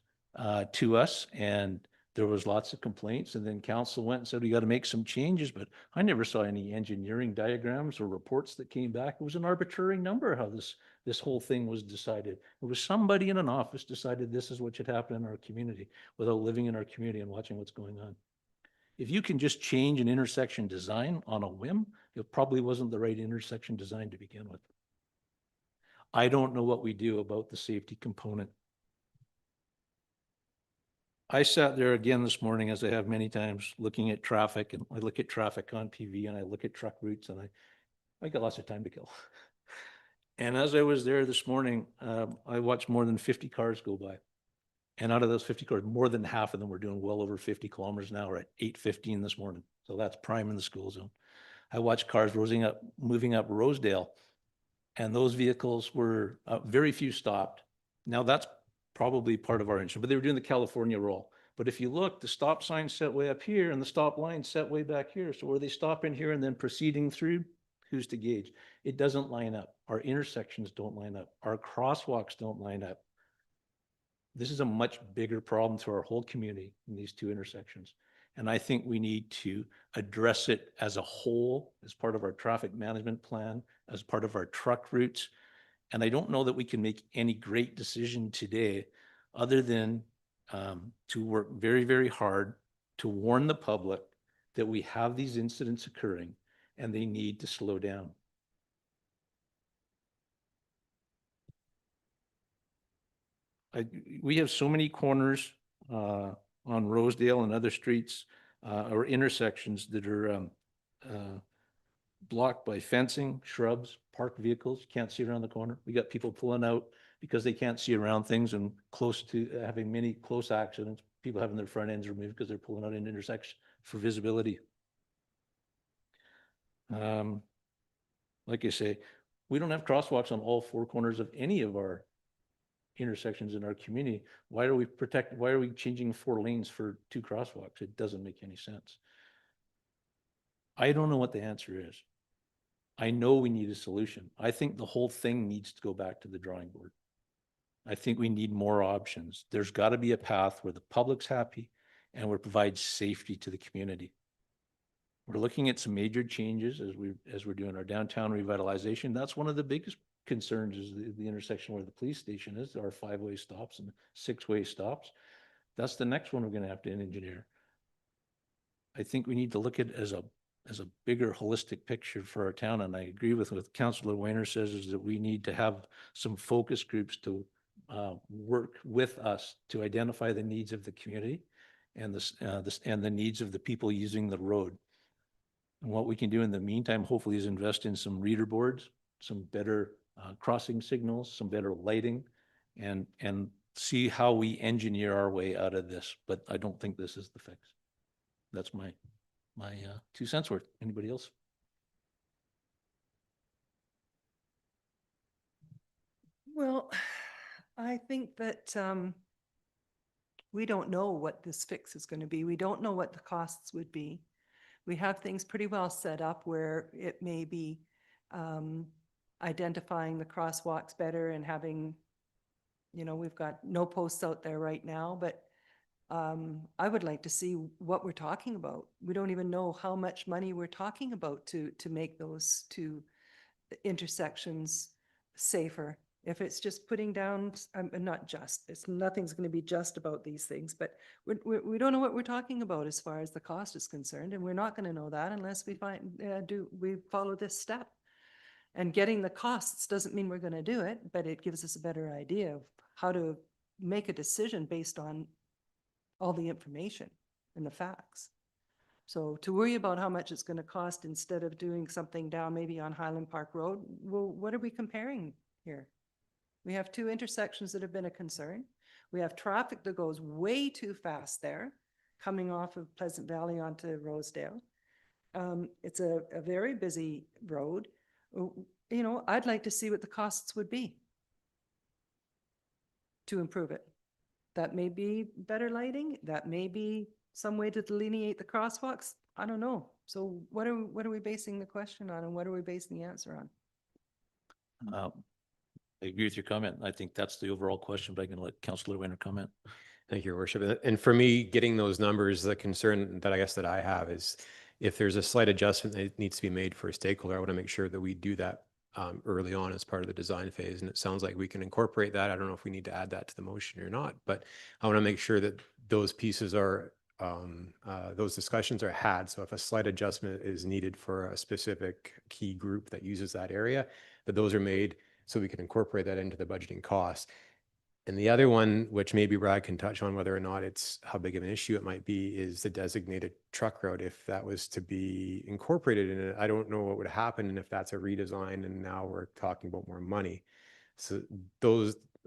to us, and there was lots of complaints, and then council went and said, we got to make some changes, but I never saw any engineering diagrams or reports that came back. It was an arbitrary number how this whole thing was decided. It was somebody in an office decided this is what should happen in our community without living in our community and watching what's going on. If you can just change an intersection design on a whim, it probably wasn't the right intersection design to begin with. I don't know what we do about the safety component. I sat there again this morning, as I have many times, looking at traffic, and I look at traffic on PV and I look at truck routes, and I got lots of time to kill. And as I was there this morning, I watched more than 50 cars go by. And out of those 50 cars, more than half of them were doing well over 50 kilometers an hour at 8:15 this morning. So that's prime in the school zone. I watched cars moving up Rosedale, and those vehicles were very few stopped. Now that's probably part of our insurance, but they were doing the California roll. But if you look, the stop sign set way up here and the stop line set way back here. So were they stopping here and then proceeding through? Who's to gauge? It doesn't line up. Our intersections don't line up. Our crosswalks don't line up. This is a much bigger problem to our whole community in these two intersections. And I think we need to address it as a whole, as part of our traffic management plan, as part of our truck routes. And I don't know that we can make any great decision today other than to work very, very hard to warn the public that we have these incidents occurring and they need to slow down. We have so many corners on Rosedale and other streets or intersections that are blocked by fencing, shrubs, parked vehicles. You can't see around the corner. We got people pulling out because they can't see around things, and close to having many close accidents. People having their front ends removed because they're pulling out in intersections for visibility. Like I say, we don't have crosswalks on all four corners of any of our intersections in our community. Why are we changing 4 lanes for 2 crosswalks? It doesn't make any sense. I don't know what the answer is. I know we need a solution. I think the whole thing needs to go back to the drawing board. I think we need more options. There's got to be a path where the public's happy and where it provides safety to the community. We're looking at some major changes as we're doing our downtown revitalization. That's one of the biggest concerns, is the intersection where the police station is, our 5-way stops and 6-way stops. That's the next one we're going to have to engineer. I think we need to look at it as a bigger holistic picture for our town. And I agree with what Councillor Weiner says, is that we need to have some focus groups to work with us to identify the needs of the community and the needs of the people using the road. And what we can do in the meantime, hopefully, is invest in some reader boards, some better crossing signals, some better lighting, and see how we engineer our way out of this. But I don't think this is the fix. That's my 2 cents worth. Anybody else? Well, I think that we don't know what this fix is going to be. We don't know what the costs would be. We have things pretty well set up where it may be identifying the crosswalks better and having, we've got no posts out there right now, but I would like to see what we're talking about. We don't even know how much money we're talking about to make those 2 intersections safer. If it's just putting down, nothing's going to be just about these things, but we don't know what we're talking about as far as the cost is concerned, and we're not going to know that unless we we follow this step. And getting the costs doesn't mean we're going to do it, but it gives us a better idea of how to make a decision based on all the information and the facts. So to worry about how much it's going to cost instead of doing something down maybe on Highland Park Road, well, what are we comparing here? We have 2 intersections that have been a concern. We have traffic that goes way too fast there, coming off of Pleasant Valley onto Rosedale. It's a very busy road. I'd like to see what the costs would be to improve it. That may be better lighting. That may be some way to delineate the crosswalks. I don't know. So what are we basing the question on, and what are we basing the answer on? I agree with your comment. I think that's the overall question, but I can let Councillor Weiner comment. Thank you, Your Worship. And for me, getting those numbers, the concern that I have is if there's a slight adjustment that needs to be made for a stakeholder, I want to make sure that we do that early on as part of the design phase. And it sounds like we can incorporate that. I don't know if we need to add that to the motion or not, but I want to make sure that those pieces are those discussions are had. So if a slight adjustment is needed for a specific key group that uses that area, that those are made so we can incorporate that into the budgeting costs. And the other one, which maybe Brad can touch on whether or not it's how big of an issue it might be, is the designated truck route. If that was to be incorporated in it, I don't know what would happen, and if that's a redesign and now we're talking about more money. So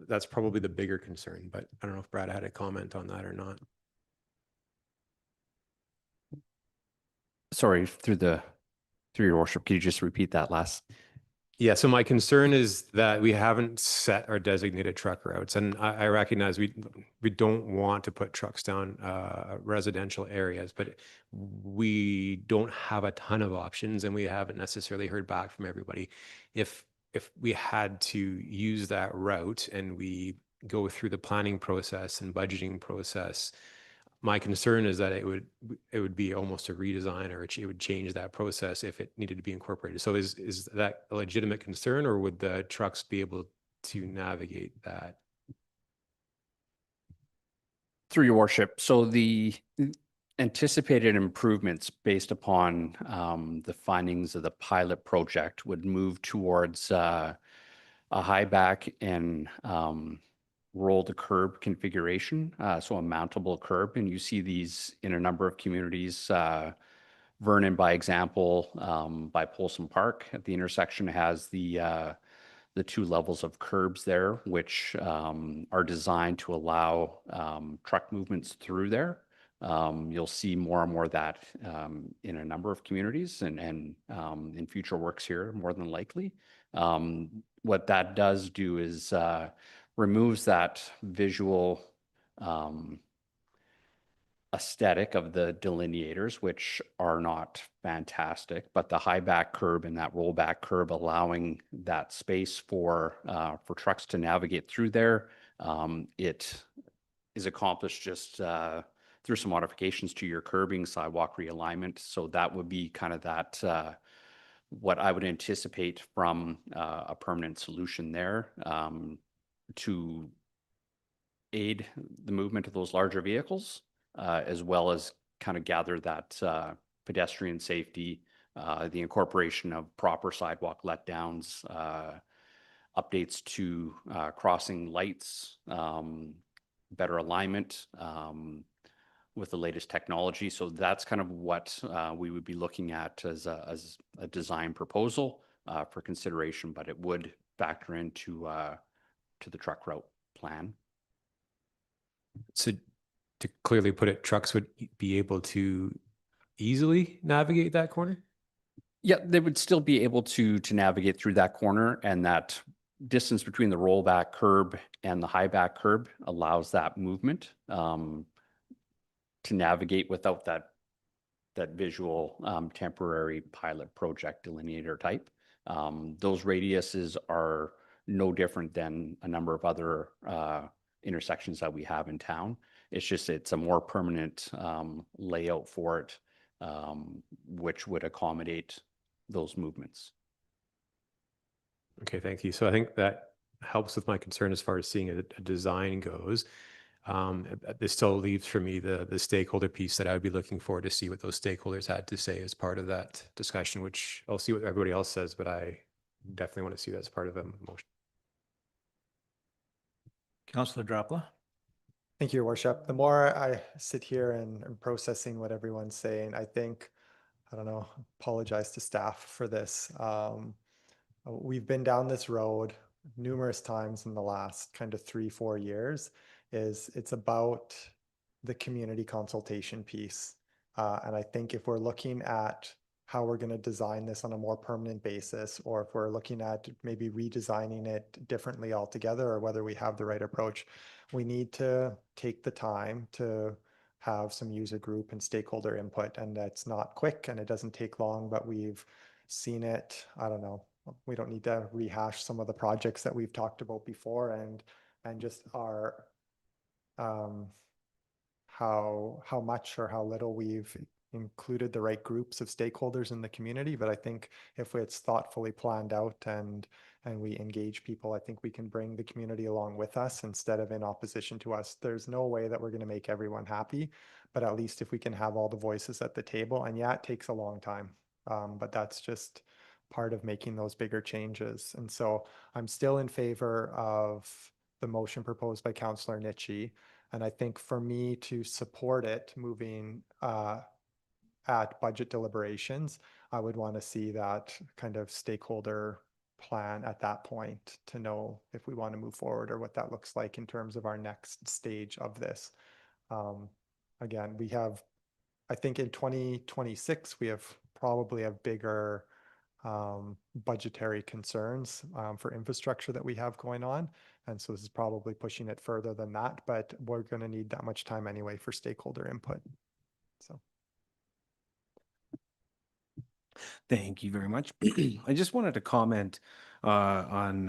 that's probably the bigger concern, but I don't know if Brad had a comment on that or not. Sorry, through your worship, could you just repeat that last? Yeah, so my concern is that we haven't set our designated truck routes, and I recognize we don't want to put trucks down residential areas, but we don't have a ton of options, and we haven't necessarily heard back from everybody. If we had to use that route and we go through the planning process and budgeting process, my concern is that it would be almost a redesign, or it would change that process if it needed to be incorporated. So is that a legitimate concern, or would the trucks be able to navigate that? Through your worship, so the anticipated improvements based upon the findings of the pilot project would move towards a high back and roll to curb configuration, so a mountable curb. And you see these in a number of communities. Vernon, by example, by Polson Park at the intersection has the 2 levels of curbs there, which are designed to allow truck movements through there. You'll see more and more of that in a number of communities and in future works here, more than likely. What that does do is removes that visual aesthetic of the delineators, which are not fantastic, but the high back curb and that rollback curb allowing that space for trucks to navigate through there. It is accomplished just through some modifications to your curbing, sidewalk realignment. So that would be kind of that what I would anticipate from a permanent solution there to aid the movement of those larger vehicles, as well as kind of gather that pedestrian safety, the incorporation of proper sidewalk letdowns, updates to crossing lights, better alignment with the latest technology. So that's kind of what we would be looking at as a design proposal for consideration, but it would factor into to the truck route plan. So to clearly put it, trucks would be able to easily navigate that corner? Yeah, they would still be able to navigate through that corner, and that distance between the rollback curb and the high back curb allows that movement to navigate without that visual temporary pilot project delineator type. Those radiuses are no different than a number of other intersections that we have in town. It's a more permanent layout for it, which would accommodate those movements. Okay, thank you. So I think that helps with my concern as far as seeing a design goes. This still leaves for me the stakeholder piece that I would be looking forward to see what those stakeholders had to say as part of that discussion, which I'll see what everybody else says, but I definitely want to see that as part of the motion. Councillor Drapla. Thank you, Your Worship. The more I sit here and processing what everyone's saying, I think, I don't know, apologize to staff for this. We've been down this road numerous times in the last kind of 3-4 years. It's about the community consultation piece. And I think if we're looking at how we're going to design this on a more permanent basis, or if we're looking at maybe redesigning it differently altogether, or whether we have the right approach, we need to take the time to have some user group and stakeholder input. And that's not quick and it doesn't take long, but we've seen it. I don't know. We don't need to rehash some of the projects that we've talked about before, and just our how much or how little we've included the right groups of stakeholders in the community. But I think if it's thoughtfully planned out and we engage people, I think we can bring the community along with us instead of in opposition to us. There's no way that we're going to make everyone happy, but at least if we can have all the voices at the table, and yeah, it takes a long time, but that's just part of making those bigger changes. And so I'm still in favor of the motion proposed by Councillor Nitchie. And I think for me to support it moving at budget deliberations, I would want to see that kind of stakeholder plan at that point to know if we want to move forward or what that looks like in terms of our next stage of this. Again, we have, I think in 2026, we have probably have bigger budgetary concerns for infrastructure that we have going on. And so this is probably pushing it further than that, but we're going to need that much time anyway for stakeholder input. So. Thank you very much. I just wanted to comment on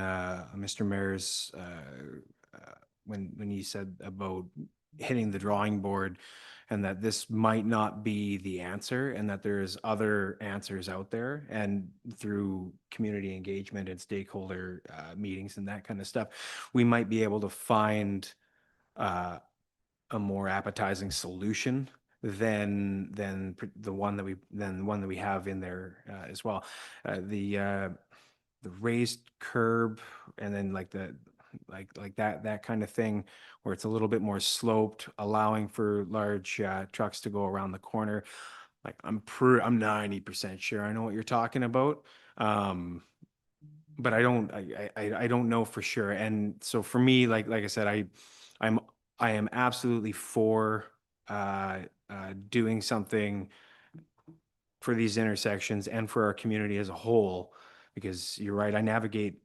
Mr. Mayor's when he said about hitting the drawing board and that this might not be the answer and that there's other answers out there, and through community engagement and stakeholder meetings and that kind of stuff, we might be able to find a more appetizing solution than the one that we have in there as well. The raised curb and then like that kind of thing where it's a little bit more sloped, allowing for large trucks to go around the corner. Like I'm 90% sure I know what you're talking about. But I don't know for sure. And so for me, like I said, I am absolutely for doing something for these intersections and for our community as a whole, because you're right, I navigate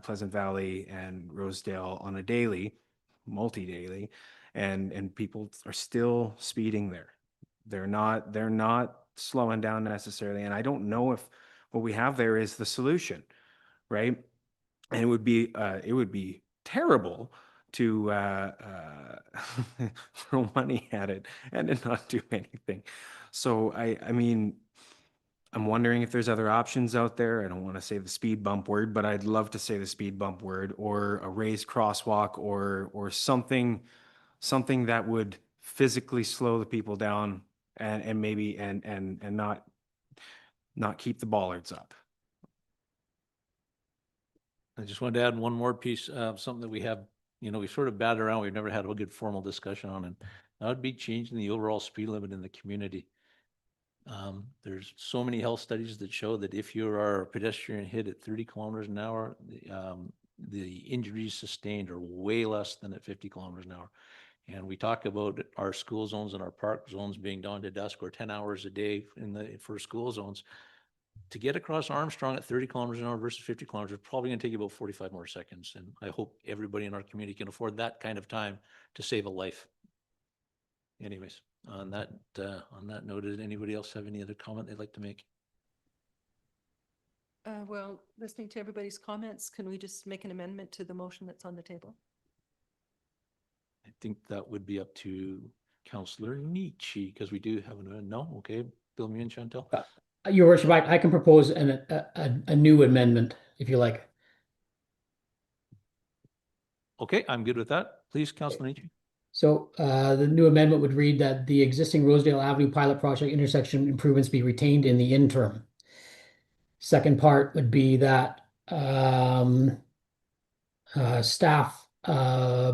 Pleasant Valley and Rosedale on a daily, multi-daily, and people are still speeding there. They're not slowing down necessarily, and I don't know if what we have there is the solution, right? And it would be terrible to throw money at it and to not do anything. So I mean, I'm wondering if there's other options out there. I don't want to say the speed bump word, but I'd love to say the speed bump word, or a raised crosswalk, or something that would physically slow the people down and maybe and not keep the bollards up. I just wanted to add one more piece, something that we have, we sort of batted around, we've never had a good formal discussion on, and that would be changing the overall speed limit in the community. There's so many health studies that show that if you are a pedestrian hit at 30 kilometers an hour, the injuries sustained are way less than at 50 kilometers an hour. And we talk about our school zones and our park zones being dawn to dusk, or 10 hours a day for school zones. To get across Armstrong at 30 kilometers an hour versus 50 kilometers is probably going to take you about 45 more seconds. And I hope everybody in our community can afford that kind of time to save a life. Anyways, on that note, did anybody else have any other comment they'd like to make? Well, listening to everybody's comments, can we just make an amendment to the motion that's on the table? I think that would be up to Councillor Nietzsche, because we do have no. Okay, Bill, me and Chantel. Your Worship, I can propose a new amendment if you like. Okay, I'm good with that. Please, Councillor Nietzsche. So the new amendment would read that the existing Rosedale Avenue pilot project intersection improvements be retained in the interim. Second part would be that staff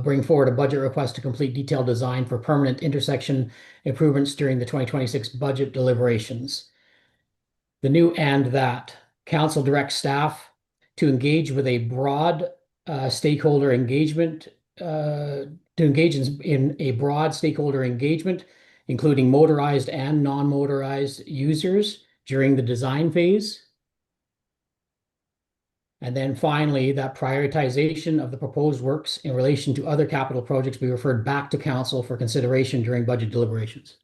bring forward a budget request to complete detailed design for permanent intersection improvements during the 2026 budget deliberations. The new and that council directs staff to engage with a broad stakeholder engagement, to engage in a broad stakeholder engagement, including motorized and non-motorized users during the design phase. And then finally, that prioritization of the proposed works in relation to other capital projects be referred back to council for consideration during budget deliberations.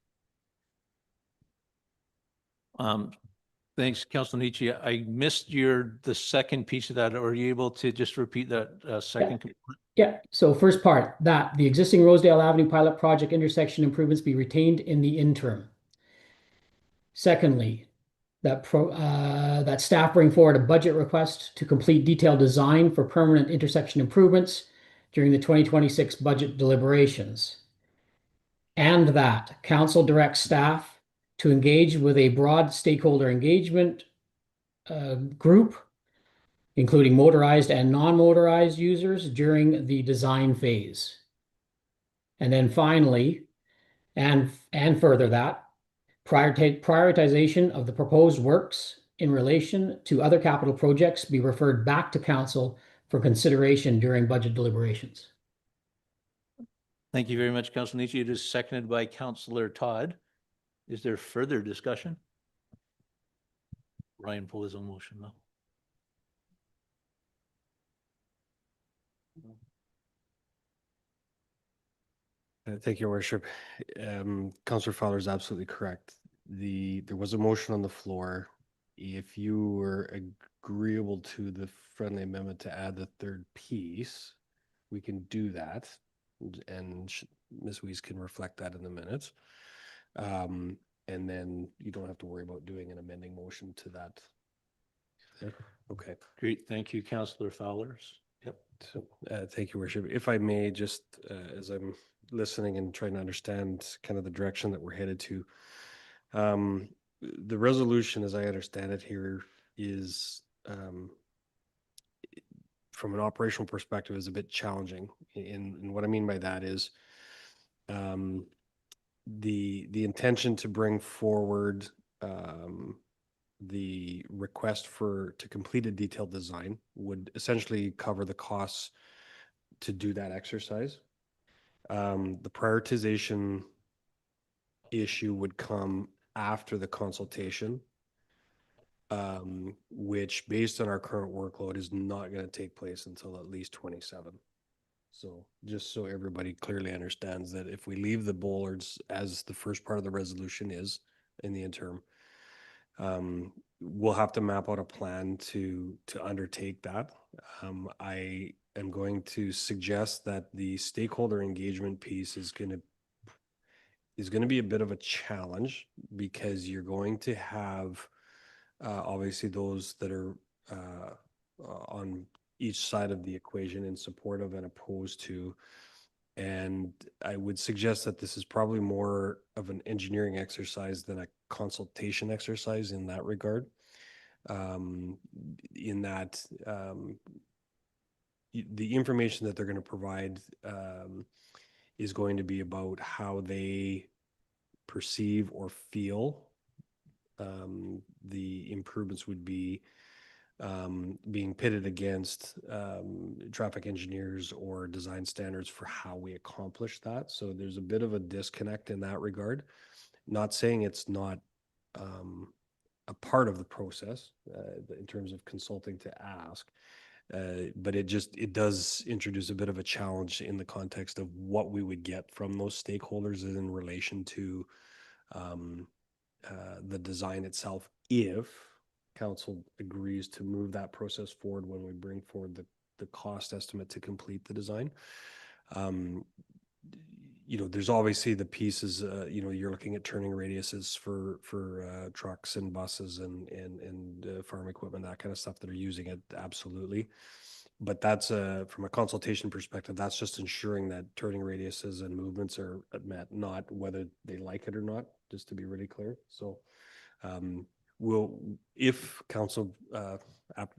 Thanks, Councilor Nietzsche. I missed the second piece of that. Are you able to just repeat that second? Yeah. So first part, that the existing Rosedale Avenue pilot project intersection improvements be retained in the interim. Secondly, that staff bring forward a budget request to complete detailed design for permanent intersection improvements during the 2026 budget deliberations. And that council directs staff to engage with a broad stakeholder engagement group, including motorized and non-motorized users during the design phase. And then finally, and further that, prioritization of the proposed works in relation to other capital projects be referred back to council for consideration during budget deliberations. Thank you very much, Councilor Nietzsche. It is seconded by Councilor Todd. Is there further discussion? Ryan pull his own motion now. Thank you, Your Worship. Councillor Fowler is absolutely correct. There was a motion on the floor. If you were agreeable to the friendly amendment to add the third piece, we can do that. And Ms. Weiss can reflect that in the minutes. And then you don't have to worry about doing an amending motion to that. Okay. Great. Thank you, Councillor Fowler. Yep. So, thank you, Worship. If I may, just as I'm listening and trying to understand kind of the direction that we're headed to, the resolution, as I understand it here, is from an operational perspective is a bit challenging. And what I mean by that is the intention to bring forward the request to complete a detailed design would essentially cover the costs to do that exercise. The prioritization issue would come after the consultation, which based on our current workload is not going to take place until at least 27. So just so everybody clearly understands that if we leave the bollards as the first part of the resolution is in the interim, we'll have to map out a plan to undertake that. I am going to suggest that the stakeholder engagement piece is going to be a bit of a challenge, because you're going to have obviously those that are on each side of the equation in support of and opposed to. And I would suggest that this is probably more of an engineering exercise than a consultation exercise in that regard. In that the information that they're going to provide is going to be about how they perceive or feel the improvements would be being pitted against traffic engineers or design standards for how we accomplish that. So there's a bit of a disconnect in that regard. Not saying it's not a part of the process in terms of consulting to ask, but it does introduce a bit of a challenge in the context of what we would get from those stakeholders in relation to the design itself, if council agrees to move that process forward when we bring forward the cost estimate to complete the design. There's obviously the pieces, you're looking at turning radiuses for trucks and buses and farm equipment, that kind of stuff that are using it, absolutely. But that's from a consultation perspective, that's just ensuring that turning radiuses and movements are met, not whether they like it or not, just to be really clear. So if council,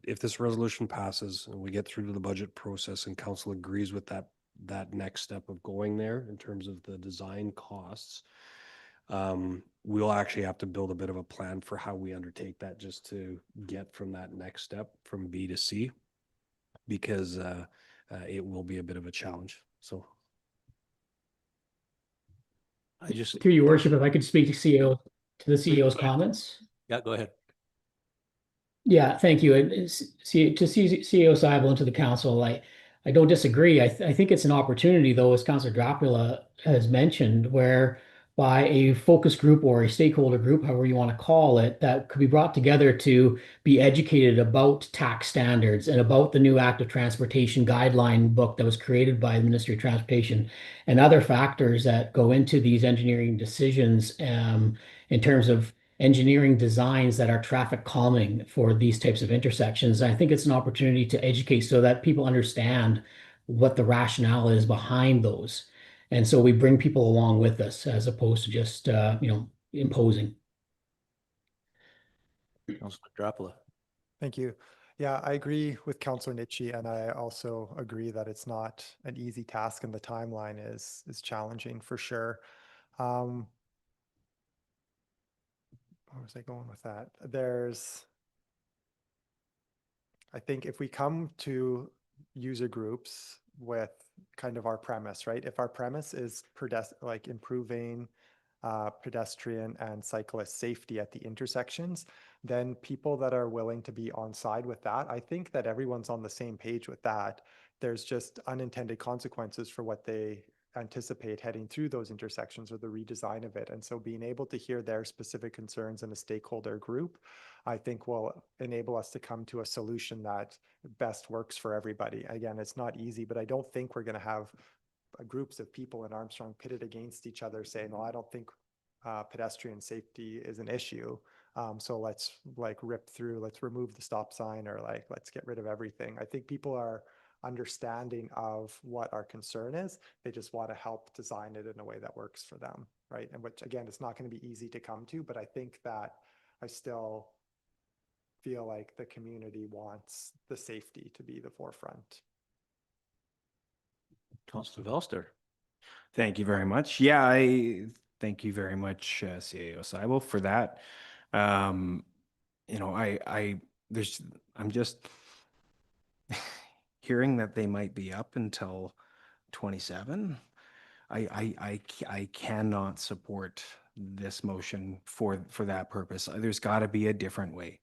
if this resolution passes and we get through to the budget process and council agrees with that next step of going there in terms of the design costs, we'll actually have to build a bit of a plan for how we undertake that, just to get from that next step from B to C, because it will be a bit of a challenge. So Through your worship, if I could speak to the CEO's comments. Yeah, go ahead. Yeah, thank you. And to CEO Seibel and to the council, I don't disagree. I think it's an opportunity, though, as Councillor Dracula has mentioned, where by a focus group or a stakeholder group, however you want to call it, that could be brought together to be educated about tax standards and about the new active transportation guideline book that was created by the Ministry of Transportation, and other factors that go into these engineering decisions in terms of engineering designs that are traffic calming for these types of intersections. I think it's an opportunity to educate so that people understand what the rationale is behind those. And so we bring people along with us as opposed to just, imposing. Councilor Drapula. Thank you. Yeah, I agree with Councilor Nitschi, and I also agree that it's not an easy task and the timeline is challenging for sure. Where was I going with that? I think if we come to user groups with kind of our premise, right? If our premise is like improving pedestrian and cyclist safety at the intersections, then people that are willing to be on side with that, I think that everyone's on the same page with that. There's just unintended consequences for what they anticipate heading through those intersections or the redesign of it. And so being able to hear their specific concerns in a stakeholder group, I think will enable us to come to a solution that best works for everybody. Again, it's not easy, but I don't think we're going to have groups of people in Armstrong pitted against each other saying, well, I don't think pedestrian safety is an issue. So let's rip through, let's remove the stop sign, or let's get rid of everything. I think people are understanding of what our concern is. They just want to help design it in a way that works for them, right? And which, again, it's not going to be easy to come to, but I think that I still feel like the community wants the safety to be the forefront. Councilor Velster. Thank you very much. Yeah, I thank you very much, CAO Seibel, for that. I'm just hearing that they might be up until 27. I cannot support this motion for that purpose. There's got to be a different way.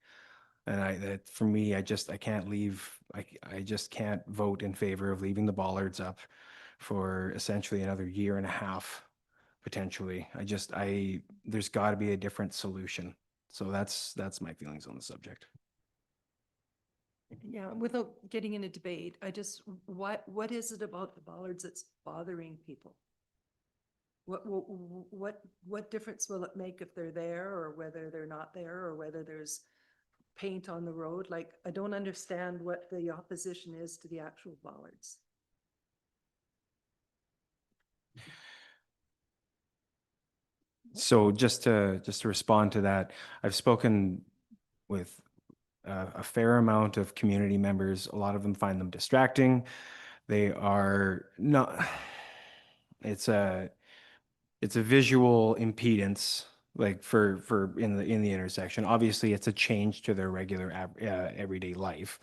And for me, I can't leave. I just can't vote in favor of leaving the bollards up for essentially another year and a half, potentially. There's got to be a different solution. So that's my feelings on the subject. Yeah, without getting in a debate, what is it about the bollards that's bothering people? What difference will it make if they're there or whether they're not there or whether there's paint on the road? Like, I don't understand what the opposition is to the actual bollards. So just to respond to that, I've spoken with a fair amount of community members. A lot of them find them distracting. They are not, it's a visual impedance, like for in the intersection. Obviously it's a change to their regular everyday life.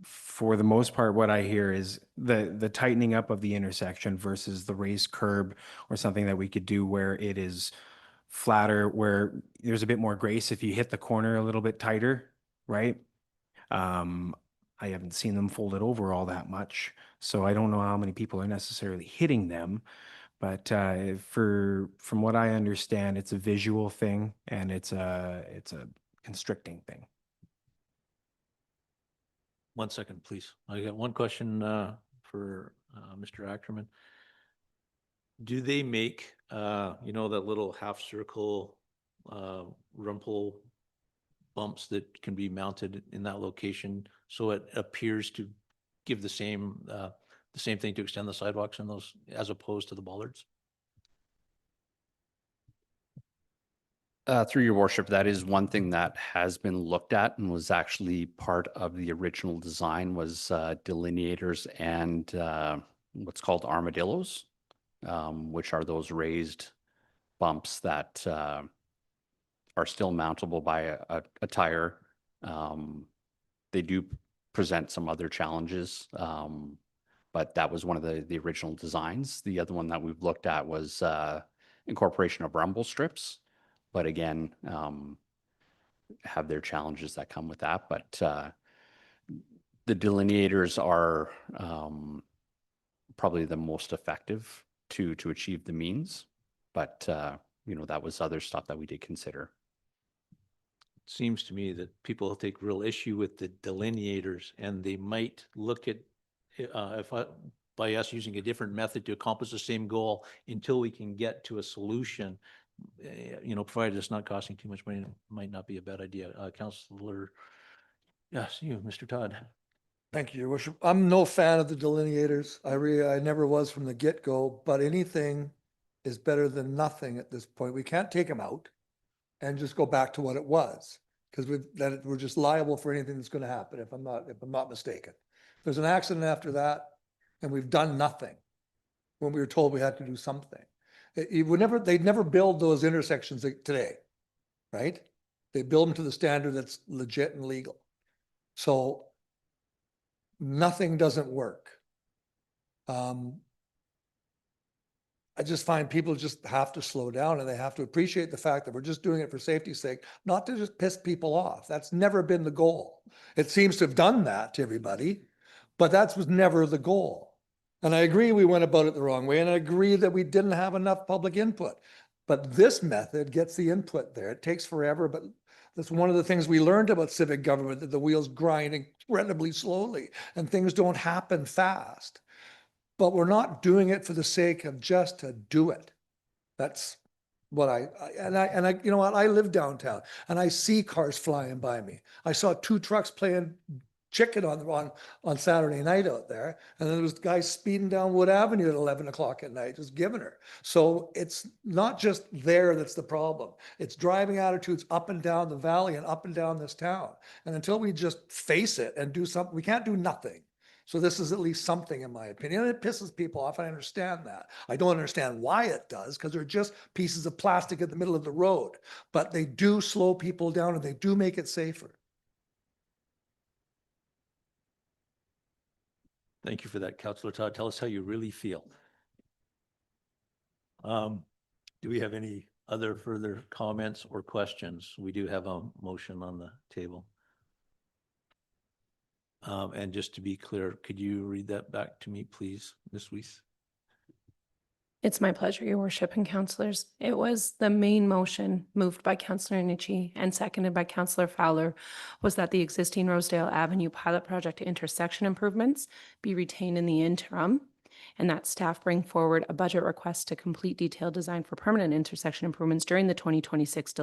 For the most part, what I hear is the tightening up of the intersection versus the raised curb, or something that we could do where it is flatter, where there's a bit more grace if you hit the corner a little bit tighter, right? I haven't seen them fold it over all that much, so I don't know how many people are necessarily hitting them. But from what I understand, it's a visual thing and it's a constricting thing. 1 second, please. I got one question for Mr. Ackerman. Do they make, that little half circle rumple bumps that can be mounted in that location so it appears to give the same thing to extend the sidewalks in those as opposed to the bollards? Through your worship, that is one thing that has been looked at and was actually part of the original design, was delineators and what's called armadillos, which are those raised bumps that are still mountable by a tire. They do present some other challenges, but that was one of the original designs. The other one that we've looked at was incorporation of rumble strips, but again, have their challenges that come with that. But the delineators are probably the most effective to achieve the means. But that was other stuff that we did consider. Seems to me that people take real issue with the delineators, and they might look at by us using a different method to accomplish the same goal until we can get to a solution provided it's not costing too much money, it might not be a bad idea. Councillor, yes, you, Mr. Todd. Thank you, Your Worship. I'm no fan of the delineators. I never was from the get-go, but anything is better than nothing at this point. We can't take them out and just go back to what it was, because we're just liable for anything that's gonna happen, if I'm not mistaken. There's an accident after that, and we've done nothing when we were told we had to do something. They'd never build those intersections today, right? They build them to the standard that's legit and legal. So nothing doesn't work. I just find people just have to slow down, and they have to appreciate the fact that we're just doing it for safety's sake, not to just piss people off. That's never been the goal. It seems to have done that to everybody, but that was never the goal. And I agree we went about it the wrong way, and I agree that we didn't have enough public input. But this method gets the input there. It takes forever, but that's one of the things we learned about civic government, that the wheels grind incredibly slowly and things don't happen fast. But we're not doing it for the sake of just to do it. That's what you know what, I live downtown and I see cars flying by me. I saw 2 trucks playing chicken on Saturday night out there. And then there was guys speeding down Wood Avenue at 11 o'clock at night, just giving her. So it's not just there that's the problem. It's driving attitudes up and down the valley and up and down this town. And until we just face it and do something, we can't do nothing. So this is at least something, in my opinion. And it pisses people off. I understand that. I don't understand why it does, because they're just pieces of plastic in the middle of the road. But they do slow people down and they do make it safer. Thank you for that, Councillor Todd. Tell us how you really feel. Do we have any other further comments or questions? We do have a motion on the table. And just to be clear, could you read that back to me, please, Ms. Weiss? It's my pleasure, Your Worship and Councillors. It was the main motion moved by Councillor Nietzsche and seconded by Councillor Fowler was that the existing Rosedale Avenue pilot project intersection improvements be retained in the interim, and that staff bring forward a budget request to complete detailed design for permanent intersection improvements during the 2026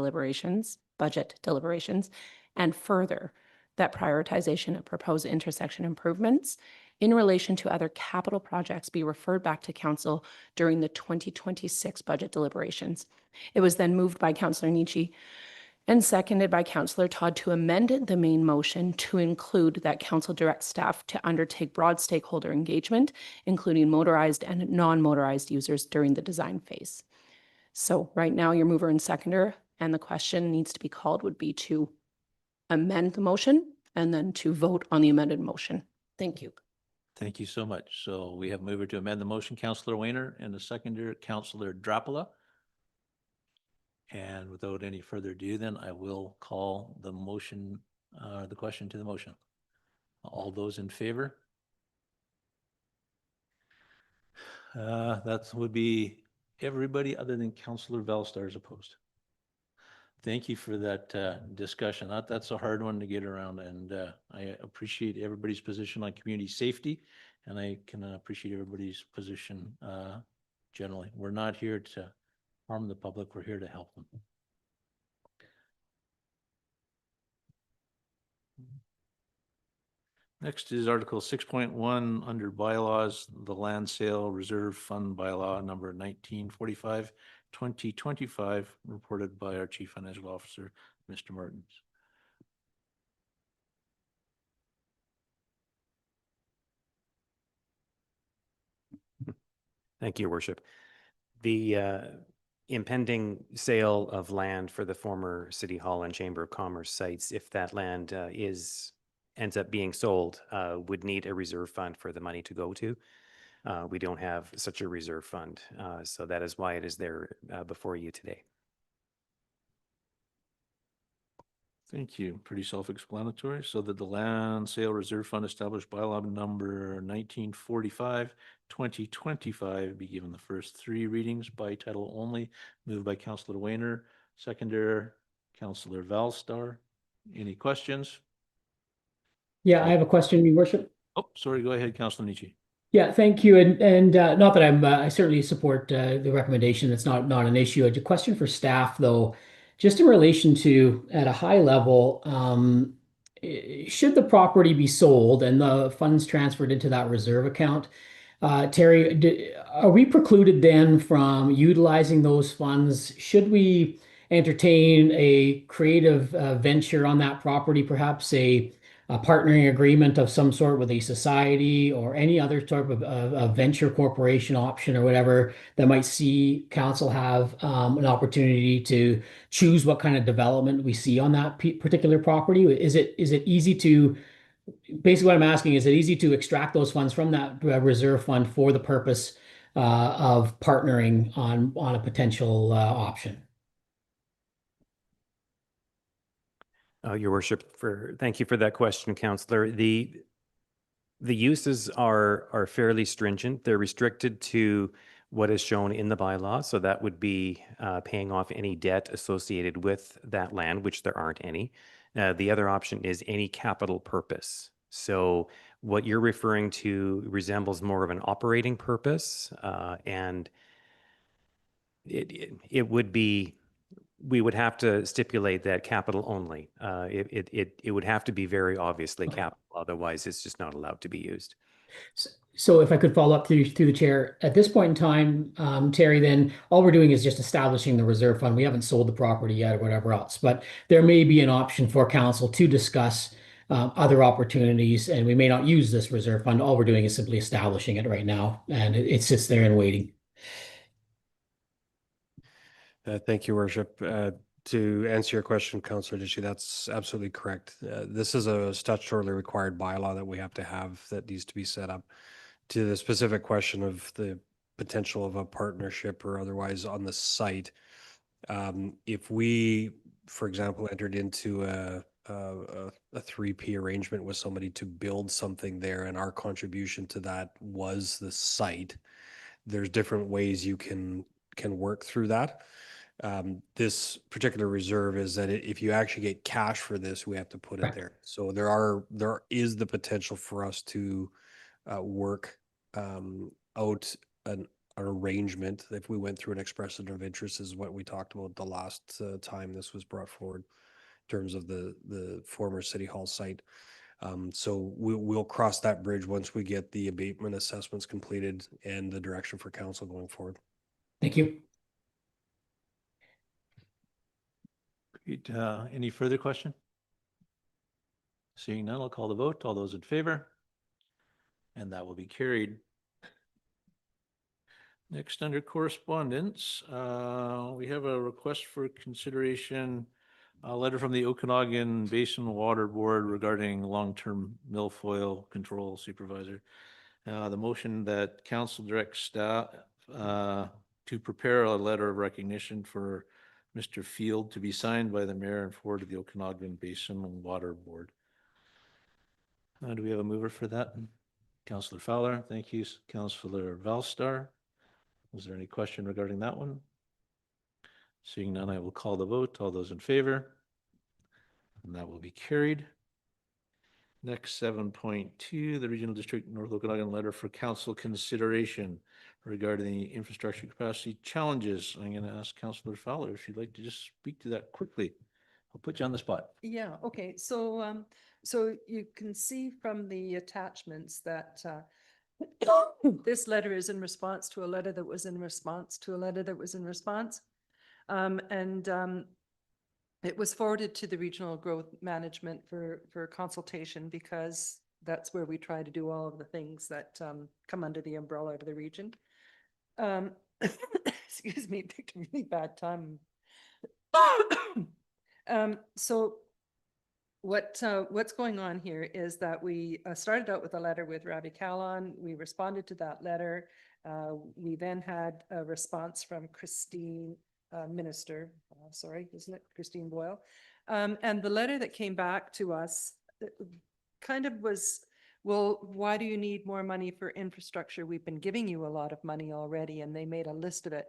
budget deliberations, and further, that prioritization of proposed intersection improvements in relation to other capital projects be referred back to council during the 2026 budget deliberations. It was then moved by Councillor Nietzsche and seconded by Councillor Todd to amend the main motion to include that council directs staff to undertake broad stakeholder engagement, including motorized and non-motorized users during the design phase. So right now, your mover and seconder, and the question needs to be called would be to amend the motion and then to vote on the amended motion. Thank you. Thank you so much. So we have a mover to amend the motion, Councillor Weiner, and a seconder, Councillor Drapala. And without any further ado, then I will call the motion, the question to the motion. All those in favor? That would be everybody other than Councillor Valstar is opposed. Thank you for that discussion. That's a hard one to get around, and I appreciate everybody's position on community safety, and I can appreciate everybody's position generally. We're not here to harm the public. We're here to help them. Next is Article 6.1 under bylaws, the Land Sale Reserve Fund bylaw number 1945-2025, reported by our Chief Financial Officer, Mr. Martins. Thank you, Your Worship. The impending sale of land for the former City Hall and Chamber of Commerce sites, if that land ends up being sold, would need a reserve fund for the money to go to. We don't have such a reserve fund, so that is why it is there before you today. Thank you. Pretty self-explanatory. So that the Land Sale Reserve Fund established bylaw number 1945-2025 be given the first 3 readings by title only. Moved by Councillor Weiner, seconder Councillor Valstar. Any questions? Yeah, I have a question, Your Worship. Oh, sorry. Go ahead, Councillor Nietzsche. Yeah, thank you. And not that I certainly support the recommendation. It's not an issue. A question for staff, though, just in relation to at a high level, should the property be sold and the funds transferred into that reserve account? Terry, are we precluded then from utilizing those funds? Should we entertain a creative venture on that property, perhaps a partnering agreement of some sort with a society or any other type of venture corporation option or whatever that might see council have an opportunity to choose what kind of development we see on that particular property? Is it easy to basically what I'm asking, is it easy to extract those funds from that reserve fund for the purpose of partnering on a potential option? Your worship, thank you for that question, Councillor. The uses are fairly stringent. They're restricted to what is shown in the bylaw. So that would be paying off any debt associated with that land, which there aren't any. The other option is any capital purpose. So what you're referring to resembles more of an operating purpose, and it would be, we would have to stipulate that capital only. It would have to be very obviously capital, otherwise it's just not allowed to be used. So if I could follow up through the chair, at this point in time, Terry, then all we're doing is just establishing the reserve fund. We haven't sold the property yet or whatever else, but there may be an option for council to discuss other opportunities, and we may not use this reserve fund. All we're doing is simply establishing it right now, and it sits there and waiting. Thank you, Worship. To answer your question, Councillor Ditchy, that's absolutely correct. This is a statutorily required bylaw that we have to have that needs to be set up. To the specific question of the potential of a partnership or otherwise on the site, if we, for example, entered into a 3P arrangement with somebody to build something there and our contribution to that was the site, there's different ways you can work through that. This particular reserve is that if you actually get cash for this, we have to put it there. So there is the potential for us to work out an arrangement if we went through an expression of interest, is what we talked about the last time this was brought forward in terms of the former City Hall site. So we'll cross that bridge once we get the abatement assessments completed and the direction for council going forward. Thank you. Great. Any further question? Seeing none, I'll call the vote. All those in favor? And that will be carried. Next, under correspondence, we have a request for consideration, a letter from the Okanagan Basin Water Board regarding long-term milfoil control supervisor. The motion that council directs staff to prepare a letter of recognition for Mr. Field to be signed by the mayor and forward to the Okanagan Basin Water Board. Do we have a mover for that? Councillor Fowler, thank you. Councillor Valstar. Was there any question regarding that one? Seeing none, I will call the vote. All those in favor? And that will be carried. Next, 7.2, the Regional District North Okanagan letter for council consideration regarding the infrastructure capacity challenges. I'm going to ask Councillor Fowler if you'd like to just speak to that quickly. I'll put you on the spot. Yeah, okay. So so you can see from the attachments that this letter is in response to a letter that was in response to a letter that was in response. It was forwarded to the Regional Growth Management for consultation, because that's where we try to do all of the things that come under the umbrella of the region. Excuse me, picked a really bad time. So what's going on here is that we started out with a letter with Ravi Kalan. We responded to that letter. We then had a response from Christine Minister, isn't it? Christine Boyle. And the letter that came back to us kind of was, well, why do you need more money for infrastructure? We've been giving you a lot of money already, and they made a list of it.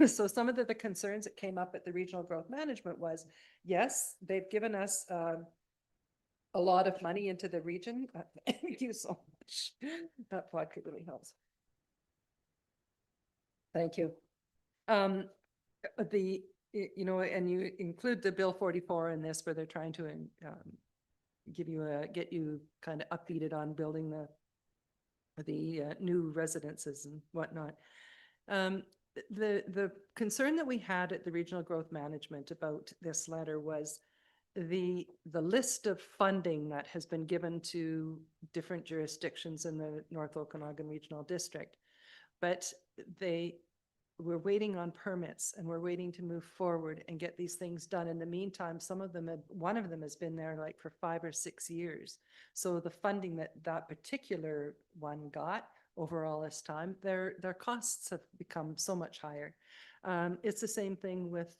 So some of the concerns that came up at the Regional Growth Management was, yes, they've given us a lot of money into the region. Thank you so much. That vodka really helps. Thank you. You know, and you include the Bill 44 in this, where they're trying to get you kind of upbeated on building the new residences and whatnot. The concern that we had at the Regional Growth Management about this letter was the list of funding that has been given to different jurisdictions in the North Okanagan Regional District. But we're waiting on permits, and we're waiting to move forward and get these things done. In the meantime, one of them has been there like for 5 or 6 years. So the funding that particular one got over all this time, their costs have become so much higher. It's the same thing with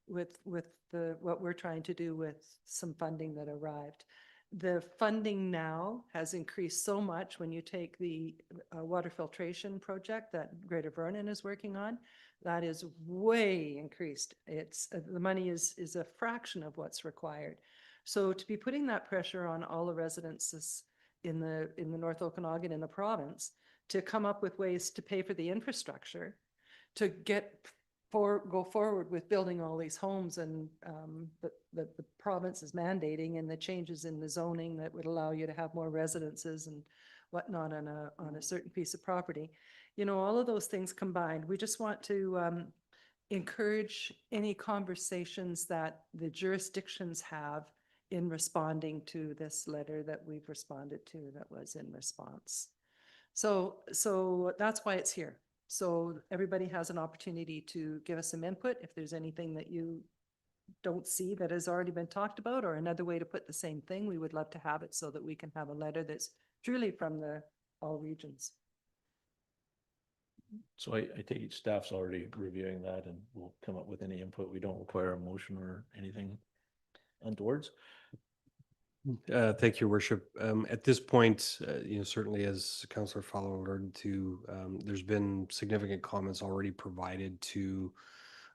what we're trying to do with some funding that arrived. The funding now has increased so much when you take the water filtration project that Greater Vernon is working on. That is way increased. It's the money is a fraction of what's required. So to be putting that pressure on all the residences in the North Okanagan in the province to come up with ways to pay for the infrastructure to go forward with building all these homes, and the province is mandating, and the changes in the zoning that would allow you to have more residences and whatnot on a certain piece of property. You know, all of those things combined, we just want to encourage any conversations that the jurisdictions have in responding to this letter that we've responded to that was in response. So that's why it's here. So everybody has an opportunity to give us some input. If there's anything that you don't see that has already been talked about, or another way to put the same thing, we would love to have it so that we can have a letter that's truly from all regions. So I take it staff's already reviewing that, and we'll come up with any input. We don't require a motion or anything untowards. Thank you, Worship. At this point, certainly as Councillor Fallow alluded to, there's been significant comments already provided to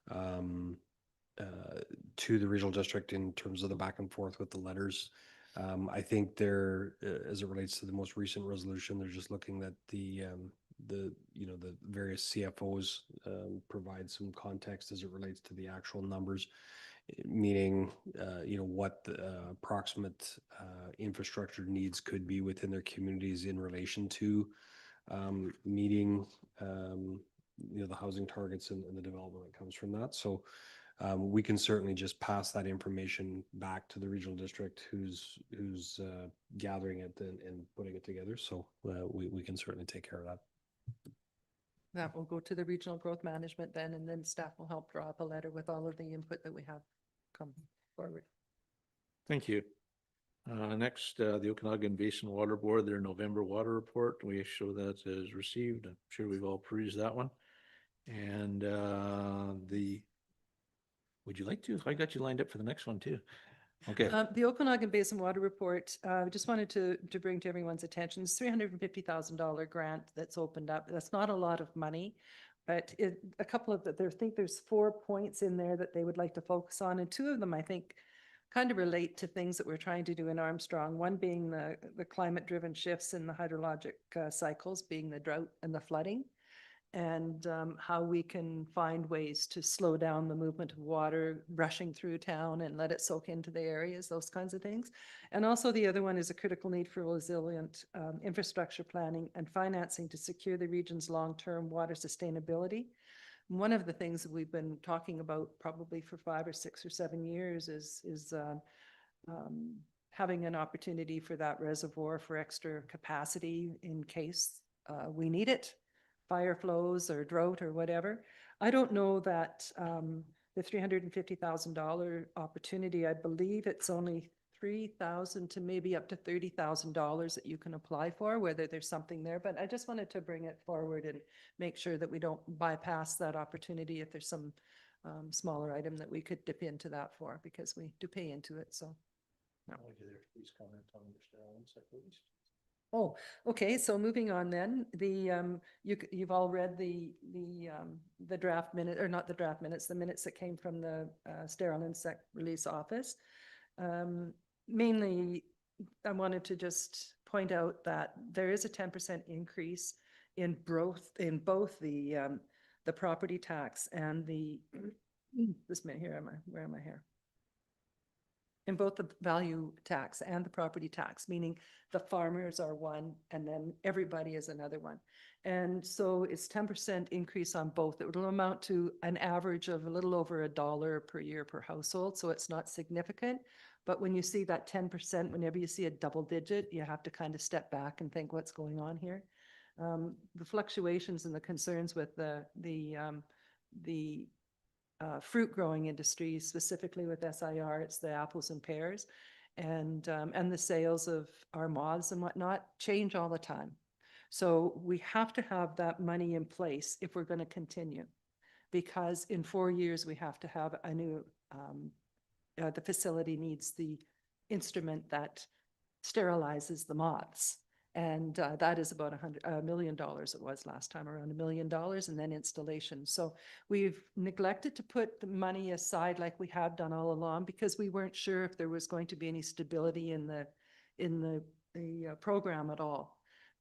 the regional district in terms of the back and forth with the letters. I think as it relates to the most recent resolution, they're just looking that the various CFOs provide some context as it relates to the actual numbers, meaning what the approximate infrastructure needs could be within their communities in relation to meeting the housing targets and the development that comes from that. So we can certainly just pass that information back to the regional district who's gathering it and putting it together. So we can certainly take care of that. That will go to the Regional Growth Management then, and then staff will help draw up a letter with all of the input that we have come forward. Thank you. Next, the Okanagan Basin Water Board, their November water report. We show that as received. I'm sure we've all perused that one. And would you like to? I got you lined up for the next one too. Okay. The Okanagan Basin Water Report, just wanted to bring to everyone's attention, it's $350,000 grant that's opened up. That's not a lot of money, but a couple of I think there's 4 points in there that they would like to focus on, and 2 of them I think kind of relate to things that we're trying to do in Armstrong. One being the climate-driven shifts in the hydrologic cycles, being the drought and the flooding, and how we can find ways to slow down the movement of water rushing through town and let it soak into the areas, those kinds of things. And also the other one is a critical need for resilient infrastructure planning and financing to secure the region's long-term water sustainability. One of the things that we've been talking about probably for 5 or 6 or 7 years is having an opportunity for that reservoir for extra capacity in case we need it. Fire flows or drought or whatever. I don't know that the $350,000 opportunity, I believe it's only $3,000 to maybe up to $30,000 that you can apply for, whether there's something there. But I just wanted to bring it forward and make sure that we don't bypass that opportunity if there's some smaller item that we could dip into that for, because we do pay into it. So. No. Please comment on Mr. Allen's, please. Oh, okay. So moving on then, you've all read the draft minute, or not the draft minutes, the minutes that came from the Sterile Insect Release Office. Mainly, I wanted to just point out that there is a 10% increase in both the property tax and the, this minute, where am I here? In both the value tax and the property tax, meaning the farmers are one and then everybody is another one. And so it's 10% increase on both. It will amount to an average of a little over $1 per year per household. So it's not significant. But when you see that 10%, whenever you see a double digit, you have to kind of step back and think what's going on here. The fluctuations and the concerns with the fruit growing industry, specifically with SIR, it's the apples and pears, and the sales of our moths and whatnot change all the time. So we have to have that money in place if we're going to continue, because in 4 years we have to have a new, the facility needs the instrument that sterilizes the moths. And that is about $100 million it was last time, around $1 million, and then installation. So we've neglected to put the money aside like we have done all along, because we weren't sure if there was going to be any stability in the program at all.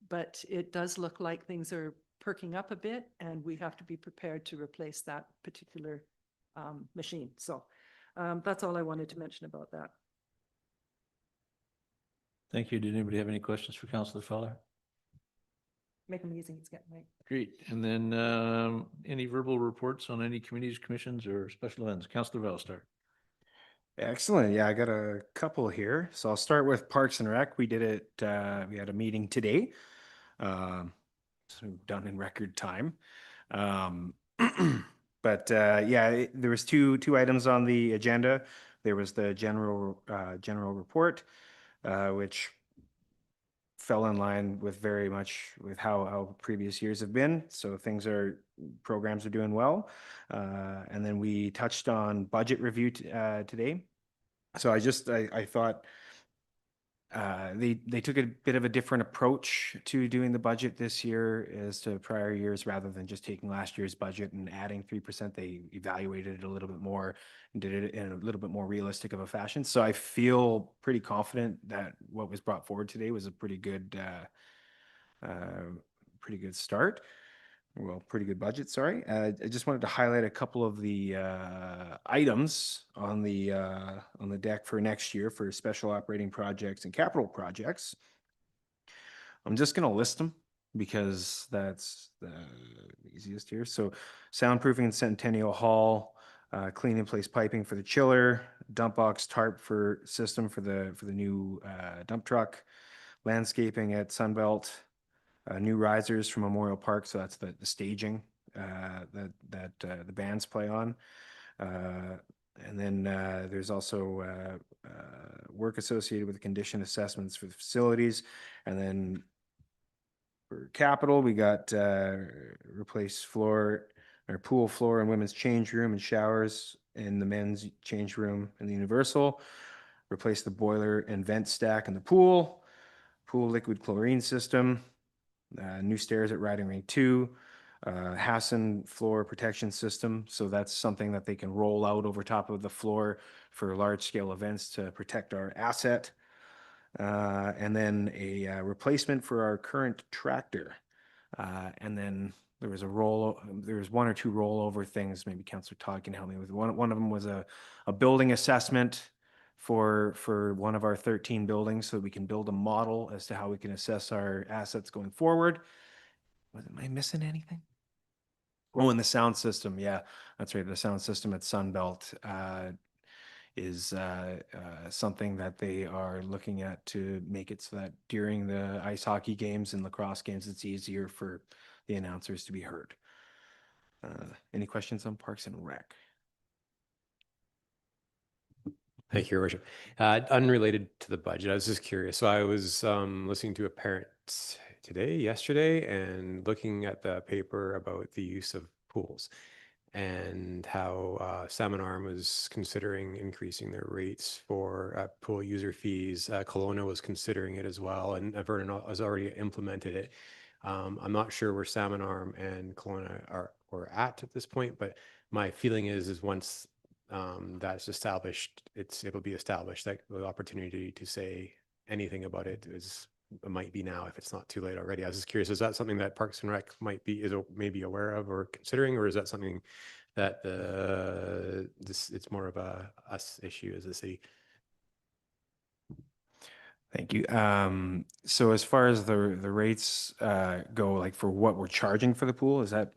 But it does look like things are perking up a bit, and we have to be prepared to replace that particular machine. So that's all I wanted to mention about that. Thank you. Did anybody have any questions for Councillor Fowler? Make them easy, it's getting late. Great. And then any verbal reports on any committees, commissions, or special events? Councillor Valstar. Excellent. Yeah, I got a couple here. So I'll start with Parks and Rec. We did it, we had a meeting today. So done in record time. But yeah, there was two items on the agenda. There was the general report, which fell in line with very much with how previous years have been. So programs are doing well. And then we touched on budget review today. So I thought they took a bit of a different approach to doing the budget this year as to prior years, rather than just taking last year's budget and adding 3%. They evaluated it a little bit more and did it in a little bit more realistic of a fashion. So I feel pretty confident that what was brought forward today was a pretty good start. Well, pretty good budget, sorry. I just wanted to highlight a couple of the items on the deck for next year for special operating projects and capital projects. I'm just going to list them because that's the easiest here. So soundproofing in Centennial Hall, clean in place piping for the chiller, dump box tarp system for the new dump truck, landscaping at Sunbelt, new risers from Memorial Park, so that's the staging that the bands play on. And then there's also work associated with condition assessments for the facilities. And then for capital, we got replace pool floor and women's change room and showers in the men's change room in the Universal. Replace the boiler and vent stack in the pool liquid chlorine system. New stairs at Riding Ring 2, Hassan floor protection system. So that's something that they can roll out over top of the floor for large scale events to protect our asset. And then a replacement for our current tractor. And then there was one or two rollover things. Maybe Councillor Todd can help me with. One of them was a building assessment for one of our 13 buildings, so we can build a model as to how we can assess our assets going forward. Am I missing anything? Oh, and the sound system. Yeah, that's right. The sound system at Sunbelt is something that they are looking at to make it so that during the ice hockey games and lacrosse games, it's easier for the announcers to be heard. Any questions on Parks and Rec? Thank you, Your Worship. Unrelated to the budget, I was just curious. So I was listening to a parent yesterday, and looking at the paper about the use of pools and how Salmon Arm was considering increasing their rates for pool user fees. Kelowna was considering it as well, and Vernon has already implemented it. I'm not sure where Salmon Arm and Kelowna are at this point, but my feeling is once that's established, it'll be established that the opportunity to say anything about it is it might be now if it's not too late already. I was just curious, is that something that Parks and Rec might be, maybe aware of or considering, or is that something that it's more of a us issue as a city? Thank you. So as far as the rates go, like for what we're charging for the pool, is that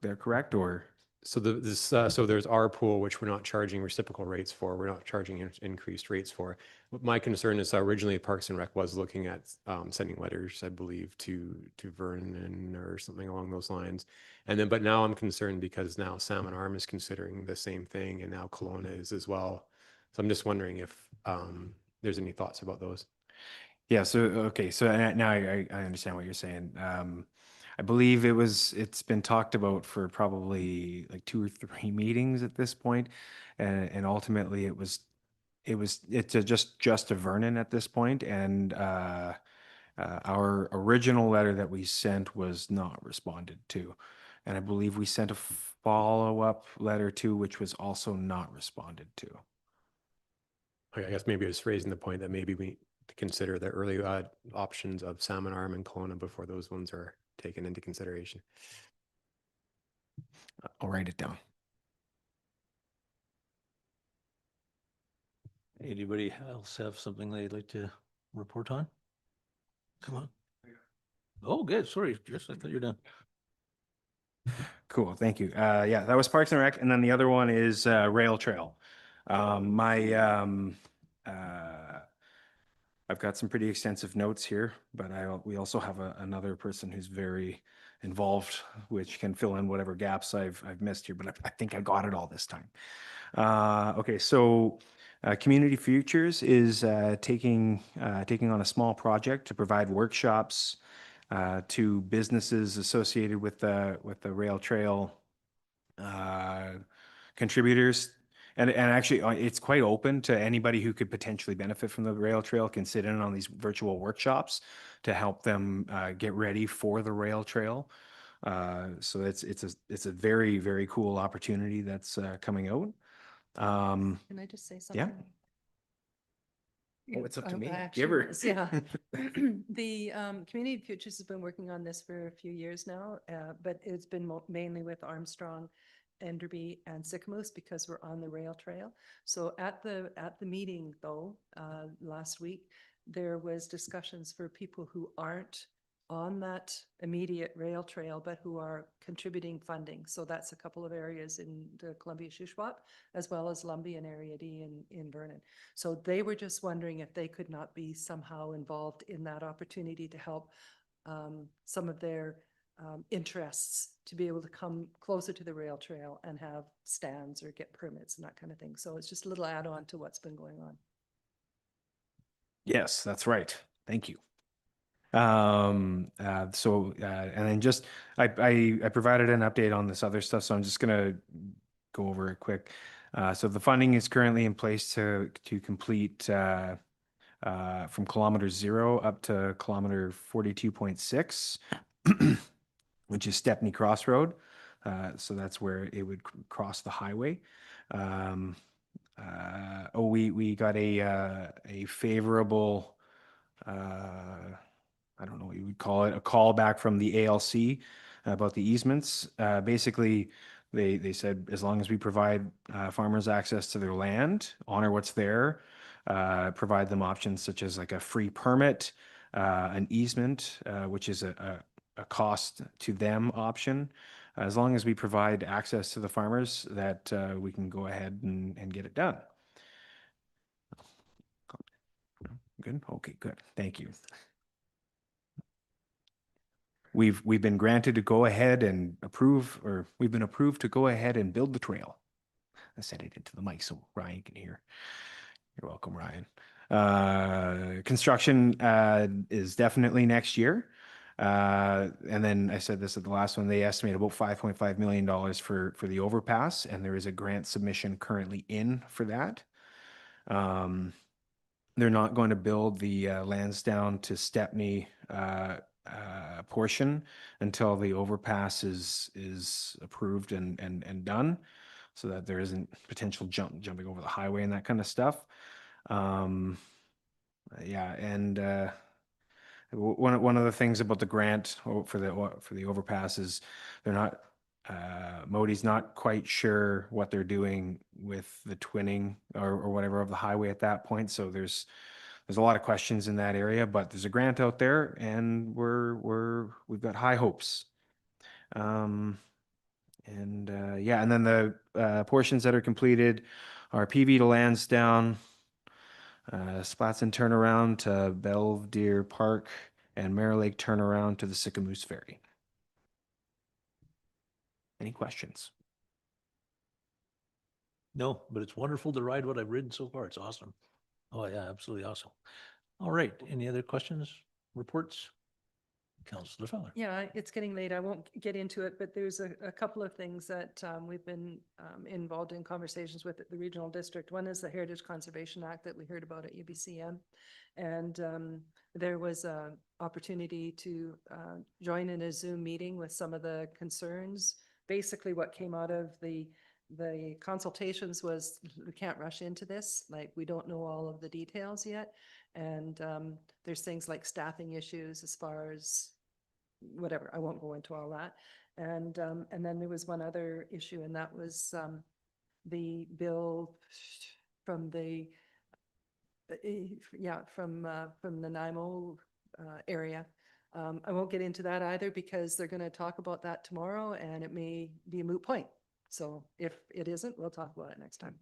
they're correct or? So so there's our pool, which we're not charging reciprocal rates for. We're not charging increased rates for. My concern is originally Parks and Rec was looking at sending letters, I believe, to Vernon or something along those lines. And then, but now I'm concerned because now Salmon Arm is considering the same thing, and now Kelowna is as well. So I'm just wondering if there's any thoughts about those. Yeah, so okay, so now I understand what you're saying. I believe it's been talked about for probably like 2 or 3 meetings at this point, and ultimately it's just a Vernon at this point, and our original letter that we sent was not responded to, and I believe we sent a follow-up letter too, which was also not responded to. I guess maybe just raising the point that maybe we to consider the early options of Salmon Arm and Kelowna before those ones are taken into consideration. I'll write it down. Anybody else have something they'd like to report on? Come on. Oh, good. Sorry, Jess, I thought you were done. Cool, thank you. Yeah, that was Parks and Rec, and then the other one is Rail Trail. I've got some pretty extensive notes here, but we also have another person who's very involved, which can fill in whatever gaps I've missed here, but I think I got it all this time. Okay, so Community Futures is taking on a small project to provide workshops to businesses associated with the rail trail contributors. And actually, it's quite open to anybody who could potentially benefit from the rail trail can sit in on these virtual workshops to help them get ready for the rail trail. So it's a very, very cool opportunity that's coming out. Can I just say something? Oh, it's up to me. Actually, Give her. it is, yeah. The Community Futures has been working on this for a few years now, but it's been mainly with Armstrong, Enderby, and Sycamoose because we're on the rail trail. So at the meeting though, last week, there was discussions for people who aren't on that immediate rail trail, but who are contributing funding. So that's a couple of areas in the Columbia Shuswap, as well as Lumbee and Area D in Vernon. So they were just wondering if they could not be somehow involved in that opportunity to help some of their interests to be able to come closer to the rail trail and have stands or get permits and that kind of thing. So it's just a little add-on to what's been going on. Yes, that's right. Thank you. And then just I provided an update on this other stuff, so I'm just gonna go over it quick. So the funding is currently in place to complete from kilometer 0 up to kilometer 42.6, which is Stepney Crossroad. So that's where it would cross the highway. We got a favorable. I don't know what you would call it, a callback from the ALC about the easements. Basically, they said as long as we provide farmers access to their land, honor what's there, provide them options such as like a free permit, an easement, which is a cost to them option. As long as we provide access to the farmers, that we can go ahead and get it done. Good. Okay, good. Thank you. We've been granted to go ahead and approve, or we've been approved to go ahead and build the trail. I said it into the mic so Ryan can hear. You're welcome, Ryan. Construction is definitely next year. And then I said this at the last one, they estimate about $5.5 million for the overpass, and there is a grant submission currently in for that. They're not going to build the Lansdowne to Stepney portion until the overpass is approved and done, so that there isn't potential jumping over the highway and that kind of stuff. Yeah, and One of the things about the grant for the overpass is they're not, Modi's not quite sure what they're doing with the twinning or whatever of the highway at that point. So there's a lot of questions in that area, but there's a grant out there and we've got high hopes. Yeah, and then the portions that are completed are PV to Lansdowne, Splatson turnaround to Belvedere Park, and Mare Lake turnaround to the Sycamoose Ferry. Any questions? No, but it's wonderful to ride what I've ridden so far. It's awesome. Oh, yeah, absolutely awesome. All right. Any other questions, reports? Councillor Fowler. Yeah, it's getting late. I won't get into it, but there's a couple of things that we've been involved in conversations with at the regional district. One is the Heritage Conservation Act that we heard about at UBCM. And there was a opportunity to join in a Zoom meeting with some of the concerns. Basically, what came out of the consultations was we can't rush into this. Like, we don't know all of the details yet. And there's things like staffing issues as far as whatever. I won't go into all that. And then there was one other issue, and that was the bill from the from the NIMO area. I won't get into that either because they're going to talk about that tomorrow, and it may be a moot point. So if it isn't, we'll talk about it next time.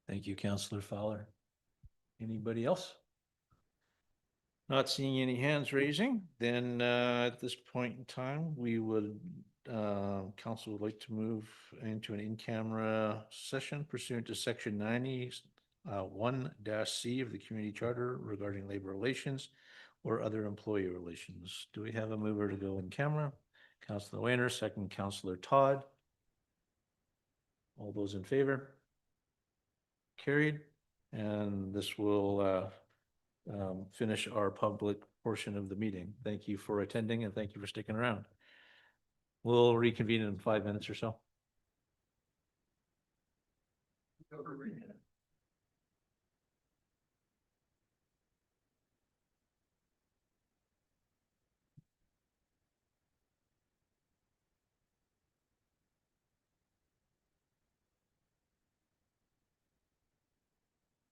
Thank you, Councillor Fowler. Anybody else? Not seeing any hands raising, then at this point in time, we would, council would like to move into an in-camera session pursuant to section 90, 1-C of the community charter regarding labor relations or other employee relations. Do we have a mover to go in camera? Councillor Wayner, second Councillor Todd. All those in favor? Carried. And this will finish our public portion of the meeting. Thank you for attending and thank you for sticking around. We'll reconvene in 5 minutes or so.